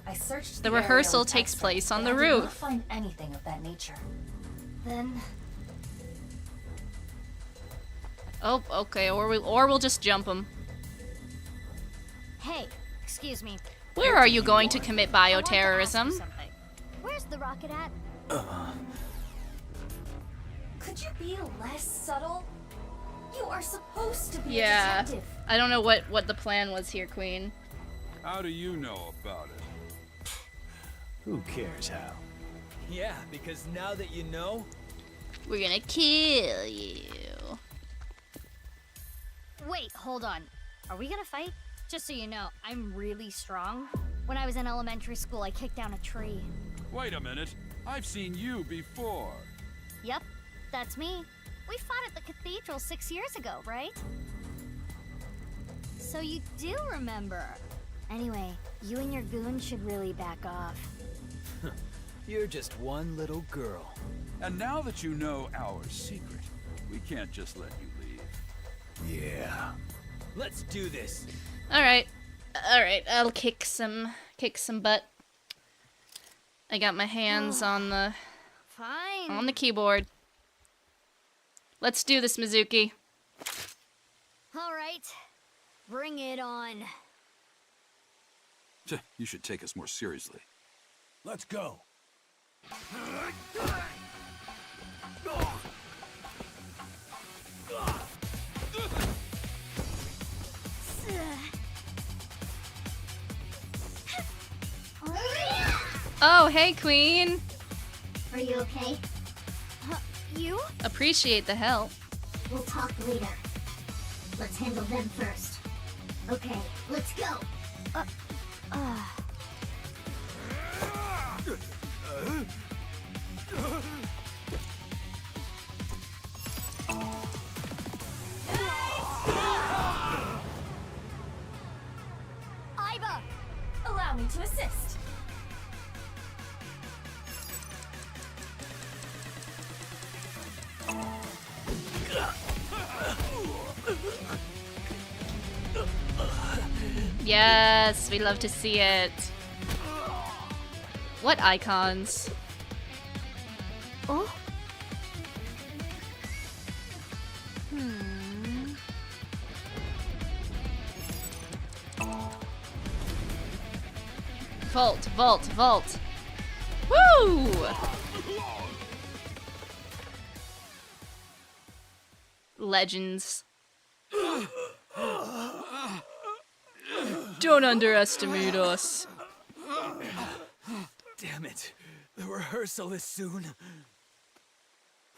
I searched The area rehearsal with takes experts, place on but the I did not roof. find anything of that nature. Then... Oh, okay, or we'll just jump them. Hey, excuse me. Where are you going to commit I want to ask you bioterrorism? something. Where's the rocket at? Could you be less subtle? You are supposed to be a Yeah, detective. I don't know what the plan was here, Queen. How do you know about it? Who cares how? Yeah, because now that you know... We're gonna kill you. Wait, hold on. Are we gonna fight? Just so you know, I'm really strong. When I was in elementary school, I kicked down a tree. Wait a minute. I've seen you before. Yep, that's me. We fought at the cathedral 6 years ago, right? So you do remember. Anyway, you and your goon should really back off. You're just one little girl. And now that you know our secret, we can't just let you leave. Yeah. Let's do this. Alright. Alright, I'll kick some butt. I got my hands on the keyboard. Let's do this, Mizuki. All right, bring it on. You should take us more seriously. Let's go. Oh, hey, Queen. Are you okay? You? Appreciate the help. We'll talk later. Let's handle them first. Okay, let's go. Arriba! Allow me to assist. Yes, we love to see it. What icons? Oh? Vault, vault, vault. Woo! Legends. Don't underestimate us. Damn it. The rehearsal is soon.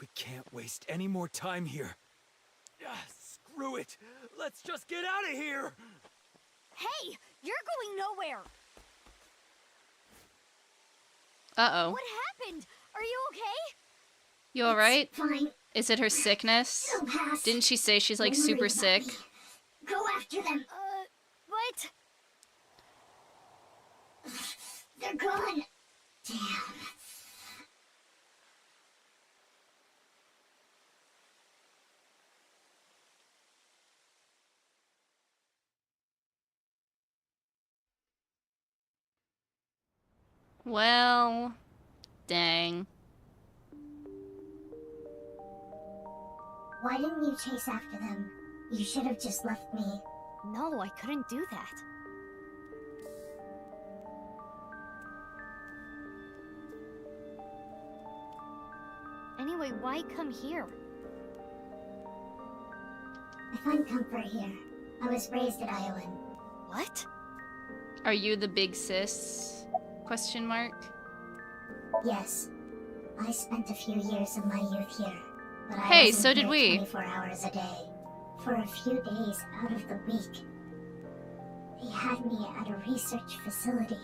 We can't waste any more time here. Screw it. Let's just get out of here. Hey, you're going nowhere. Uh-oh. What happened? Are you okay? You alright? Fine. Is it her sickness? They'll pass. Didn't she say she's like Don't worry super about sick? me. Go after them. What? They're gone. Damn. Well, dang. Why didn't you chase after them? You should have just left me. No, I couldn't do that. Anyway, why come here? I find comfort here. I was raised at Iowan. What? Are you the big sis? Question mark. Yes. I spent a few years of my youth here. But I Hey, wasn't so did here we. 24 hours a day. For a few days out of the week. They had me at a research facility.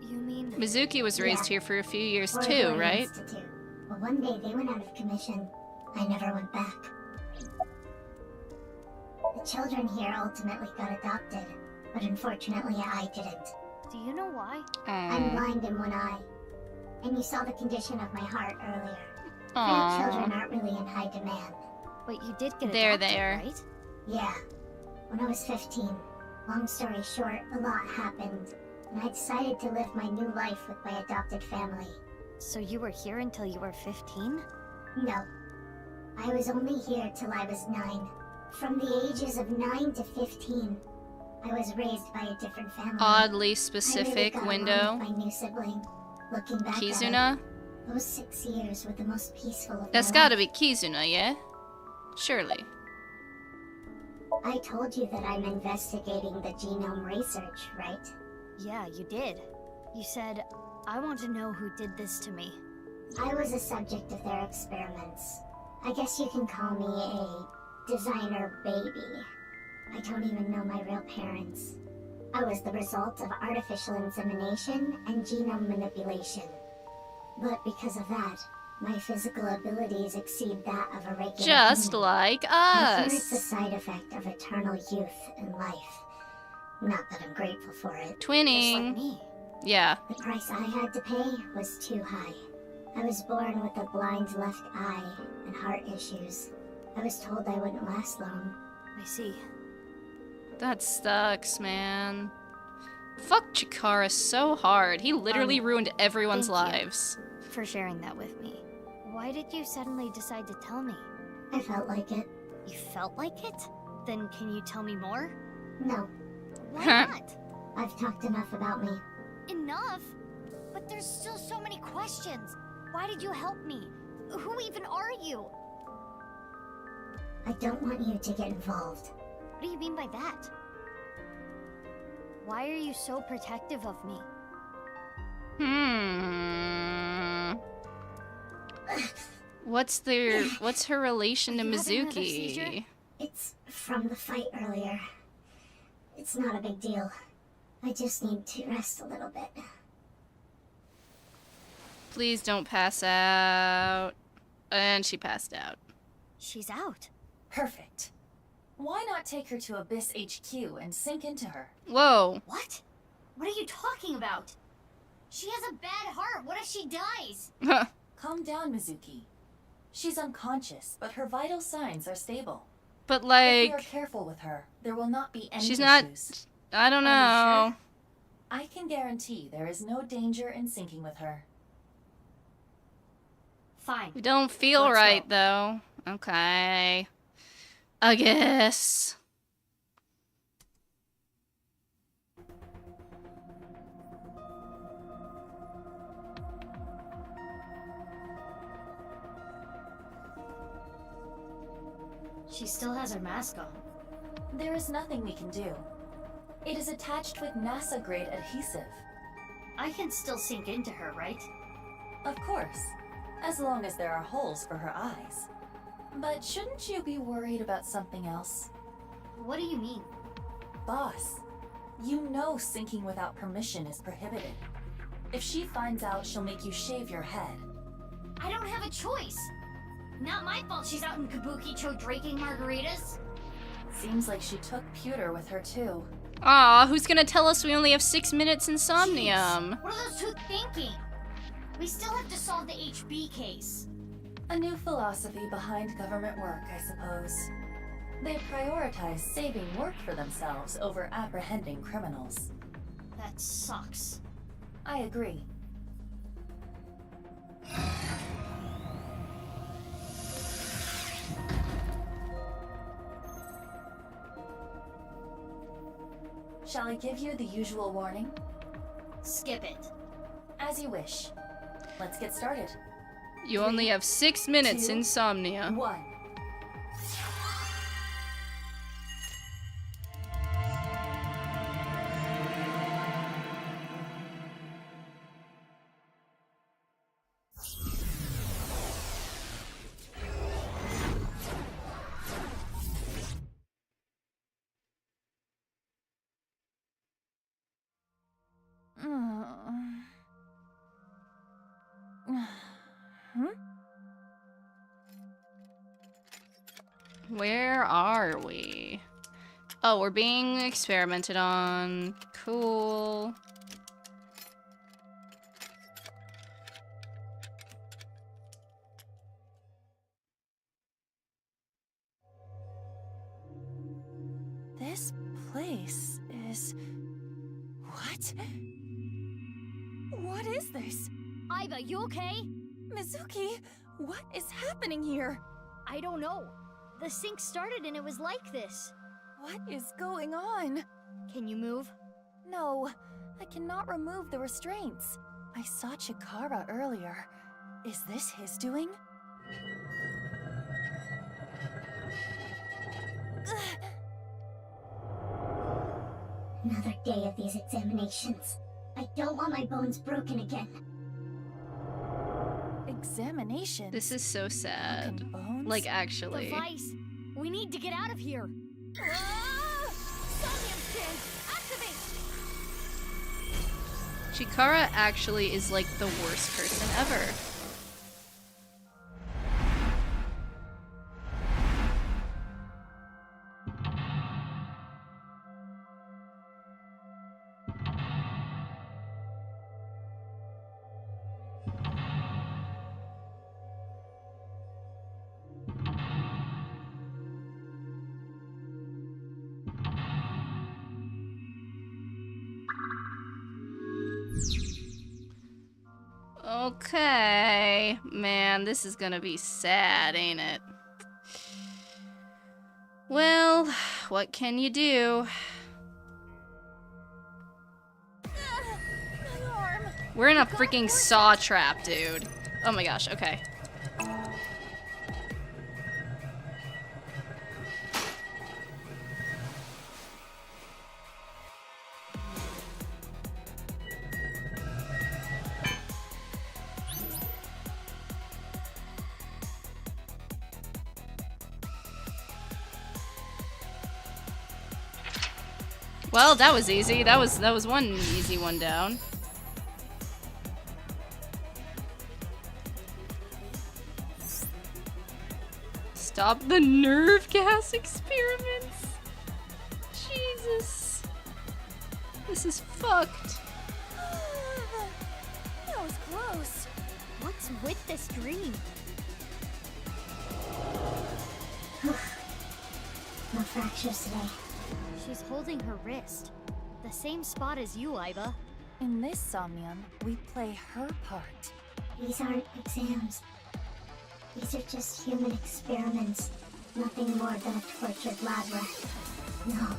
You mean... Mizuki was raised Yeah. here for a few years Or a too, boarding right? institute. But one day they went out of commission. I never went back. The children here ultimately got adopted, but unfortunately I didn't. Do you know why? I'm blind in one eye. And you saw the condition of my heart earlier. Aw. Few children aren't really in high demand. But you did get They're adopted, there. right? Yeah. When I was 15, long story short, a lot happened. And I decided to live my new life with my adopted family. So you were here until you were 15? No. I was only here till I was 9. From the ages of 9 to 15, I was raised by a different family. Oddly specific I really got window. along with my new sibling. Looking back Kizuna? at it, those 6 years were the most peaceful of That's my gotta life. be Kizuna, yeah? Surely. I told you that I'm investigating the genome research, right? Yeah, you did. You said, I want to know who did this to me. I was a subject of their experiments. I guess you can call me a designer baby. I don't even know my real parents. I was the result of artificial insemination and genome manipulation. But because of that, my physical abilities exceed that of a regular Just human. like I hear it's a us. side effect of eternal youth and life. Not that I'm grateful for it. Twinning. me. Yeah. The price I had to pay was too high. I was born with a blind left eye and heart issues. I was told I wouldn't last long. I see. That sucks, man. Fuck Chikara so hard. He literally ruined everyone's thank you. lives. For sharing that with me. Why did you suddenly decide to tell me? I felt like it. You felt like it? Then can you tell me more? No, Why not? I've talked enough about me. Enough? But there's still so many questions. Why did you help me? Who even are you? I don't want you to get involved. What do you mean by that? Why are you so protective of me? What's her relation to You having another seizure? Mizuki? It's from the fight earlier. It's not a big deal. I just need to rest a little bit. Please don't pass out. And she passed out. She's out. Perfect. Why not take her to Abyss HQ and sink into her? Whoa. What? What are you talking about? She has a bad heart. What if she dies? Calm down, Mizuki. She's unconscious, but her vital signs are stable. But like, if we are careful with her, there will not be any she's issues. not. I don't know. Are you sure? I can guarantee there is no danger in syncing with her. Fine. We don't feel Let's right go. though. Okay. I guess. She still has her mask on. There is nothing we can do. It is attached with NASA-grade adhesive. I can still sink into her, right? Of course, as long as there are holes for her eyes. But shouldn't you be worried about something else? What do you mean? Boss, you know syncing without permission is prohibited. If she finds out, she'll make you shave your head. I don't have a choice. Not my fault she's out in Kabukicho drinking margaritas. Seems like she took pewter with her too. Aw, who's gonna tell us we only have 6 minutes in Somnium? What are those two thinking? We still have to solve the HB case. A new philosophy behind government work, I suppose. They prioritize saving work for themselves over apprehending criminals. That sucks. I agree. Shall I give you the usual warning? Skip it. As you wish. Let's get started. You only have 6 minutes 2, in Somnia. 1. Where are we? Oh, we're being experimented on. Cool. This place is... What? What is this? Iva, you okay? Mizuki, what is happening here? I don't know. The sink started and it was like this. What is going on? Can you move? No, I cannot remove the restraints. I saw Chikara earlier. Is this his doing? Another day of these examinations. I don't want my bones broken again. Examination? This is so sad. Bones? Like, actually. Device! We need to get out of here! Somnium skin! Activate! Chikara actually is like the worst person ever. Okay, man, this is gonna be sad, ain't it? Well, what can you do? We're in a freaking saw trap, dude. Oh my gosh, okay. Well, that was easy. That was one easy one down. Stop the nerve gas experiments. Jesus. This is fucked. That was close. What's with this dream? No fractures today. She's holding her wrist. The same spot as you, Iba. In this Somnium, we play her part. These aren't exams. These are just human experiments. Nothing more than a tortured lab rat. No.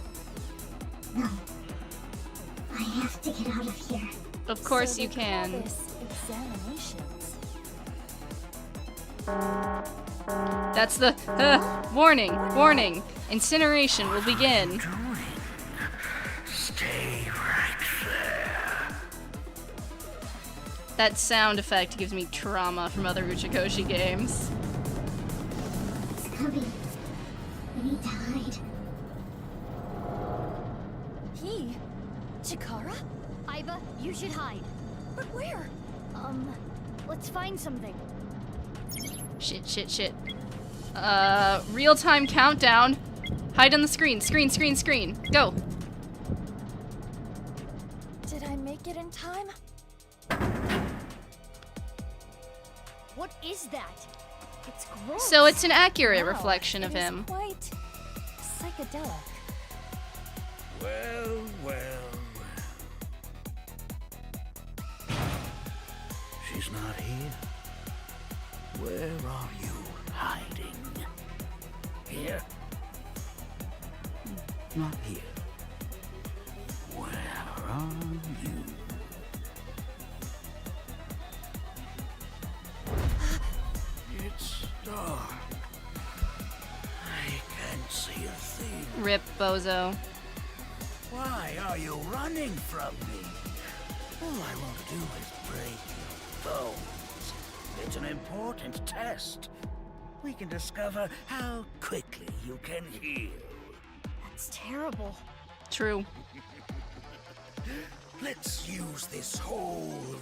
I have to get out of here. Of course So you they call can. this examinations. That's the warning. Incineration will begin. Stay right there. That sound effect gives me trauma from other Uchikoshi games. It's coming. We need to hide. He? Chikara? Iba, you should hide. But where? Let's find something. Shit. Real-time countdown. Hide on the screen. Screen. Go. Did I make it in time? What is that? It's gross. So it's an accurate Wow, reflection of it is him. quite psychedelic. Well. She's not here. Where are you hiding? Here? Not here. Where are you? It's dark. I can't see a thing. Rip, bozo. Why are you running from me? All I want to do is break your bones. It's an important test. We can discover how quickly you can heal. That's terrible. True. Let's use this whole room.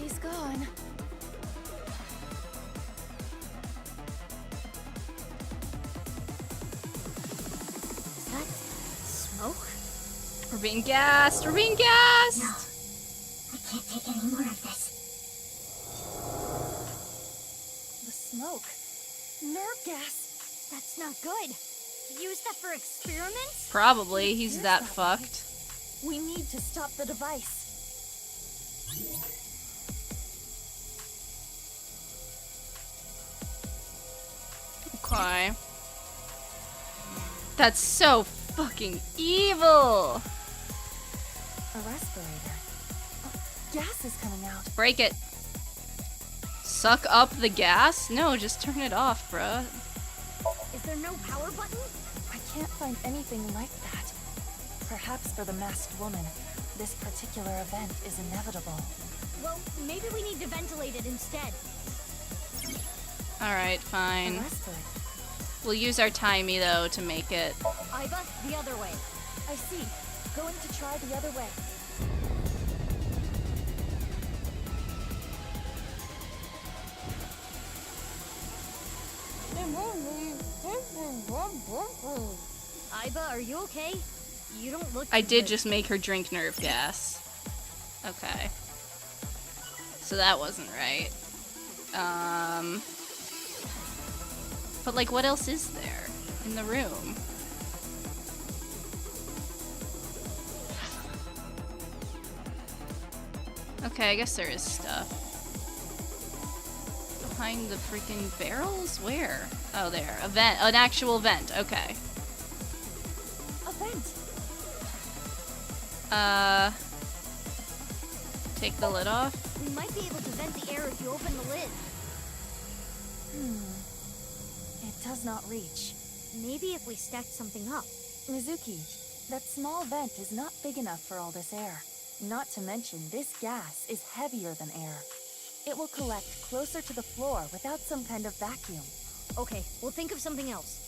He's gone. Is that smoke? We're being gassed. No. I can't take any more of this. The smoke. Nerve gas. That's not good. Use that for experiments? Probably. He's Here's that that fucked. We need to stop the device. Okay. That's so fucking evil. A respirator. Oh, gas is coming out. Break it. Suck up the gas? No, just turn it off, bruh. Is there no power button? I can't find anything like that. Perhaps for the masked woman, this particular event is inevitable. Well, maybe we need to ventilate it instead. Alright, fine. A respirator. We'll use our timey, though, to make it. Iba, the other way. I see. Going to try the other way. Iba, are you okay? You don't look I too did good. just make her drink nerve gas. Okay. So that wasn't right. But, like, what else is there in the room? Okay, I guess there is stuff. Behind the freaking barrels? Where? Oh, there. A vent. An actual vent. Okay. A vent. Take the lid off. We might be able to vent the air if you open the lid. It does not reach. Maybe if we stacked something up. Mizuki, that small vent is not big enough for all this air. Not to mention, this gas is heavier than air. It will collect closer to the floor without some kind of vacuum. Okay, we'll think of something else.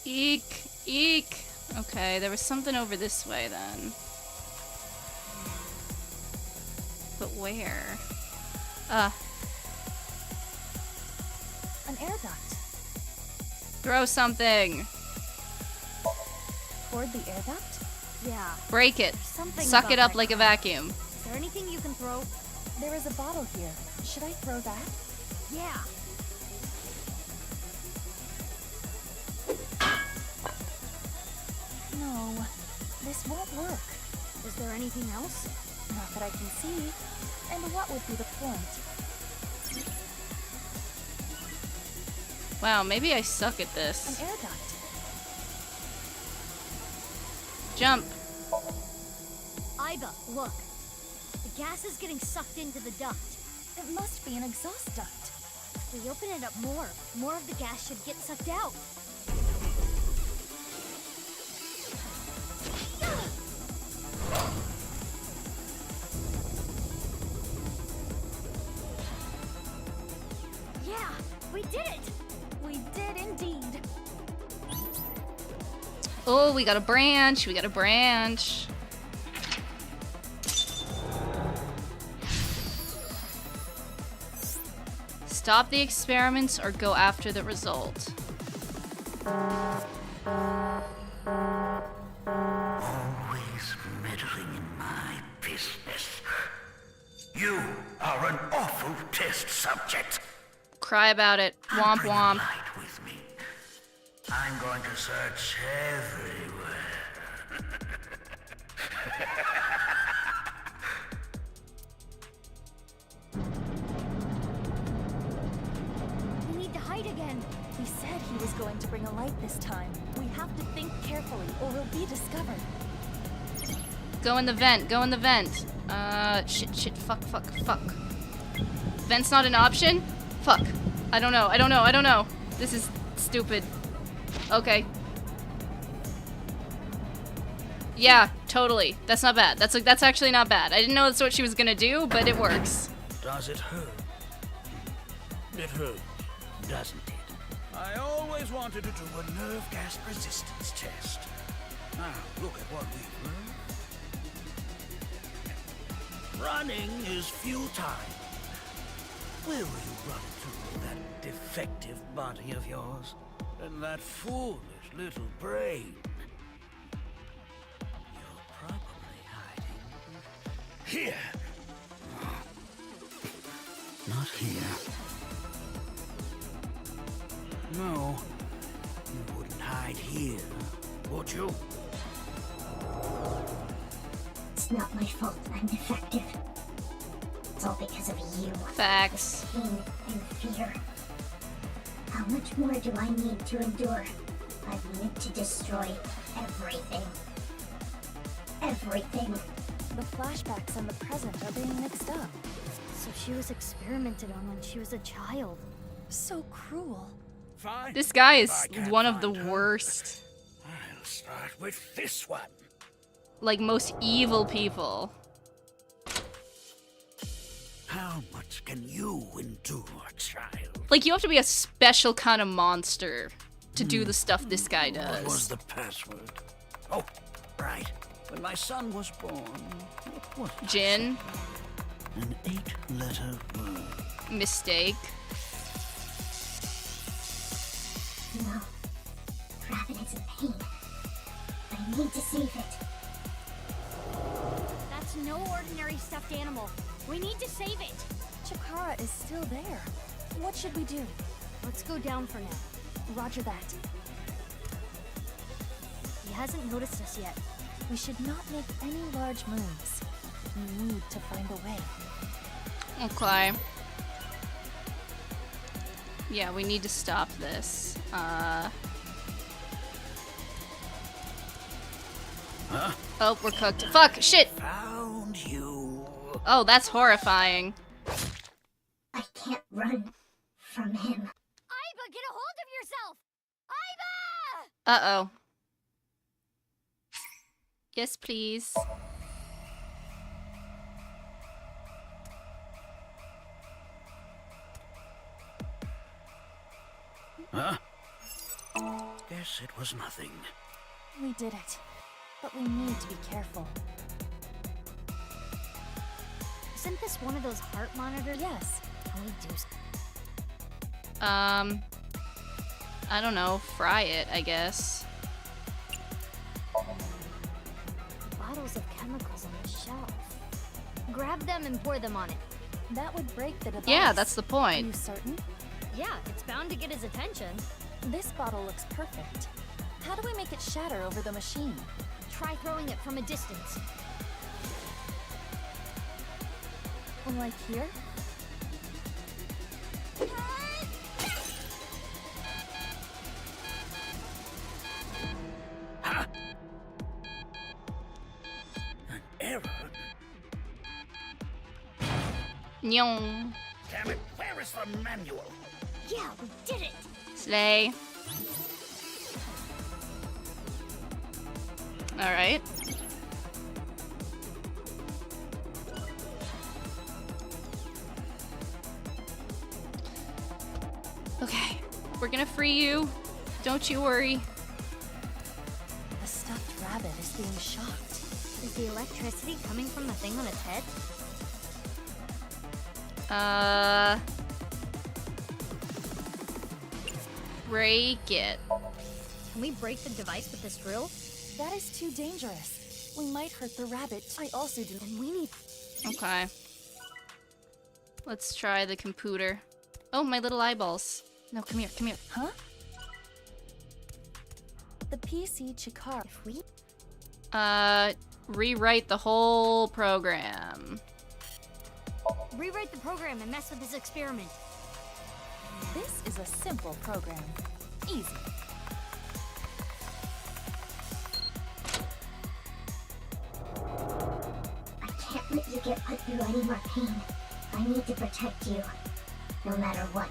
Eek! Eek! Okay, there was something over this way then. But where? An air duct. Throw something! Toward the air duct? Yeah. Break it. Something Suck about it up that like a kind. vacuum. Is there anything you can throw? There is a bottle here. Should I throw that? Yeah. No, this won't work. Is there anything else? Not that I can see. And what would be the point? Wow, maybe I suck at this. An air duct. Jump. Iba, look. The gas is getting sucked into the duct. It must be an exhaust duct. If we open it up more of the gas should get sucked out. Yeah, we did it! We did indeed. Oh, we got a branch. We got a branch. Stop the experiments or go after the result. Always meddling in my business. You are an awful test subject. Cry about it. Womp womp. Light with me. I'm going to search everywhere. We need to hide again. He said he was going to bring a light this time. We have to think carefully or we'll be discovered. Go in the vent. Go in the vent. Shit. Fuck. Vent's not an option? Fuck. I don't know. This is stupid. Okay. Yeah, totally. That's not bad. That's actually not bad. I didn't know that's what she was gonna do, but it works. Does it hurt? It hurts, doesn't it? I always wanted to do a nerve gas resistance test. Now, look at what we've learned. Running is futile. Will you run through that defective body of yours? And that foolish little brain? You're probably hiding here. Not here. No, you wouldn't hide here, would you? It's not my fault I'm defective. It's all because of you. Facts. Pain and fear. How much more do I need to endure? I've needed to destroy everything. Everything. The flashbacks and the present are being mixed up. So she was experimented on when she was a child. So cruel. Fine. This guy is I can't one of the find her. worst, I'll start with this one. like most evil people. How much can you endure, child? Like, you have to be a special kind of monster to do the stuff this guy What was does. the password? Oh, right. When my son was born, what was it? Jin. An 8-letter word. Mistake. No. Rabbit is in pain. I need to save it. That's no ordinary stuffed animal. We need to save it. Chikara is still there. What should we do? Let's go down for now. Roger that. He hasn't noticed us yet. We should not make any large moves. We need to find a way. Okay. Yeah, we need to stop this. Huh? Oh, we're cooked. Fuck! Shit! Found you. Oh, that's horrifying. I can't run from him. Iba, get a hold of yourself! Iba! Uh-oh. Yes, please. Huh? Guess it was nothing. We did it. But we need to be careful. Isn't this one of those heart monitors? Yes. Can we do I don't know, fry it, I guess. bottles of chemicals on the shelf? Grab them and pour them on it. That would break the device. Yeah, that's the Are point. you certain? Yeah, it's bound to get his attention. This bottle looks perfect. How do we make it shatter over the machine? Try throwing it from a distance. Like here? Ha! An error? Nyong. Damn it, where is the manual? Yeah, we did it! Slay. Alright. Okay, we're gonna free you. Don't you worry. The stuffed rabbit is being shocked. Is the electricity coming from the thing on its head? Break it. Can we break the device with this drill? That is too dangerous. We might hurt the rabbit. I also do. And we need... Okay. Let's try the computer. Oh, my little eyeballs. No, come here, come here. Huh? The PC Chikara. If we... Rewrite the whole program. Rewrite the program and mess with this experiment. This is a simple program. Easy. I can't let you get put through any more pain. I need to protect you, no matter what.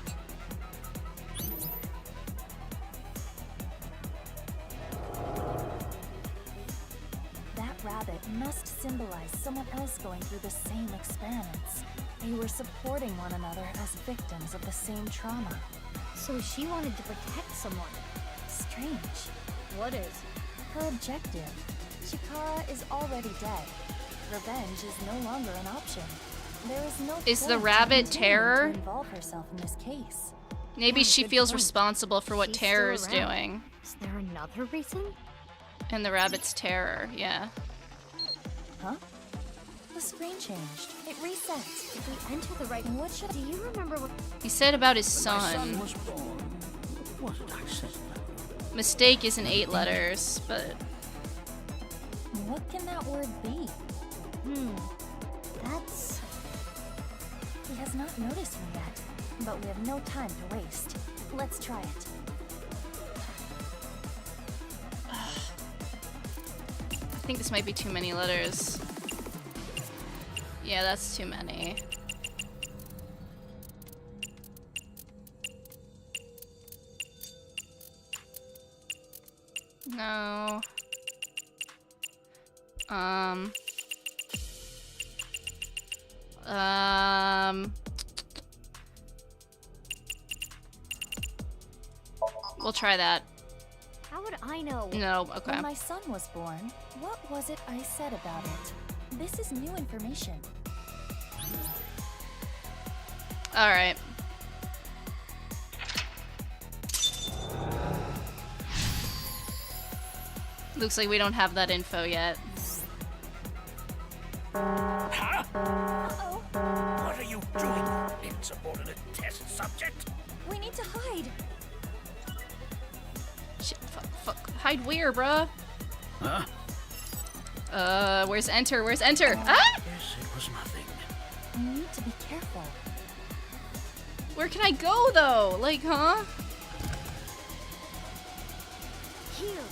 That rabbit must symbolize someone else going through the same experiments. They were supporting one another as victims of the same trauma. So she wanted to protect someone. Strange. What is? Her objective. Chikara is already dead. Revenge is no longer an option. There is no Is the point rabbit in Terror? to involve herself in this case. Maybe Yeah, she good feels point. responsible for what She's Terror still is around. doing. Is there another reason? And the rabbit's Terror, yeah. Huh? The screen changed. It reset. If we enter the right... What should Do you remember what... He said about his When my son son. was born, what did I say? Mistake isn't 8 letters, but... What can that word be? That's... He has not noticed me yet, but we have no time to waste. Let's try it. I think this might be too many letters. Yeah, that's too many. No. We'll try that. How would I know? No, okay. When my son was born, what was it I said about it? This is new information. Alright. Looks like we don't have that info yet. Huh? Uh-oh. What are you doing, insubordinate test subject? We need to hide. Shit, fuck. Hide where, bruh? Huh? Where's enter? Where's enter? Ah! Yes, it was nothing. We need to be careful. Where can I go, though? Like, huh? Here.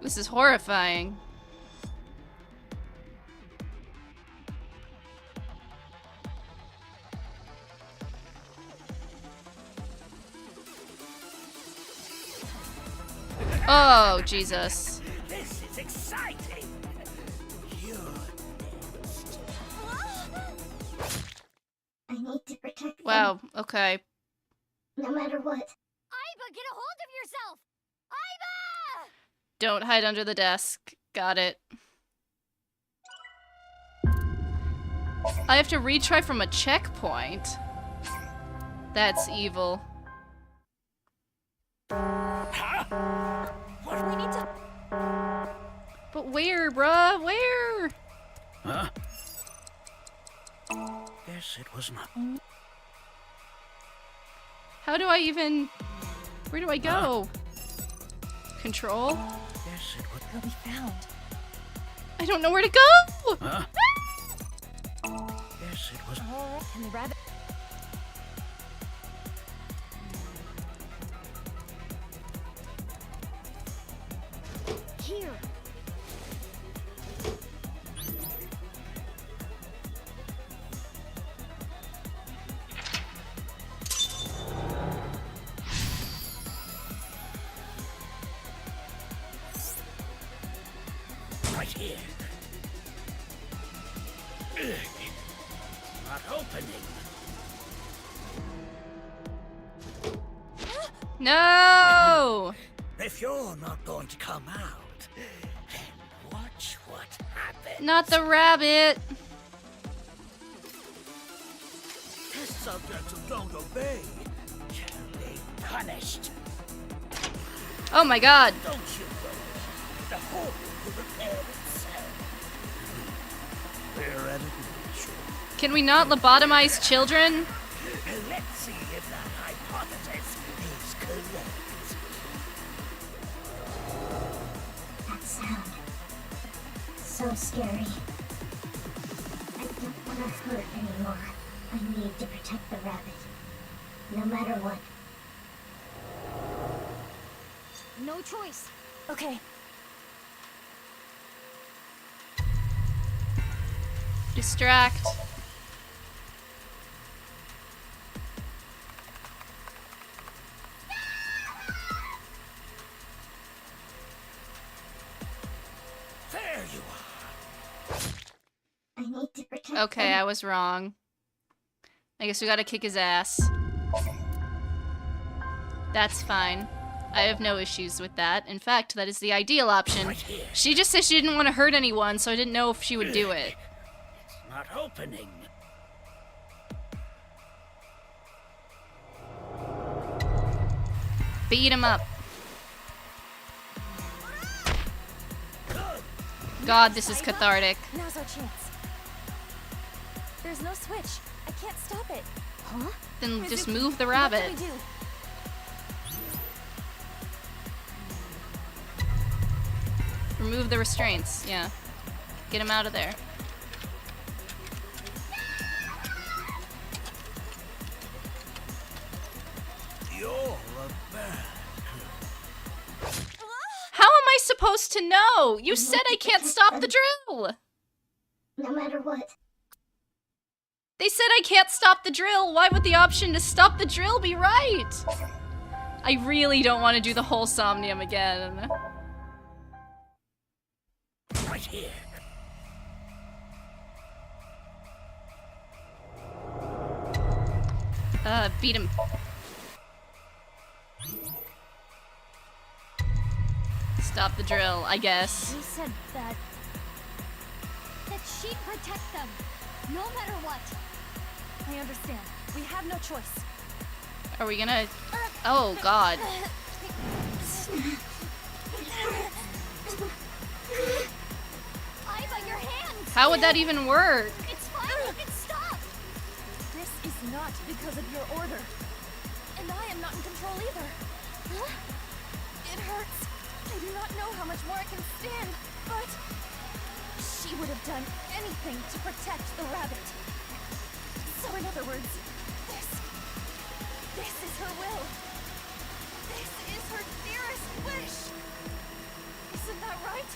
This is horrifying. Oh, Jesus. This is exciting. You're I need to protect them. Wow, okay. No matter what. Aiba, get a hold of yourself! Aiba! Don't hide under the desk. Got it. I have to retry from a checkpoint. That's evil. What we need to... But where, bruh? Where? Huh? Guess it was not. How do I even... Where do I go? Control? Guess it was... It'll be found. I don't know where to go! Huh? Guess it was... Can the rabbit... Here. Right here. Not opening. No! If you're not going to come out, then watch what happens. Not the rabbit! Test subjects who don't obey shall be punished. Oh my god! Don't you worry. The hole will repair itself. We're at it. Can we not lobotomize children? Let's see if that hypothesis is correct. That sound. So scary. I don't want to hurt anymore. I need to protect the rabbit. No matter what. No choice. Okay. Distract. There you are. I need to protect Okay, them. I was wrong. I guess we gotta kick his ass. That's fine. I have no issues with that. In fact, that is the ideal option. She just said she didn't want to hurt anyone, so I didn't know if she would do it. It's not opening. Beat him up. God, this is cathartic. Now's our chance. There's no switch. I can't stop it. Huh? Then just Mizuki, move the what rabbit. can we do? Remove the restraints, yeah. Get him out of there. You're a bad. How am I supposed to know? You said I can't stop the drill! No matter what. They said I can't stop the drill. Why would the option to stop the drill be right? I really don't want to do the whole Somnium again. Right here. Beat him. Stop the drill, I guess. She said that she'd protect them, no matter what. I understand. We have no choice. Are we gonna... Oh, God. Aiba, your hands! How would that even work? It's fine, you can stop! This is not because of your order. And I am not in control either. It hurts. I do not know how much more I can stand, but she would have done anything to protect the rabbit. So in other words, this is her will. This is her dearest wish. Isn't that right?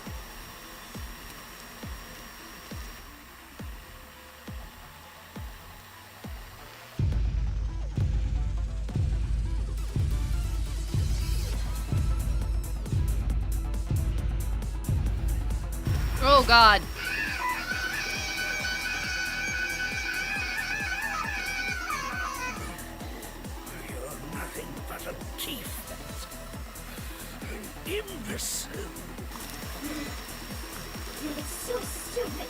Oh, God. You're nothing but a defect. An imbecile. You're so stupid.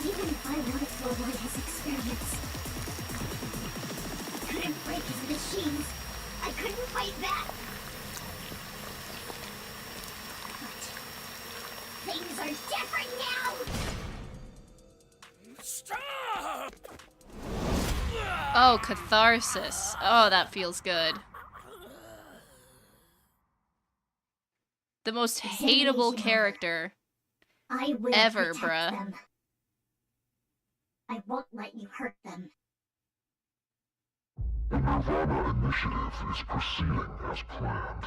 Even if I wanted to avoid his experiments, I couldn't break his machines. I couldn't fight back. But things are different now. Stop! Oh, catharsis. Oh, that feels good. The most hateable character I will ever, protect bruh. them. I won't let you hurt them. The nirvanA initiative is proceeding as planned.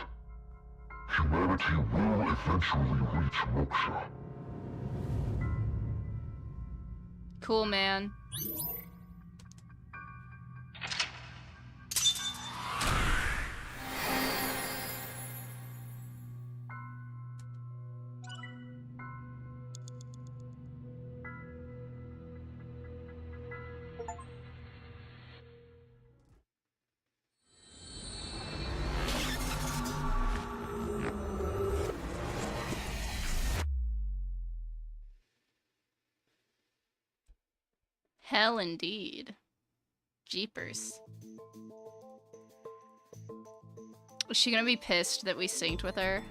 Humanity will eventually reach moksha. Cool, man. Hell indeed. Jeepers. Is she gonna be pissed that we synced with her?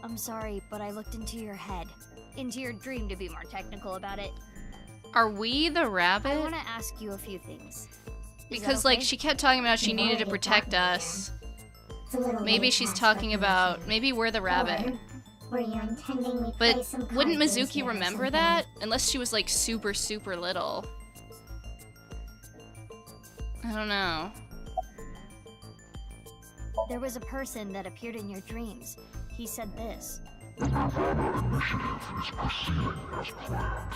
I'm sorry, but I looked into your head. Into your dream, to be more technical about it. Are we the rabbit? I want to ask you a few things. Because, like, she kept talking about she needed to protect us. Maybe she's talking about... Maybe we're the rabbit. Were you intending we But play some wouldn't card games Mizuki here or remember something? that? Unless she was, like, super, super little. I don't know. There was a person that appeared in your dreams. He said this. The nirvanA initiative is proceeding as planned.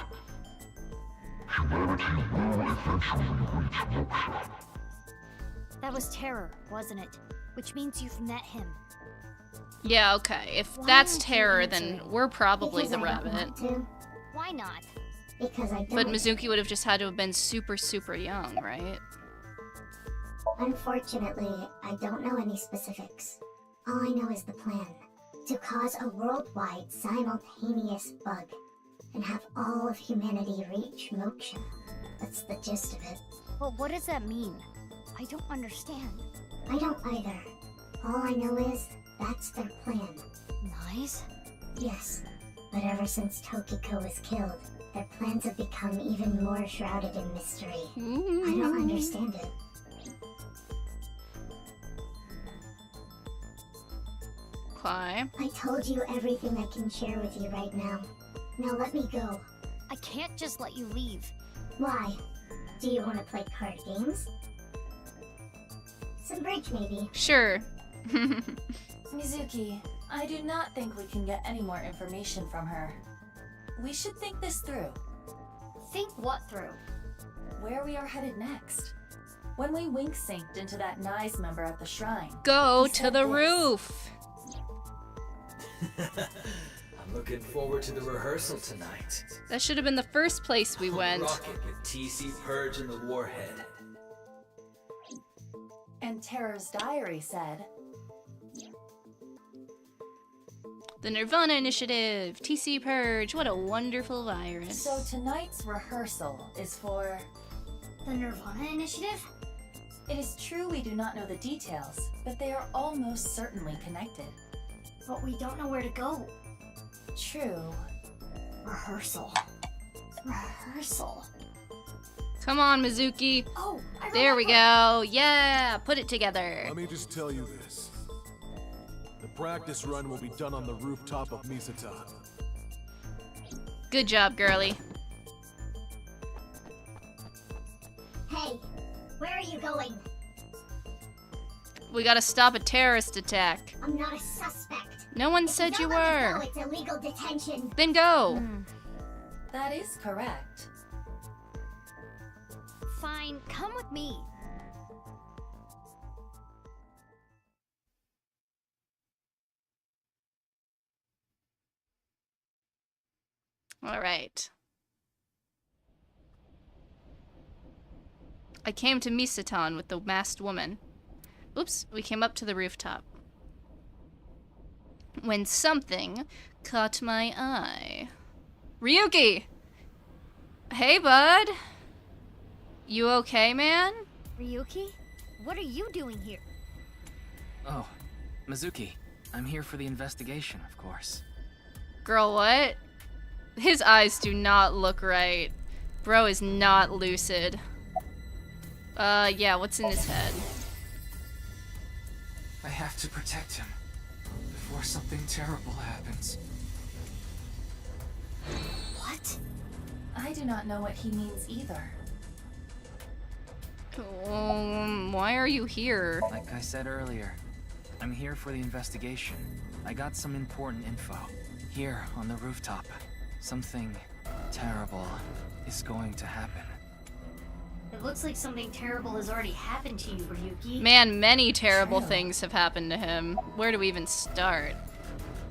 Humanity will eventually reach moksha. That was Terror, wasn't it? Which means you've met him. Yeah, okay. If Why that's aren't you terror, then answering? we're probably Because the I don't rabbit. want to. Why not? Because I don't. But Mizuki would have just had to have been super, super young, right? Unfortunately, I don't know any specifics. All I know is the plan. To cause a worldwide simultaneous bug and have all of humanity reach moksha. That's the gist of it. But what does that mean? I don't understand. I don't either. All I know is that's their plan. Nice? Yes, but ever since Tokiko was killed, their plans have become even more shrouded in mystery. I don't understand it. Okay. I told you everything I can share with you right now. Now let me go. I can't just let you leave. Why? Do you want to play card games? Some bridge, maybe. Sure. Mizuki, I do not think we can get any more information from her. We should think this through. Think what through? Where we are headed next. When we wink synced into that Nice member at the shrine. Go he to said the this. roof. I'm looking forward to the rehearsal tonight. That should have been the first place we went. Rocket with TC Purge and the Warhead. And Terror's diary said, The nirvanA initiative. TC Purge. What a wonderful virus. so tonight's rehearsal is for... The nirvanA initiative? It is true we do not know the details, but they are almost certainly connected. But we don't know where to go. True. Rehearsal. Rehearsal. Come on, Mizuki. Oh, I There we go. Yeah, put it together. Let me just tell you this. The practice run will be done on the rooftop of Misatan. Good job, girly. Hey, where are you going? We gotta stop a terrorist attack. I'm not a suspect. No one If said you don't let me were. go, it's illegal detention. Then go. That is correct. Fine, come with me. All right. I came to Misatan with the masked woman. Oops, we came up to the rooftop. When something caught my eye. Ryuki! Hey, bud. You okay, man? Ryuki? What are you doing here? Oh, Mizuki. I'm here for the investigation, of course. Girl, what? His eyes do not look right. Bro is not lucid. Yeah, what's in his head? I have to protect him before something terrible happens. What? I do not know what he means either. Why are you here? Like I said earlier, I'm here for the investigation. I got some important info. Here, on the rooftop, something terrible is going to happen. It looks like something terrible has already happened to you, Ryuki. Man, many terrible things have happened to him. Where do we even start?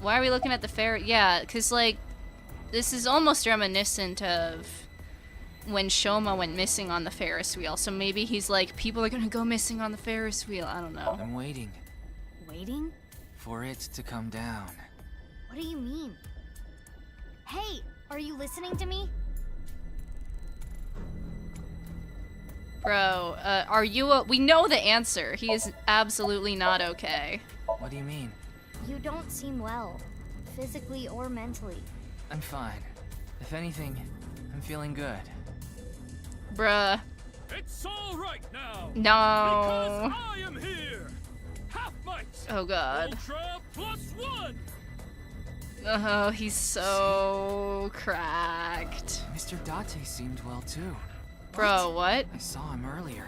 Why are we looking at the fair? Yeah, because, like, this is almost reminiscent of when Shoma went missing on the Ferris wheel. So maybe he's like, people are gonna go missing on the Ferris wheel. I don't know. I'm waiting. Waiting? For it to come down. What do you mean? Hey, are you listening to me? Bro, are you we know the answer. He is absolutely not okay. What do you mean? You don't seem well, physically or mentally. I'm fine. If anything, I'm feeling good. Bruh. It's all right now. No. Because I am here. Half might. Oh god. Ultra +1. Oh, he's so cracked. Mr. Date seemed well too. Bro, what? I saw him earlier.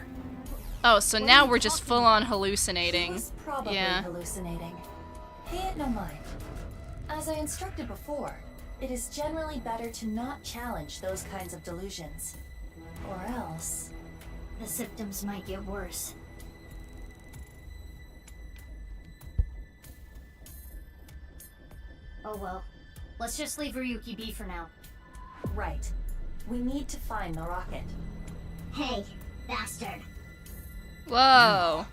Oh, so now we're just full on hallucinating. He was probably hallucinating. Pay it no mind. As I instructed before, it is generally better to not challenge those kinds of delusions. Or else... The symptoms might get worse. Oh well. Let's just leave Ryuki be for now. Right. We need to find the rocket. Hey, bastard. Whoa.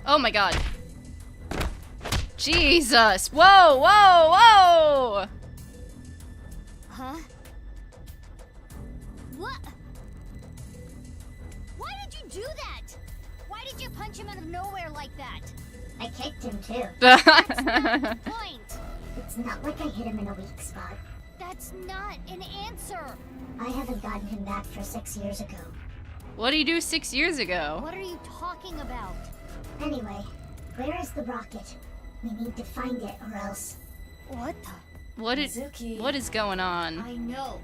Oh my god. Jesus. Whoa, whoa, whoa! Huh? What? Why did you do that? Why did you punch him out of nowhere like that? I kicked him too. That's not the point. It's not like I hit him in a weak spot. That's not an answer. I haven't gotten him back for 6 years ago. What did you do 6 years ago? What are you talking about? Anyway, where is the rocket? We need to find it or else... What the? What is going on? I know.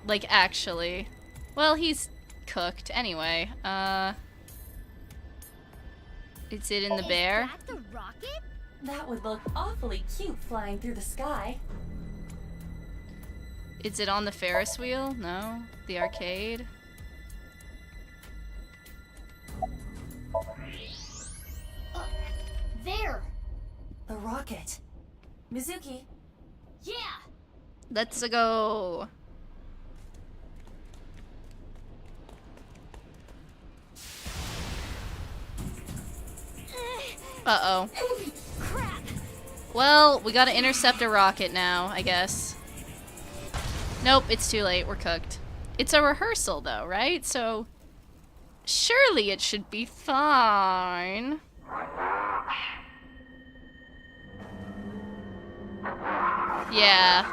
Like, actually. Well, he's cooked. Anyway, is it in the bear? Is that the rocket? That would look awfully cute flying through the sky. Is it on the Ferris wheel? No? The arcade? There! The rocket. Mizuki. Yeah! Let's go. Uh-oh. Crap! Well, we gotta intercept a rocket now, I guess. Nope, it's too late. We're cooked. It's a rehearsal, though, right? So, surely it should be fine. Yeah.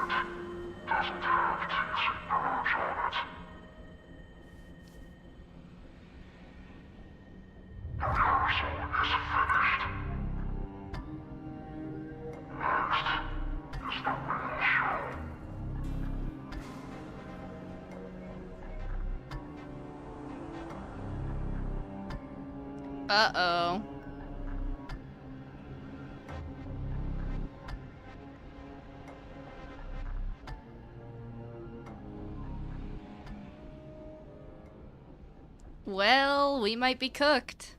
Uh-oh. Well, we might be cooked.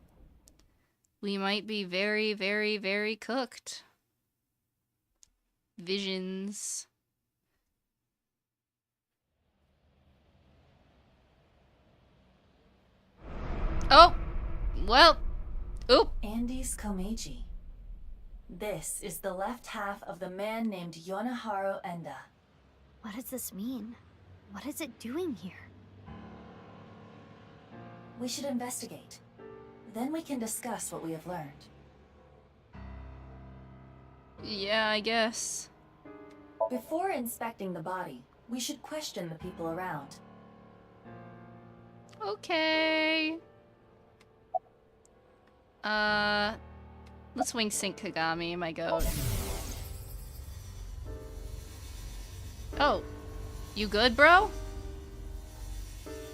We might be very, very, very cooked. Visions. Oh! Well. Oop. Andes Komeiji. This is the left half of the man named Yonaharu Enda. What does this mean? What is it doing here? We should investigate. Then we can discuss what we have learned. Yeah, I guess. Before inspecting the body, we should question the people around. Okay. Let's wing sync Kagami, my goat. Oh. You good, bro?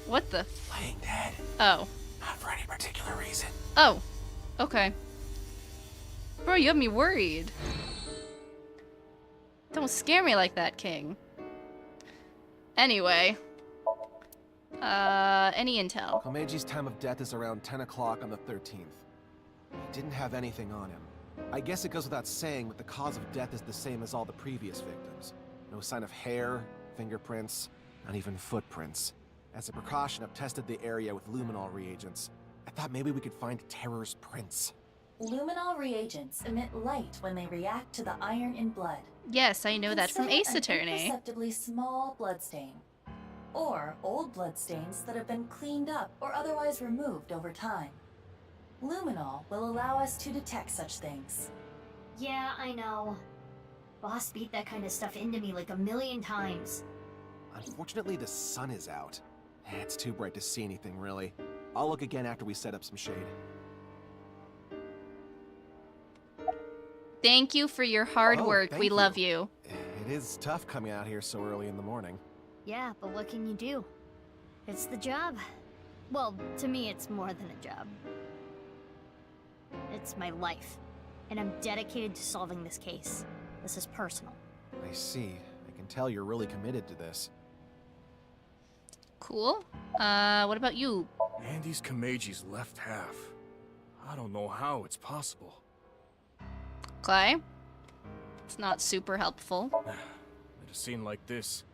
What the? Laying dead. Oh. Not for any particular reason. Oh. Okay. Bro, you have me worried. Don't scare me like that, King. Anyway. Any intel? Komeiji's time of death is around 10 o'clock on the 13th. He didn't have anything on him. I guess it goes without saying that the cause of death is the same as all the previous victims. No sign of hair, fingerprints, not even footprints. As a precaution, I've tested the area with luminol reagents. I thought maybe we could find Terror's prints. Luminol reagents emit light when they react to the iron in blood. Yes, I know that from Ace Consider an Attorney. imperceptibly small bloodstain. Or old bloodstains that have been cleaned up or otherwise removed over time. Luminol will allow us to detect such things. Yeah, I know. Boss beat that kind of stuff into me like a million times. Unfortunately, the sun is out. It's too bright to see anything, really. I'll look again after we set up some shade. Thank you for your hard work. thank We love you. It is tough coming out here so early in the morning. Yeah, but what can you do? It's the job. Well, to me, it's more than a job. It's my life. And I'm dedicated to solving this case. This is personal. I see. I can tell you're really committed to this. Cool. What about you? Andy's Komeiji's left half. I don't know how it's possible. Clay? It's not super helpful. At a scene like this,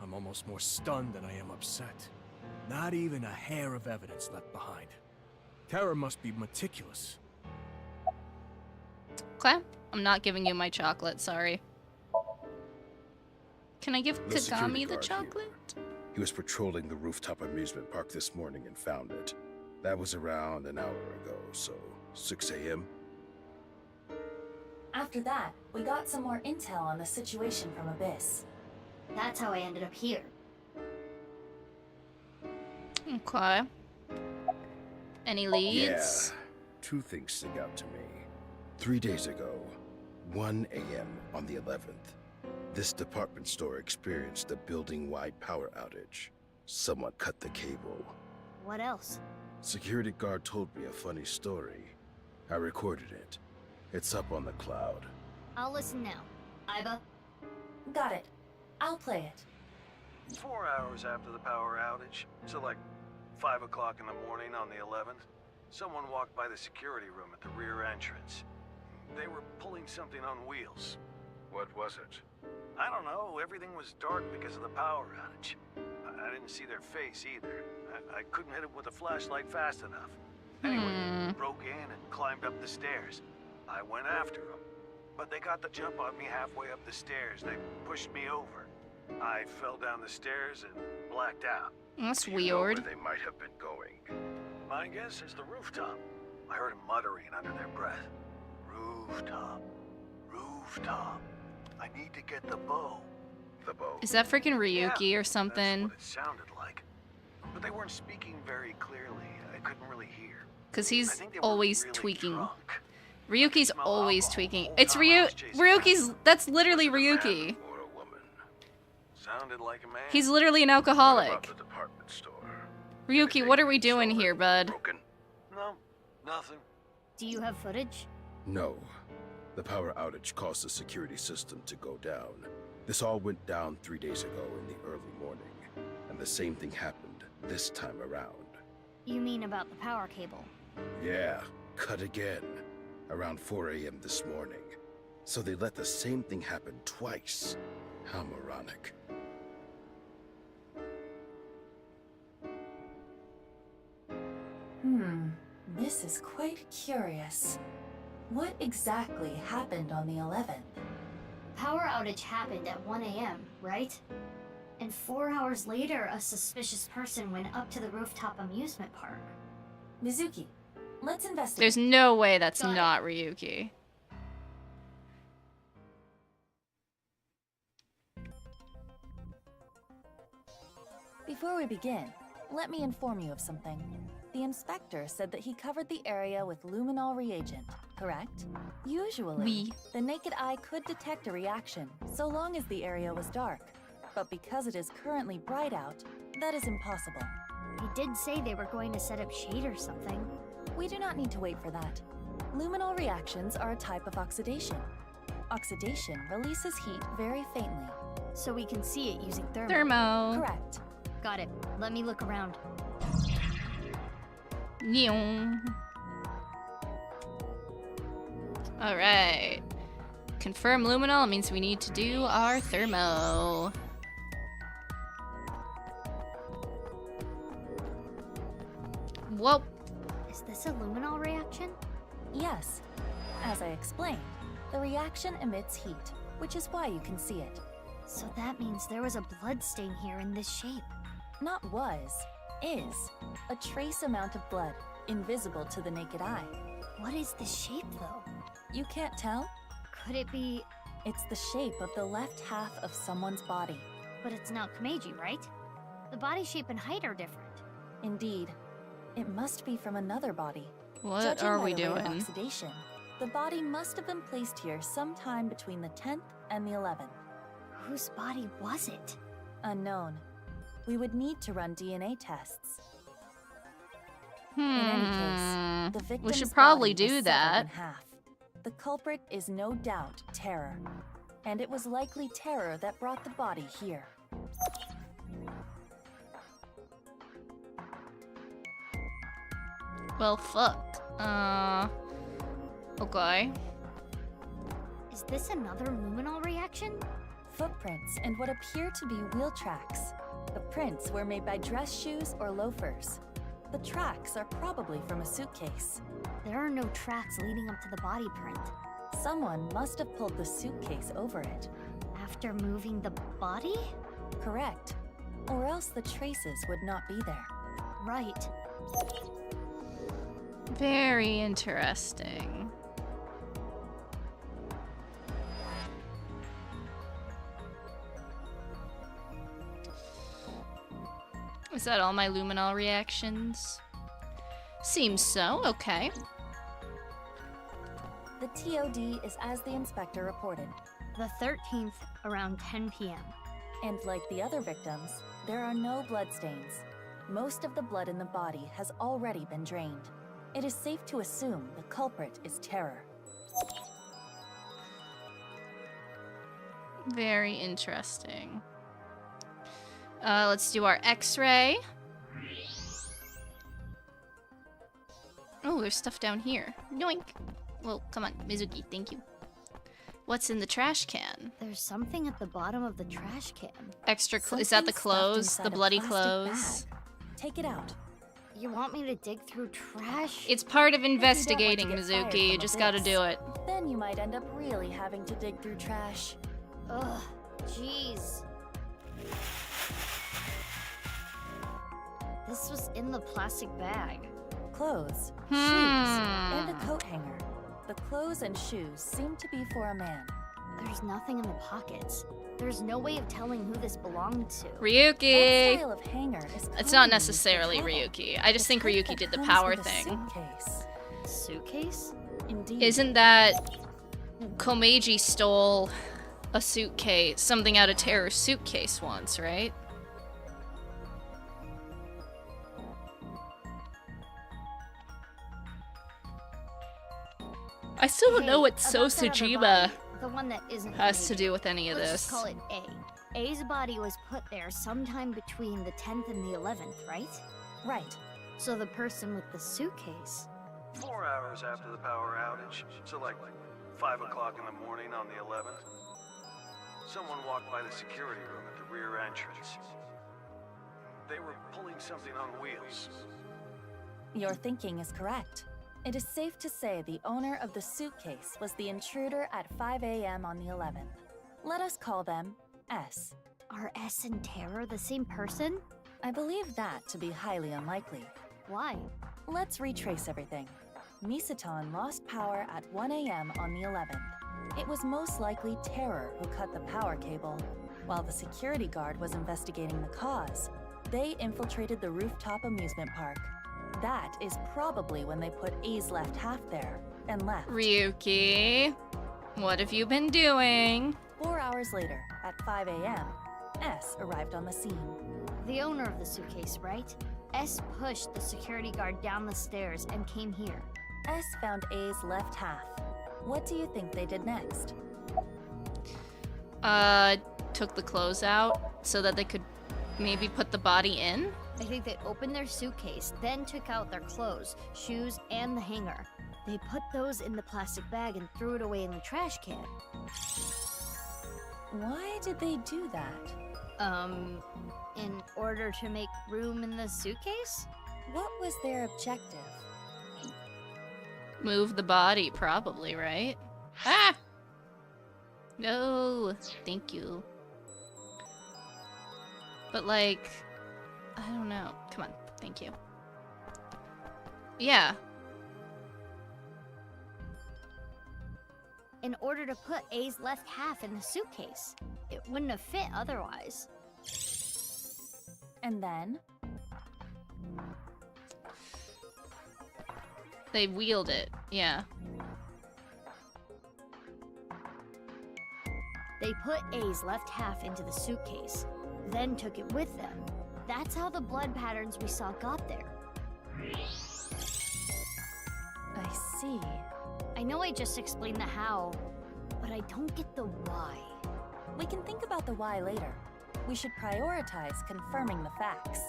I'm almost more stunned than I am upset. Not even a hair of evidence left behind. Terror must be meticulous. Clay? I'm not giving you my chocolate, sorry. Can I give The security Kagami the guard chocolate? He was patrolling the rooftop amusement park this morning and found it. That was around an hour ago, so 6 a.m.? After that, we got some more intel on the situation from Abyss. That's how I ended up here. Okay. Any leads? Yeah. 2 things stick out to me. 3 days ago, 1 a.m. on the 11th, this department store experienced a building-wide power outage. Someone cut the cable. What else? Security guard told me a funny story. I recorded it. It's up on the cloud. I'll listen now. Iba? Got it. I'll play it. 4 hours after the power outage, so like 5 o'clock in the morning on the 11th, someone walked by the security room at the rear entrance. They were pulling something on wheels. What was it? I don't know, everything was dark because of the power outage. I didn't see their face either. I couldn't hit it with a flashlight fast enough. Anyway, broke in and climbed up the stairs. I went after them, but they got the jump on me halfway up the stairs. They pushed me over. I fell down the stairs and blacked out. That's Do you know weird. where they might have been going? My guess is the rooftop. I heard them muttering under their breath. Rooftop. Rooftop. I need to get the bow. The bow? Is that freaking Ryuki or something? It sounded like. But they weren't speaking very clearly. I couldn't really hear. Because I he's think they were always really tweaking. drunk. Ryuki's always tweaking. It's Ryuki's, that's literally Ryuki. Sounded like a man. He's literally an alcoholic. The department store. Ryuki, what are we doing here, bud? No, nothing. Do you have footage? No. The power outage caused the security system to go down. This all went down 3 days ago in the early morning. And the same thing happened this time around. You mean about the power cable? Yeah, cut again. Around 4 a.m. this morning. So they let the same thing happen twice. How moronic. Hmm. This is quite curious. What exactly happened on the 11th? Power outage happened at 1 a.m., right? And 4 hours later, a suspicious person went up to the rooftop amusement park. Mizuki, let's investigate. There's no way that's not Ryuki. Before we begin, let me inform you of something. The inspector said that he covered the area with luminol reagent, correct? Usually, the naked eye could detect a reaction so long as the area was dark. But because it is currently bright out, that is impossible. He did say they were going to set up shade or something. We do not need to wait for that. Luminol reactions are a type of oxidation. Oxidation releases heat very faintly. So we can see it using thermo. Thermo. Correct. Got it. Let me look around. Alright. Confirm luminol means we need to do our thermo. Whoa. Is this a luminol reaction? Yes. As I explained, the reaction emits heat, which is why you can see it. So that means there was a blood stain here in this shape. Not was, is. A trace amount of blood, invisible to the naked eye. What is the shape, though? You can't tell? Could it be... It's the shape of the left half of someone's body. But it's not Kameji, right? The body shape and height are different. Indeed. It must be from another body. What Judging are by we the rate of doing? Oxidation, the body must have been placed here sometime between the 10th and the 11th. Whose body was it? Unknown. We would need to run DNA tests. In any case, the victim's We should probably body is do severed that. in half. The culprit is no doubt Terror. And it was likely Terror that brought the body here. Well, fuck. Okay. Is this another luminol reaction? Footprints and what appear to be wheel tracks. The prints were made by dress shoes or loafers. The tracks are probably from a suitcase. There are no tracks leading up to the body print. Someone must have pulled the suitcase over it. After moving the body? Correct. Or else the traces would not be there. Right. Very interesting. Is that all my luminol reactions? Seems so, okay. The TOD is as the inspector reported. The 13th, around 10 p.m. And like the other victims, there are no bloodstains. Most of the blood in the body has already been drained. It is safe to assume the culprit is Terror. Very interesting. Let's do our X-ray. Oh, there's stuff down here. Yoink! Well, come on, Mizuki, thank you. What's in the trash can? There's something at the bottom of the trash can. Extra is that the Something stuffed clothes? inside The a bloody plastic clothes? bag. Take it out. You want me to dig through trash? It's part of If you don't want to investigating, get fired Mizuki. You from just a gotta base, do it. Then you might end up really having to dig through trash. Ugh, jeez. This was in the plastic bag. Clothes, shoes, and a coat hanger. The clothes and shoes seem to be for a man. There's nothing in the pockets. There's no way of telling who this belonged to. Ryuki! That style of hanger is It's not commonly necessarily travel. Ryuki. I just think type Ryuki that did the comes power with a thing. Suitcase. Suitcase? Indeed. Isn't that Komeiji stole a suitcase, something out of Terror's suitcase once, right? I still don't know what About that other Sosajima body, the one that isn't has to Kameji. do with any of Let's this. just call it A. A's body was put there sometime between the 10th and the 11th, right? Right. So the person with the suitcase. 4 hours after the power outage, so like 5 o'clock in the morning on the 11th. Someone walked by the security room at the rear entrance. They were pulling something on wheels. Your thinking is correct. It is safe to say the owner of the suitcase was the intruder at 5 a.m. on the 11th. Let us call them S. Are S and Terror the same person? I believe that to be highly unlikely. Why? Let's retrace everything. Misaton lost power at 1 a.m. on the 11th. It was most likely Terror who cut the power cable. While the security guard was investigating the cause, they infiltrated the rooftop amusement park. That is probably when they put A's left half there and left. Ryuki, what have you been doing? 4 hours later, at 5 a.m., S arrived on the scene. The owner of the suitcase, right? S pushed the security guard down the stairs and came here. S found A's left half. What do you think they did next? Took the clothes out so that they could maybe put the body in? I think they opened their suitcase, then took out their clothes, shoes, and the hanger. They put those in the plastic bag and threw it away in the trash can. Why did they do that? In order to make room in the suitcase? What was their objective? Move the body, probably, right? Ah! No, thank you. But like, I don't know. Come on, thank you. Yeah. In order to put A's left half in the suitcase. It wouldn't have fit otherwise. And then? They wheeled it, yeah. They put A's left half into the suitcase, then took it with them. That's how the blood patterns we saw got there. I see. I know I just explained the how, but I don't get the why. We can think about the why later. We should prioritize confirming the facts.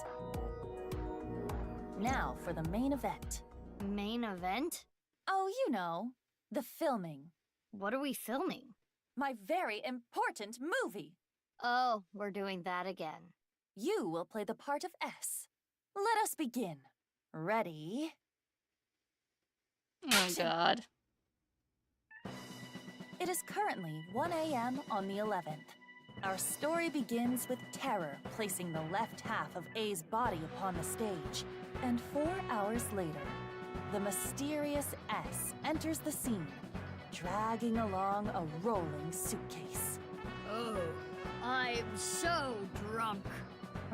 Now for the main event. Main event? Oh, you know, the filming. What are we filming? My very important movie. Oh, we're doing that again. You will play the part of S. Let us begin. Ready? Oh God. It is currently 1 a.m. on the 11th. Our story begins with Terror placing the left half of A's body upon the stage. And 4 hours later, the mysterious S enters the scene, dragging along a rolling suitcase. Oh, I'm so drunk.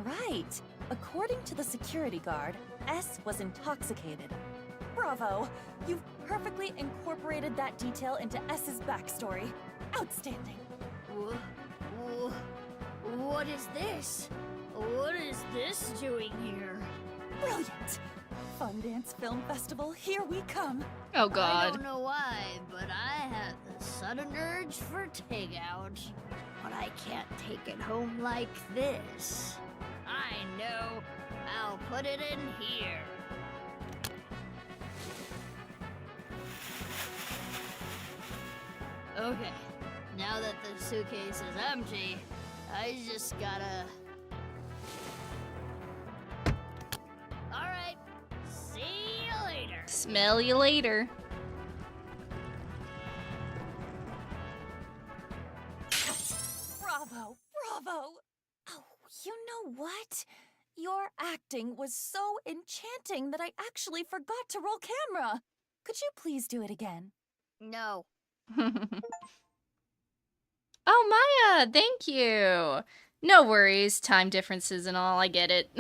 Right. According to the security guard, S was intoxicated. Bravo! You've perfectly incorporated that detail into S's backstory. Outstanding. What is this? What is this doing here? Brilliant! Fundance Film Festival, here we come. Oh God. I don't know why, but I have the sudden urge for takeout. But I can't take it home like this. I know. I'll put it in here. Okay, now that the suitcase is empty, I just gotta... Alright, see you later. Smell you later. Bravo, bravo. Oh, you know what? Your acting was so enchanting that I actually forgot to roll camera. Could you please do it again? No. Oh, Maya, thank you. No worries, time differences and all, I get it.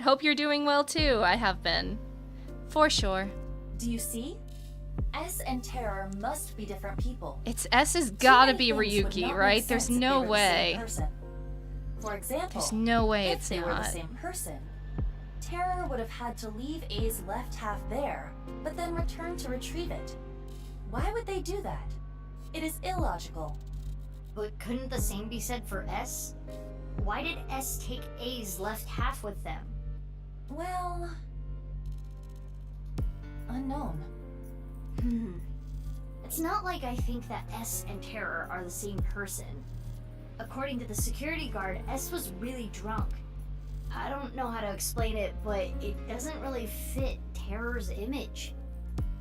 Hope you're doing well too, I have been. For sure. Do you see? S and Terror must be different people. It's S has gotta be Ryuki, right? There's no way. For example, there's no way if it's they were the not. same person, Terror would have had to leave A's left half there, but then return to retrieve it. Why would they do that? It is illogical. But couldn't the same be said for S? Why did S take A's left half with them? Well... unknown. It's not like I think that S and Terror are the same person. According to the security guard, S was really drunk. I don't know how to explain it, but it doesn't really fit Terror's image.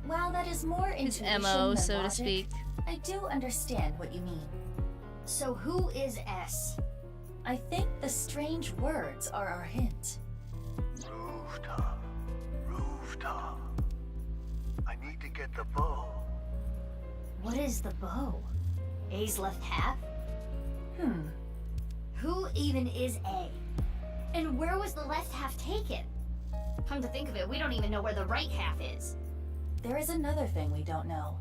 While that is more His intuition MO, than so to logic, speak. I do understand what you mean. So who is S? I think the strange words are our hint. Rooftop. Rooftop. I need to get the bow. What is the bow? A's left half? Who even is A? And where was the left half taken? Come to think of it, we don't even know where the right half is. There is another thing we don't know.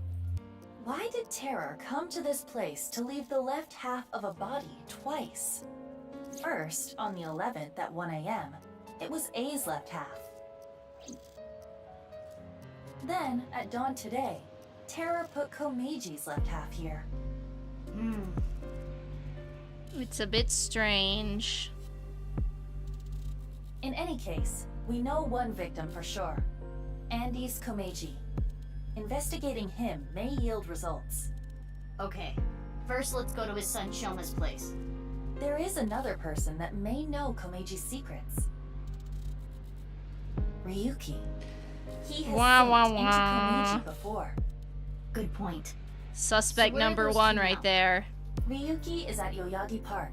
Why did Terror come to this place to leave the left half of a body twice? First, on the 11th at 1 a.m., it was A's left half. Then, at dawn today, Terror put Komeji's left half here. It's a bit strange. In any case, we know one victim for sure. Andy's Komeji. Investigating him may yield results. Okay, first let's go to his son Shoma's place. There is another person that may know Komeji's secrets. Ryuki. He has slipped into Komeji before. Good point. Suspect So where are number those one two right now? there. Ryuki is at Yoyagi Park.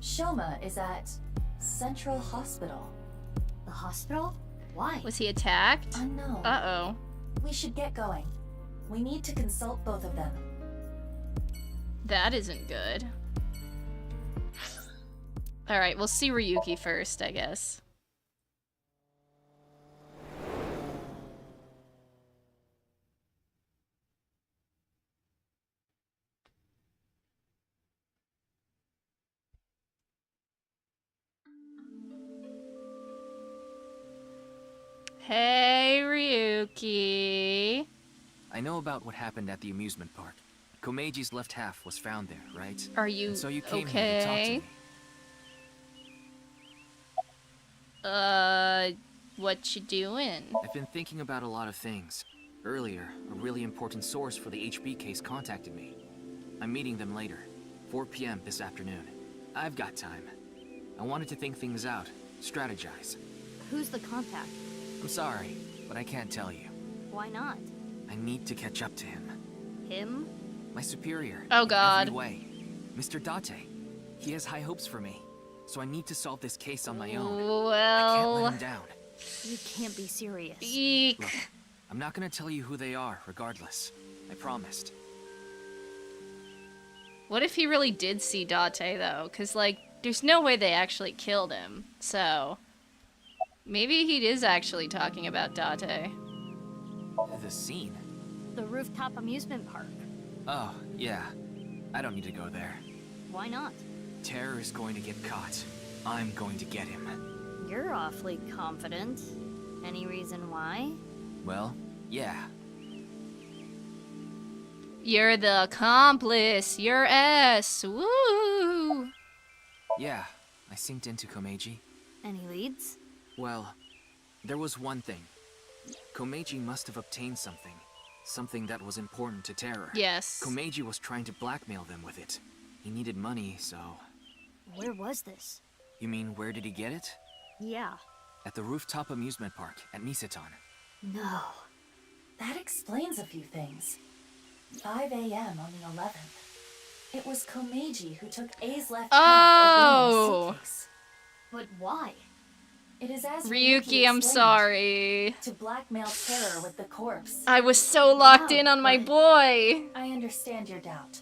Shoma is at Central Hospital. The hospital? Why? Was he attacked? Unknown. Uh-oh. We should get going. We need to consult both of them. That isn't good. Alright, we'll see Ryuki first, I guess. Hey, Ryuki. I know about what happened at the amusement park. Komeji's left half was found there, right? Are you And so you came here to talk to okay? me. What you doing? I've been thinking about a lot of things. Earlier, a really important source for the HB case contacted me. I'm meeting them later, 4 p.m. this afternoon. I've got time. I wanted to think things out, strategize. Who's the contact? I'm sorry, but I can't tell you. Why not? I need to catch up to him. Him? My superior. Oh, in God. every way. Mr. Date. He has high hopes for me, so I need to solve this case on my own. I can't Well... let him down. You can't be serious. Eek. Look, I'm not gonna tell you who they are, regardless. I promised. What if he really did see Date, though? Because, like, there's no way they actually killed him. So, maybe he is actually talking about Date. The scene? The rooftop amusement park. Oh, yeah. I don't need to go there. Why not? Terror is going to get caught. I'm going to get him. You're awfully confident. Any reason why? Well, yeah. You're the accomplice. You're S. Woo! Yeah, I synced into Komeji. Any leads? Well, there was one thing. Komeji must have obtained something. Something that was important to Terror. Yes. Komeji was trying to blackmail them with it. He needed money, so... Where was this? You mean, where did he get it? Yeah. At the rooftop amusement park at Nisetan. No. That explains a few things. 5 a.m. on the 11th. It was Komeji who took A's left half away in a suitcase. But why? It is as Ryuki, I'm explained, sorry. To blackmail Terror with the corpse. I was so locked in on my boy. I understand your doubt,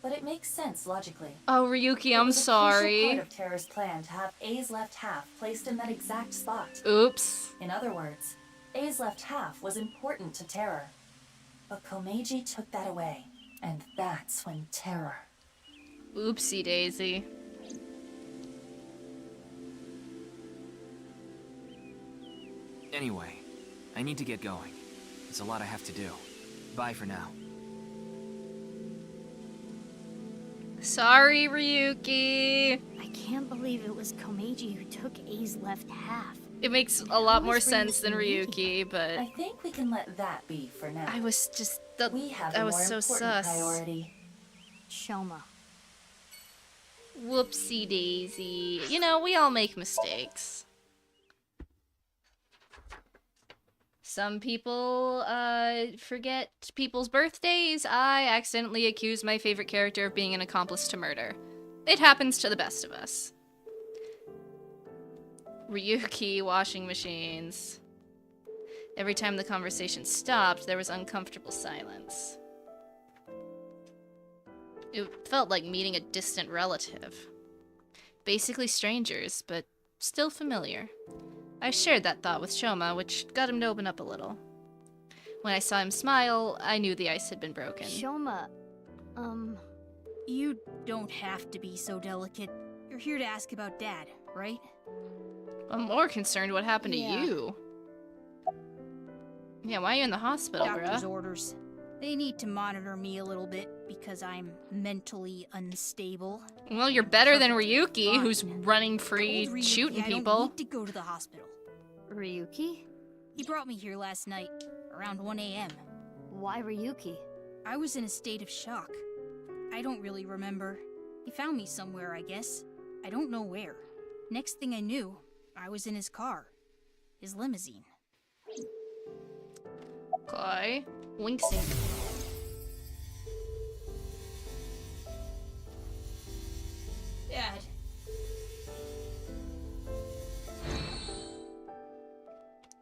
but it makes sense logically. Oh, Ryuki, I'm It was a crucial sorry. part of Terror's plan to have A's left half placed in that exact spot. Oops. In other words, A's left half was important to Terror. But Komeji took that away, and that's when Terror... Oopsie daisy. Anyway, I need to get going. There's a lot I have to do. Bye for now. Sorry, Ryuki. I can't believe it was Komeji who took A's left half. It makes a lot more was sense than Ryuki? Ryuki, but I think we can let that be for now. I was just We have I a was more so important sus. priority. Shoma. Whoopsie daisy. You know, we all make mistakes. Some people forget people's birthdays. I accidentally accused my favorite character of being an accomplice to murder. It happens to the best of us. Ryuki, washing machines. Every time the conversation stopped, there was uncomfortable silence. It felt like meeting a distant relative. Basically strangers, but still familiar. I shared that thought with Shoma, which got him to open up a little. When I saw him smile, I knew the ice had been broken. Shoma, You don't have to be so delicate. You're here to ask about Dad, right? I'm more concerned what happened to you. Yeah, why are you in the hospital, Doctor's bruh? orders. They need to monitor me a little bit because I'm mentally unstable. Well, you're better than Ryuki, who's running free, Ryuki shooting I don't people. need to go to the hospital. Ryuki? He brought me here last night, around 1 a.m. Why Ryuki? I was in a state of shock. I don't really remember. He found me somewhere, I guess. I don't know where. Next thing I knew, I was in his car. His limousine. Okay. Wink sync. Dad.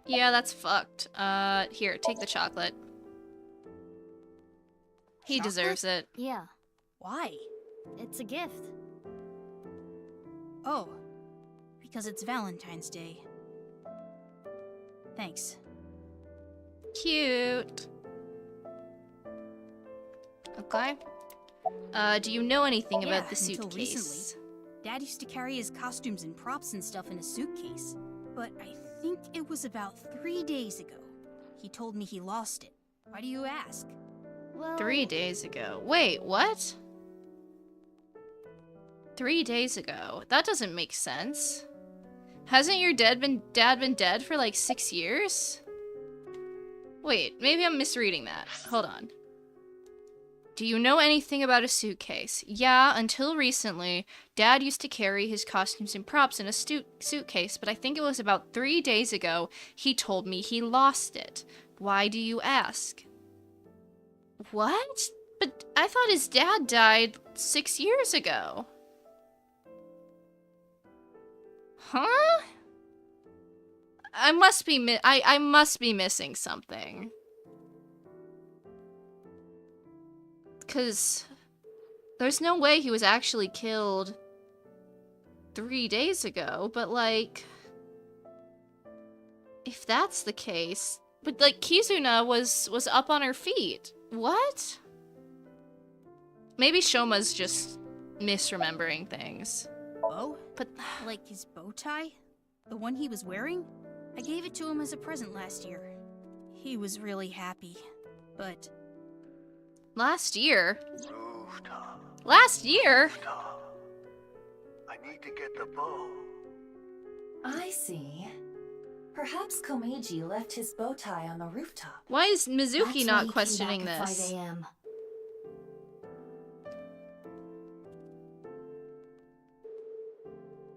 Yeah, that's fucked. Here, take the chocolate. He deserves it. Yeah. Why? It's a gift. Oh. Because it's Valentine's Day. Thanks. Cute. Okay. Do you know anything about the until suitcase? recently. Dad used to carry his costumes and props and stuff in a suitcase. But I think it was about 3 days ago. He told me he lost it. Why do you ask? Well, 3 days ago. Wait, what? 3 days ago? That doesn't make sense. Hasn't your dad been dead for like 6 years? Wait, maybe I'm misreading that. Hold on. Do you know anything about a suitcase? Yeah, until recently, Dad used to carry his costumes and props in a suitcase, but I think it was about 3 days ago he told me he lost it. Why do you ask? What? But I thought his dad died 6 years ago. Huh? I must be missing something. 'Cause there's no way he was actually killed 3 days ago, but like, if that's the case, but like Kizuna was up on her feet. What? Maybe Shoma's just misremembering things. Bow? But like his bow tie? The one he was wearing? I gave it to him as a present last year. He was really happy, but... Last year? Rooftop. Last year? I need to get the bow. I see. Perhaps Komeiji left his bow tie on the rooftop. Why is Mizuki That's why not he questioning came back at this? 5 a.m.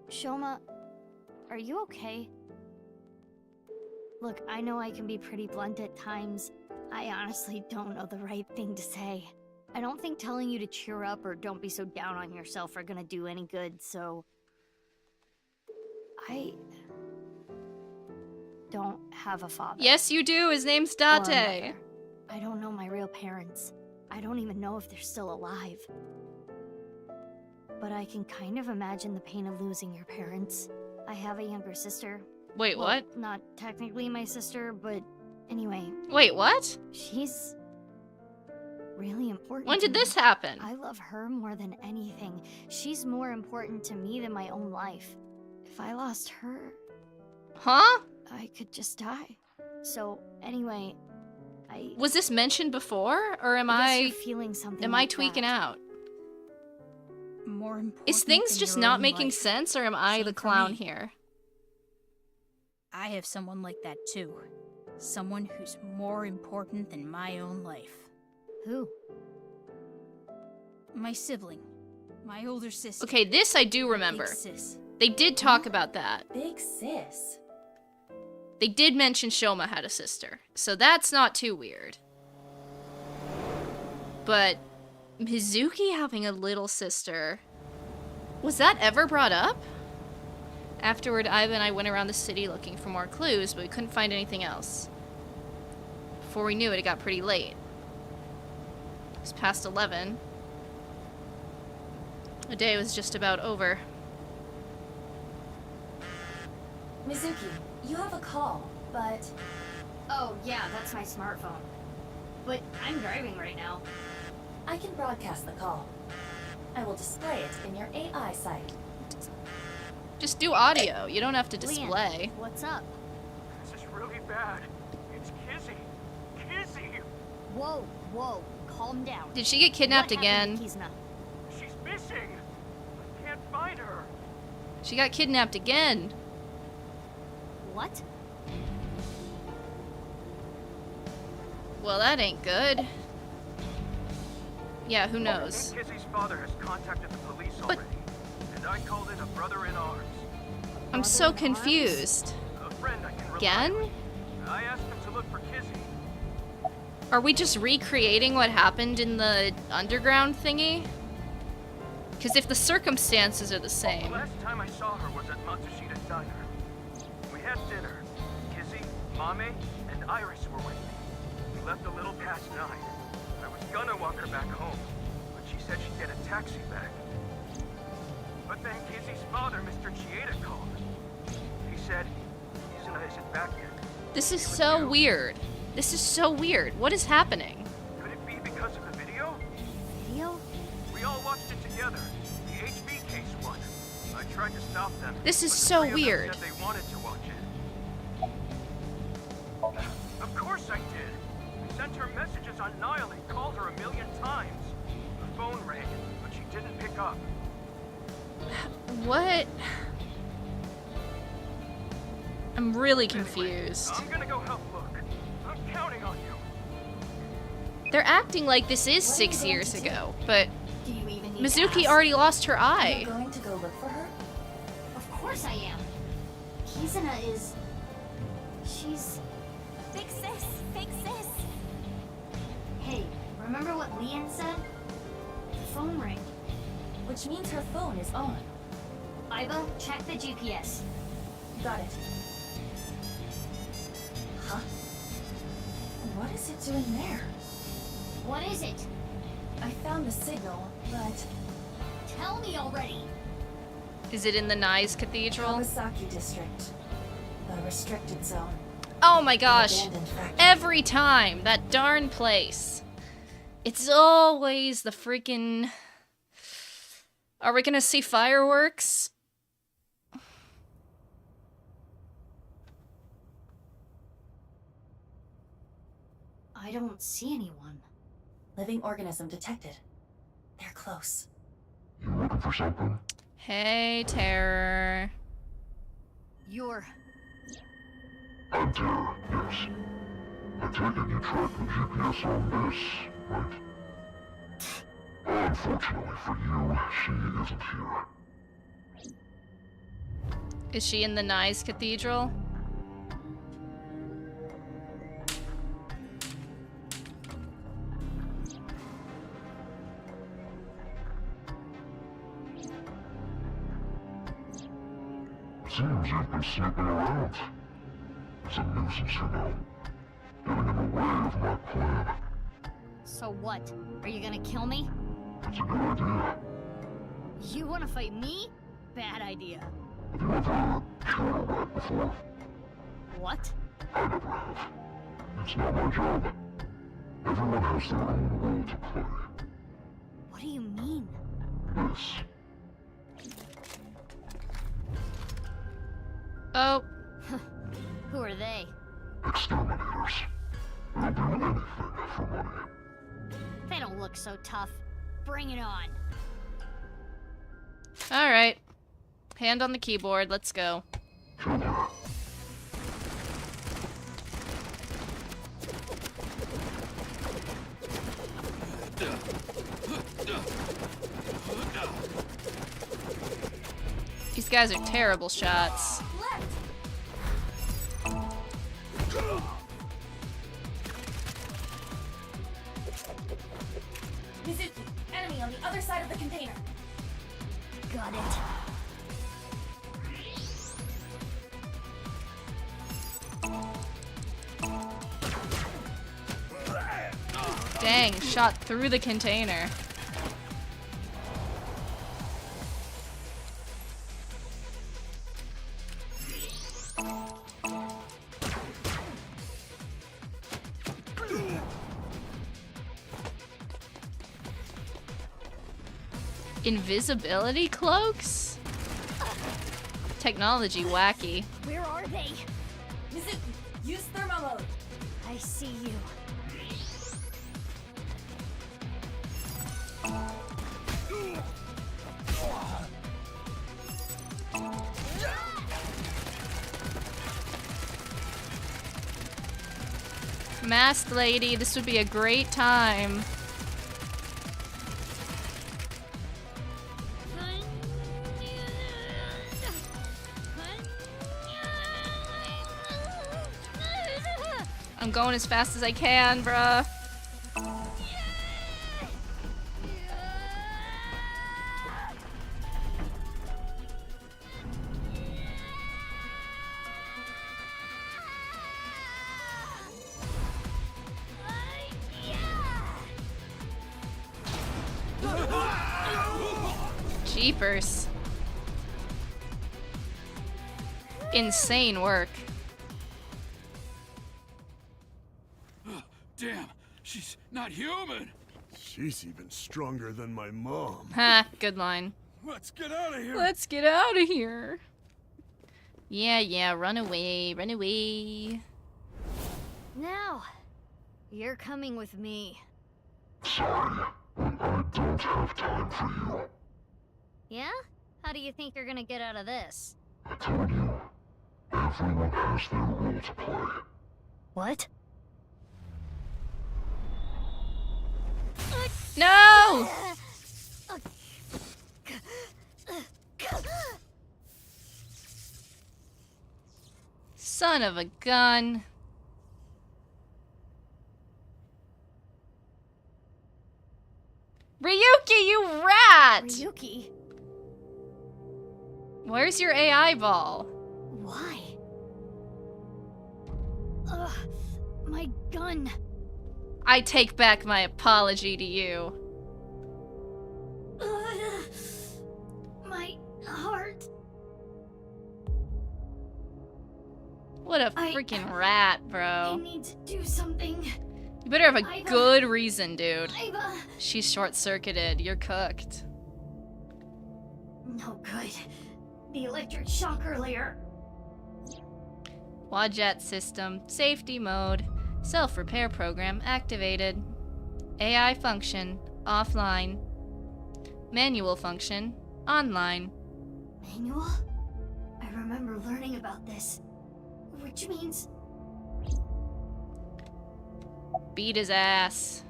Shoma, are you okay? Look, I know I can be pretty blunt at times. I honestly don't know the right thing to say. I don't think telling you to cheer up or don't be so down on yourself are gonna do any good, so... I... don't have a father. Yes, you do. His name's Or a Date. mother. I don't know my real parents. I don't even know if they're still alive. But I can kind of imagine the pain of losing your parents. I have a younger sister. Wait, Well, what? Not technically my sister, but anyway. Wait, what? She's really important. When to did me. this happen? I love her more than anything. She's more important to me than my own life. If I lost her... Huh? I could just die. So, anyway, Was this mentioned before, or am I guess I you're feeling something am I like tweaking that. out? More important Is things than just your not own making life. sense, or am I Same the for clown me. here? I have someone like that too. Someone who's more important than my own life. Who? My sibling. My older sister. Okay, this I do remember. Big sis. They did talk about that. Big sis. They did mention Shoma had a sister, so that's not too weird. But Mizuki having a little sister, was that ever brought up? Afterward, Iva and I went around the city looking for more clues, but we couldn't find anything else. Before we knew it, it got pretty late. It was past 11. The day was just about over. Mizuki, you have a call, but... Oh, yeah, that's my smartphone. But I'm driving right now. I can broadcast the call. I will display it in your AI site. Just do audio. You don't have to display. Leon, what's up? This is really bad. It's Kizzy. Kizzy! Whoa, whoa, calm down. Did she get kidnapped What happened again? to Kizna? She's missing. I can't find her. She got kidnapped again. What? Well, that ain't good. Yeah, who I knows? think Kizzy's father has contacted the police already, and I called it a brother in arms. I'm so confused. A friend I can rely Again? on. I asked him to look for Kizzy. Are we just recreating what happened in the underground thingy? Because if the circumstances are the The same. last time I saw her was at Matsushita Diner. We had dinner. Kizzy, Mame, and Iris were with me. We left a little past 9. I was gonna walk her back home, but she said she'd get a taxi back. But then Kizzy's father, Mr. Chieda, called. He said, Kizuna isn't back yet. This is so weird. This is so weird. What is happening? Could it be because of the video? Video? We all watched it together. The HB case one. I tried to stop them. This is but the so three of them weird. said they wanted to watch it. Of course I did. I sent her messages on Nile and called her 1,000,000 times. The phone rang, but she didn't pick up. What? I'm really confused. I'm gonna go help look. I'm counting on you. They're acting like this is 6 years ago, but Do you even need to Mizuki ask? already lost her Are eye. you going to go look for her? Of course I am. Kizuna is... She's... Big sis, big sis. Hey, remember what Leon said? The phone rang. Which means her phone is on. Iva, check the GPS. Got it. Huh? What is it doing there? What is it? I found the signal, but... Tell me already! Is it in the Nise Cathedral? Kawasaki District. The restricted zone. Oh my gosh. Abandoned factory. Every time. That darn place. It's always the freaking... Are we gonna see fireworks? I don't see anyone. Living organism detected. They're close. You looking for something? Hey, Terror. You're... I'm Terror, yes. I take it you tracked the GPS on this, right? Unfortunately for you, she isn't here. Is she in the Nise Cathedral? Seems you've been snooping around. It's a nuisance, you know. Getting in the way of my plan. So what? Are you gonna kill me? It's a good idea. You wanna fight me? Bad idea. Have you ever killed a rat before? What? I never have. It's not my job. Everyone has their own role to play. What do you mean? This. Oh. Who are they? Exterminators. They'll do anything for money. They don't look so tough. Bring it on. Alright. Hand on the keyboard, let's go. Kill her. These guys are terrible shots. Got it. Dang, shot through the container. Invisibility cloaks? Technology wacky. Where are they? Mizuki, use thermo mode. I see you. Masked lady, this would be a great time. I'm going as fast as I can, bruh. Jeepers. Insane work. Damn, she's not human. She's even stronger than my mom. Ha, good line. Let's get out of here. Let's get out of here. Yeah, run away, run away. Now, you're coming with me. Sorry, but I don't have time for you. Yeah? How do you think you're gonna get out of this? I told you, everyone has their role to play. What? No! Son of a gun. Ryuki, you rat! Ryuki? Where's your AI ball? Why? Ugh, my gun. I take back my apology to you. My heart. What a freaking rat, I bro. need to do something. You better have a good reason, dude. I've, She's short-circuited. You're cooked. No good. The electric shock earlier. Wadjet system. Safety mode. Self-repair program activated. AI function. Offline. Manual function. Online. Manual? I remember learning about this. Which means... Beat his ass.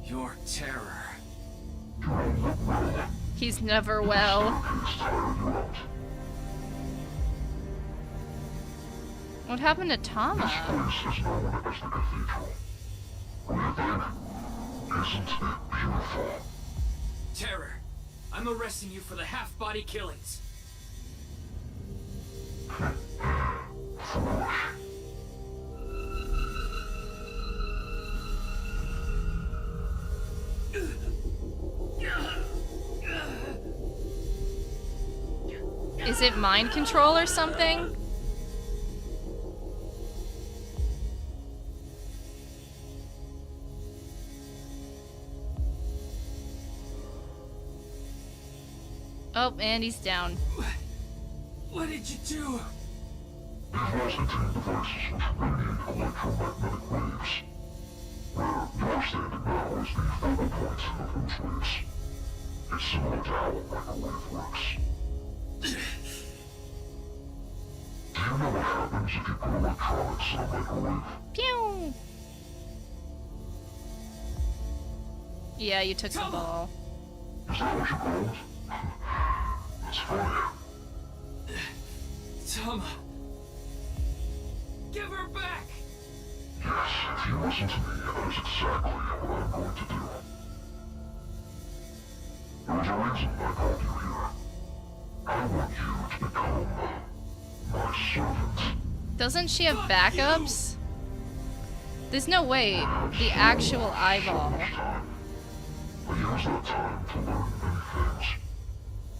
Your terror. He's never well. What happened to Tama? This place is known as the cathedral. What do you think? Isn't it beautiful? Terror. I'm arresting you for the half-body killings. Foolish. Is it mind control or something? Oh, and he's down. What did you do? Contain devices which radiate electromagnetic waves. Where you're standing now is the focal point of those waves. It's similar to how a microwave works. Do you know what happens if you put electronics in a microwave? Pew! Yeah, you took the ball. Is that what you call it? That's funny. Tama! Give her back! Yes, if you listen to me, that is exactly what I'm going to do. There was a reason I called you here. I want you to become my servant. Doesn't she have backups? There's no way the actual eyeball. I use that time to learn many things.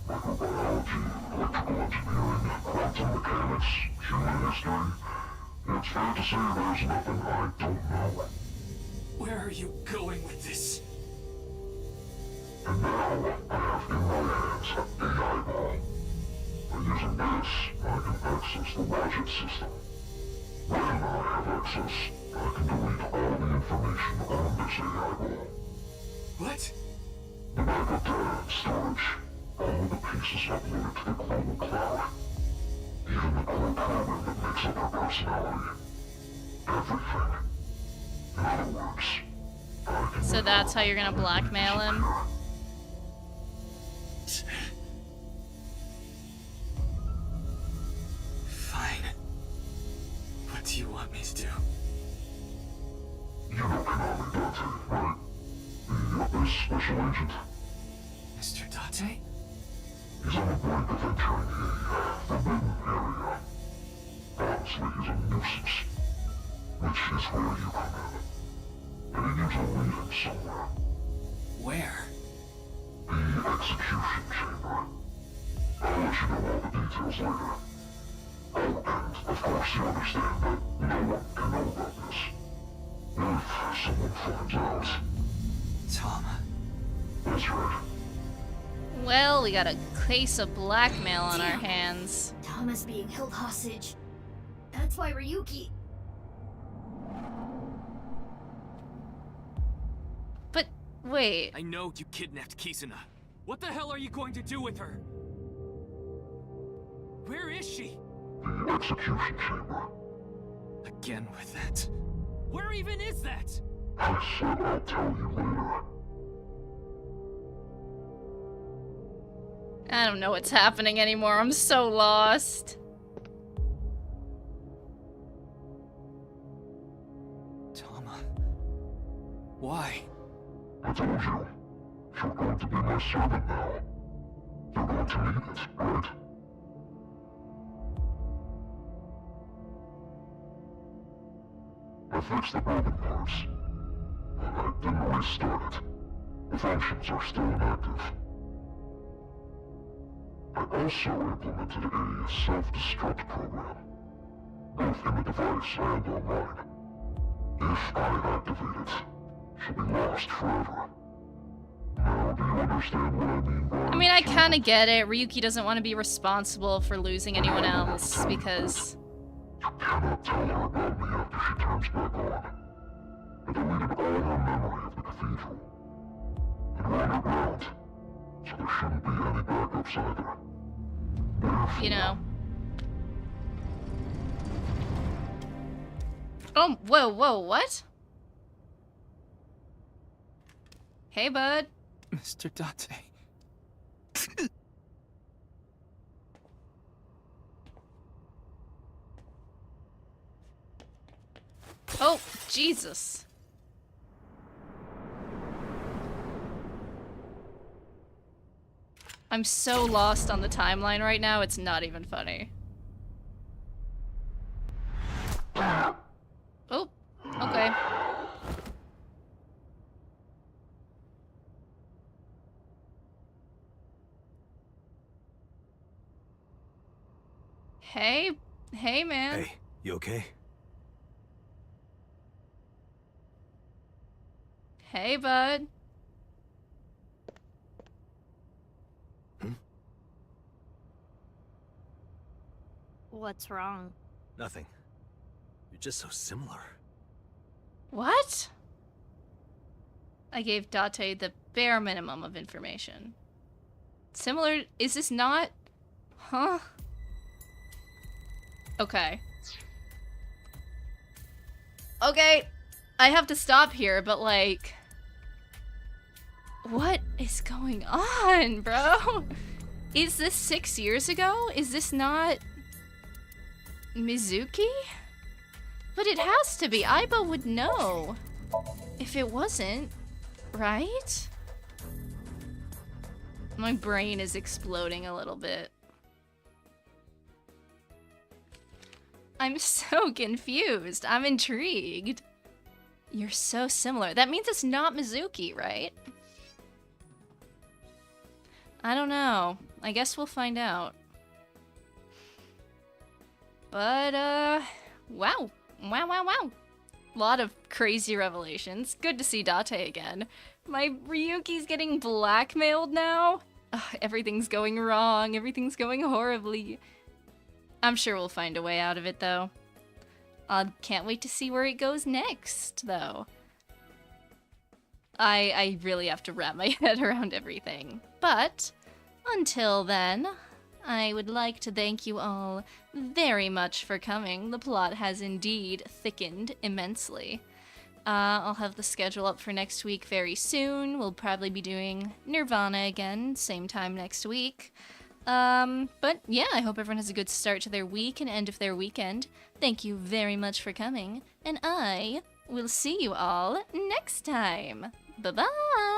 Microbiology, electrical engineering, quantum mechanics, human history. It's fair to say there's nothing I don't know. Where are you going with this? And now, I have in my hands the eyeball. By using this, I can access the logic system. When I have access, I can delete all the information on this eyeball. What? The backup data and storage, all the pieces uploaded to the global cloud. Even the core program that makes up her personality. Everything. In other words, I can... So that's how you're gonna blackmail him? Fine. What do you want me to do? You know Konami Dante, right? The Abyss Special Agent? Mr. Dante? He's on the brink of entering a forbidden area. Honestly, he's a nuisance. Which is where you come in. And he needs to lead him somewhere. Where? The execution chamber. I'll let you know all the details later. Oh, and of course you understand that no one can know about this. If someone finds out... Tom. That's right. Well, we got a case of blackmail on our hands. Tama's being held hostage. That's why Ryuki... But, wait. I know you kidnapped Kisuna. What the hell are you going to do with her? Where is she? The execution chamber. Again with that. Where even is that? I said I'll tell you later. I don't know what's happening anymore. I'm so lost. Tama. Why? I told you. You're going to be my servant now. You're going to need it, right? I fixed the broken parts. I didn't restart it. The functions are still inactive. I also implemented a self-destruct program, both in the device and online. If I activate it, she'll be lost forever. Now, do you understand what I mean by... I mean, I kind of get it. Ryuki doesn't want to be responsible for losing anyone else, because... You cannot tell her about me after she turns back on. I deleted all her memory of the cathedral. And we're underground, so there shouldn't be any backups either. Therefore, you know. Oh, whoa, what? Hey, bud. Mr. Dante. Oh, Jesus. I'm so lost on the timeline right now, it's not even funny. Oh, okay. Hey, man. Hey, you okay? Hey, bud. What's wrong? Nothing. You're just so similar. What? I gave Date the bare minimum of information. Similar? Is this not? Huh? Okay. Okay. I have to stop here, but like... What is going on, bro? Is this 6 years ago? Is this not Mizuki? But it has to be. Aiba would know if it wasn't, right? My brain is exploding a little bit. I'm so confused. I'm intrigued. You're so similar. That means it's not Mizuki, right? I don't know. I guess we'll find out. But, wow. Wow. Lot of crazy revelations. Good to see Date again. My Ryuki's getting blackmailed now. Ugh, everything's going wrong. Everything's going horribly. I'm sure we'll find a way out of it, though. I can't wait to see where it goes next, though. I really have to wrap my head around everything. But, until then, I would like to thank you all very much for coming. The plot has indeed thickened immensely. I'll have the schedule up for next week very soon. We'll probably be doing nirvanA again, same time next week. But yeah, I hope everyone has a good start to their week and end of their weekend. Thank you very much for coming, and I will see you all next time. Bye-bye!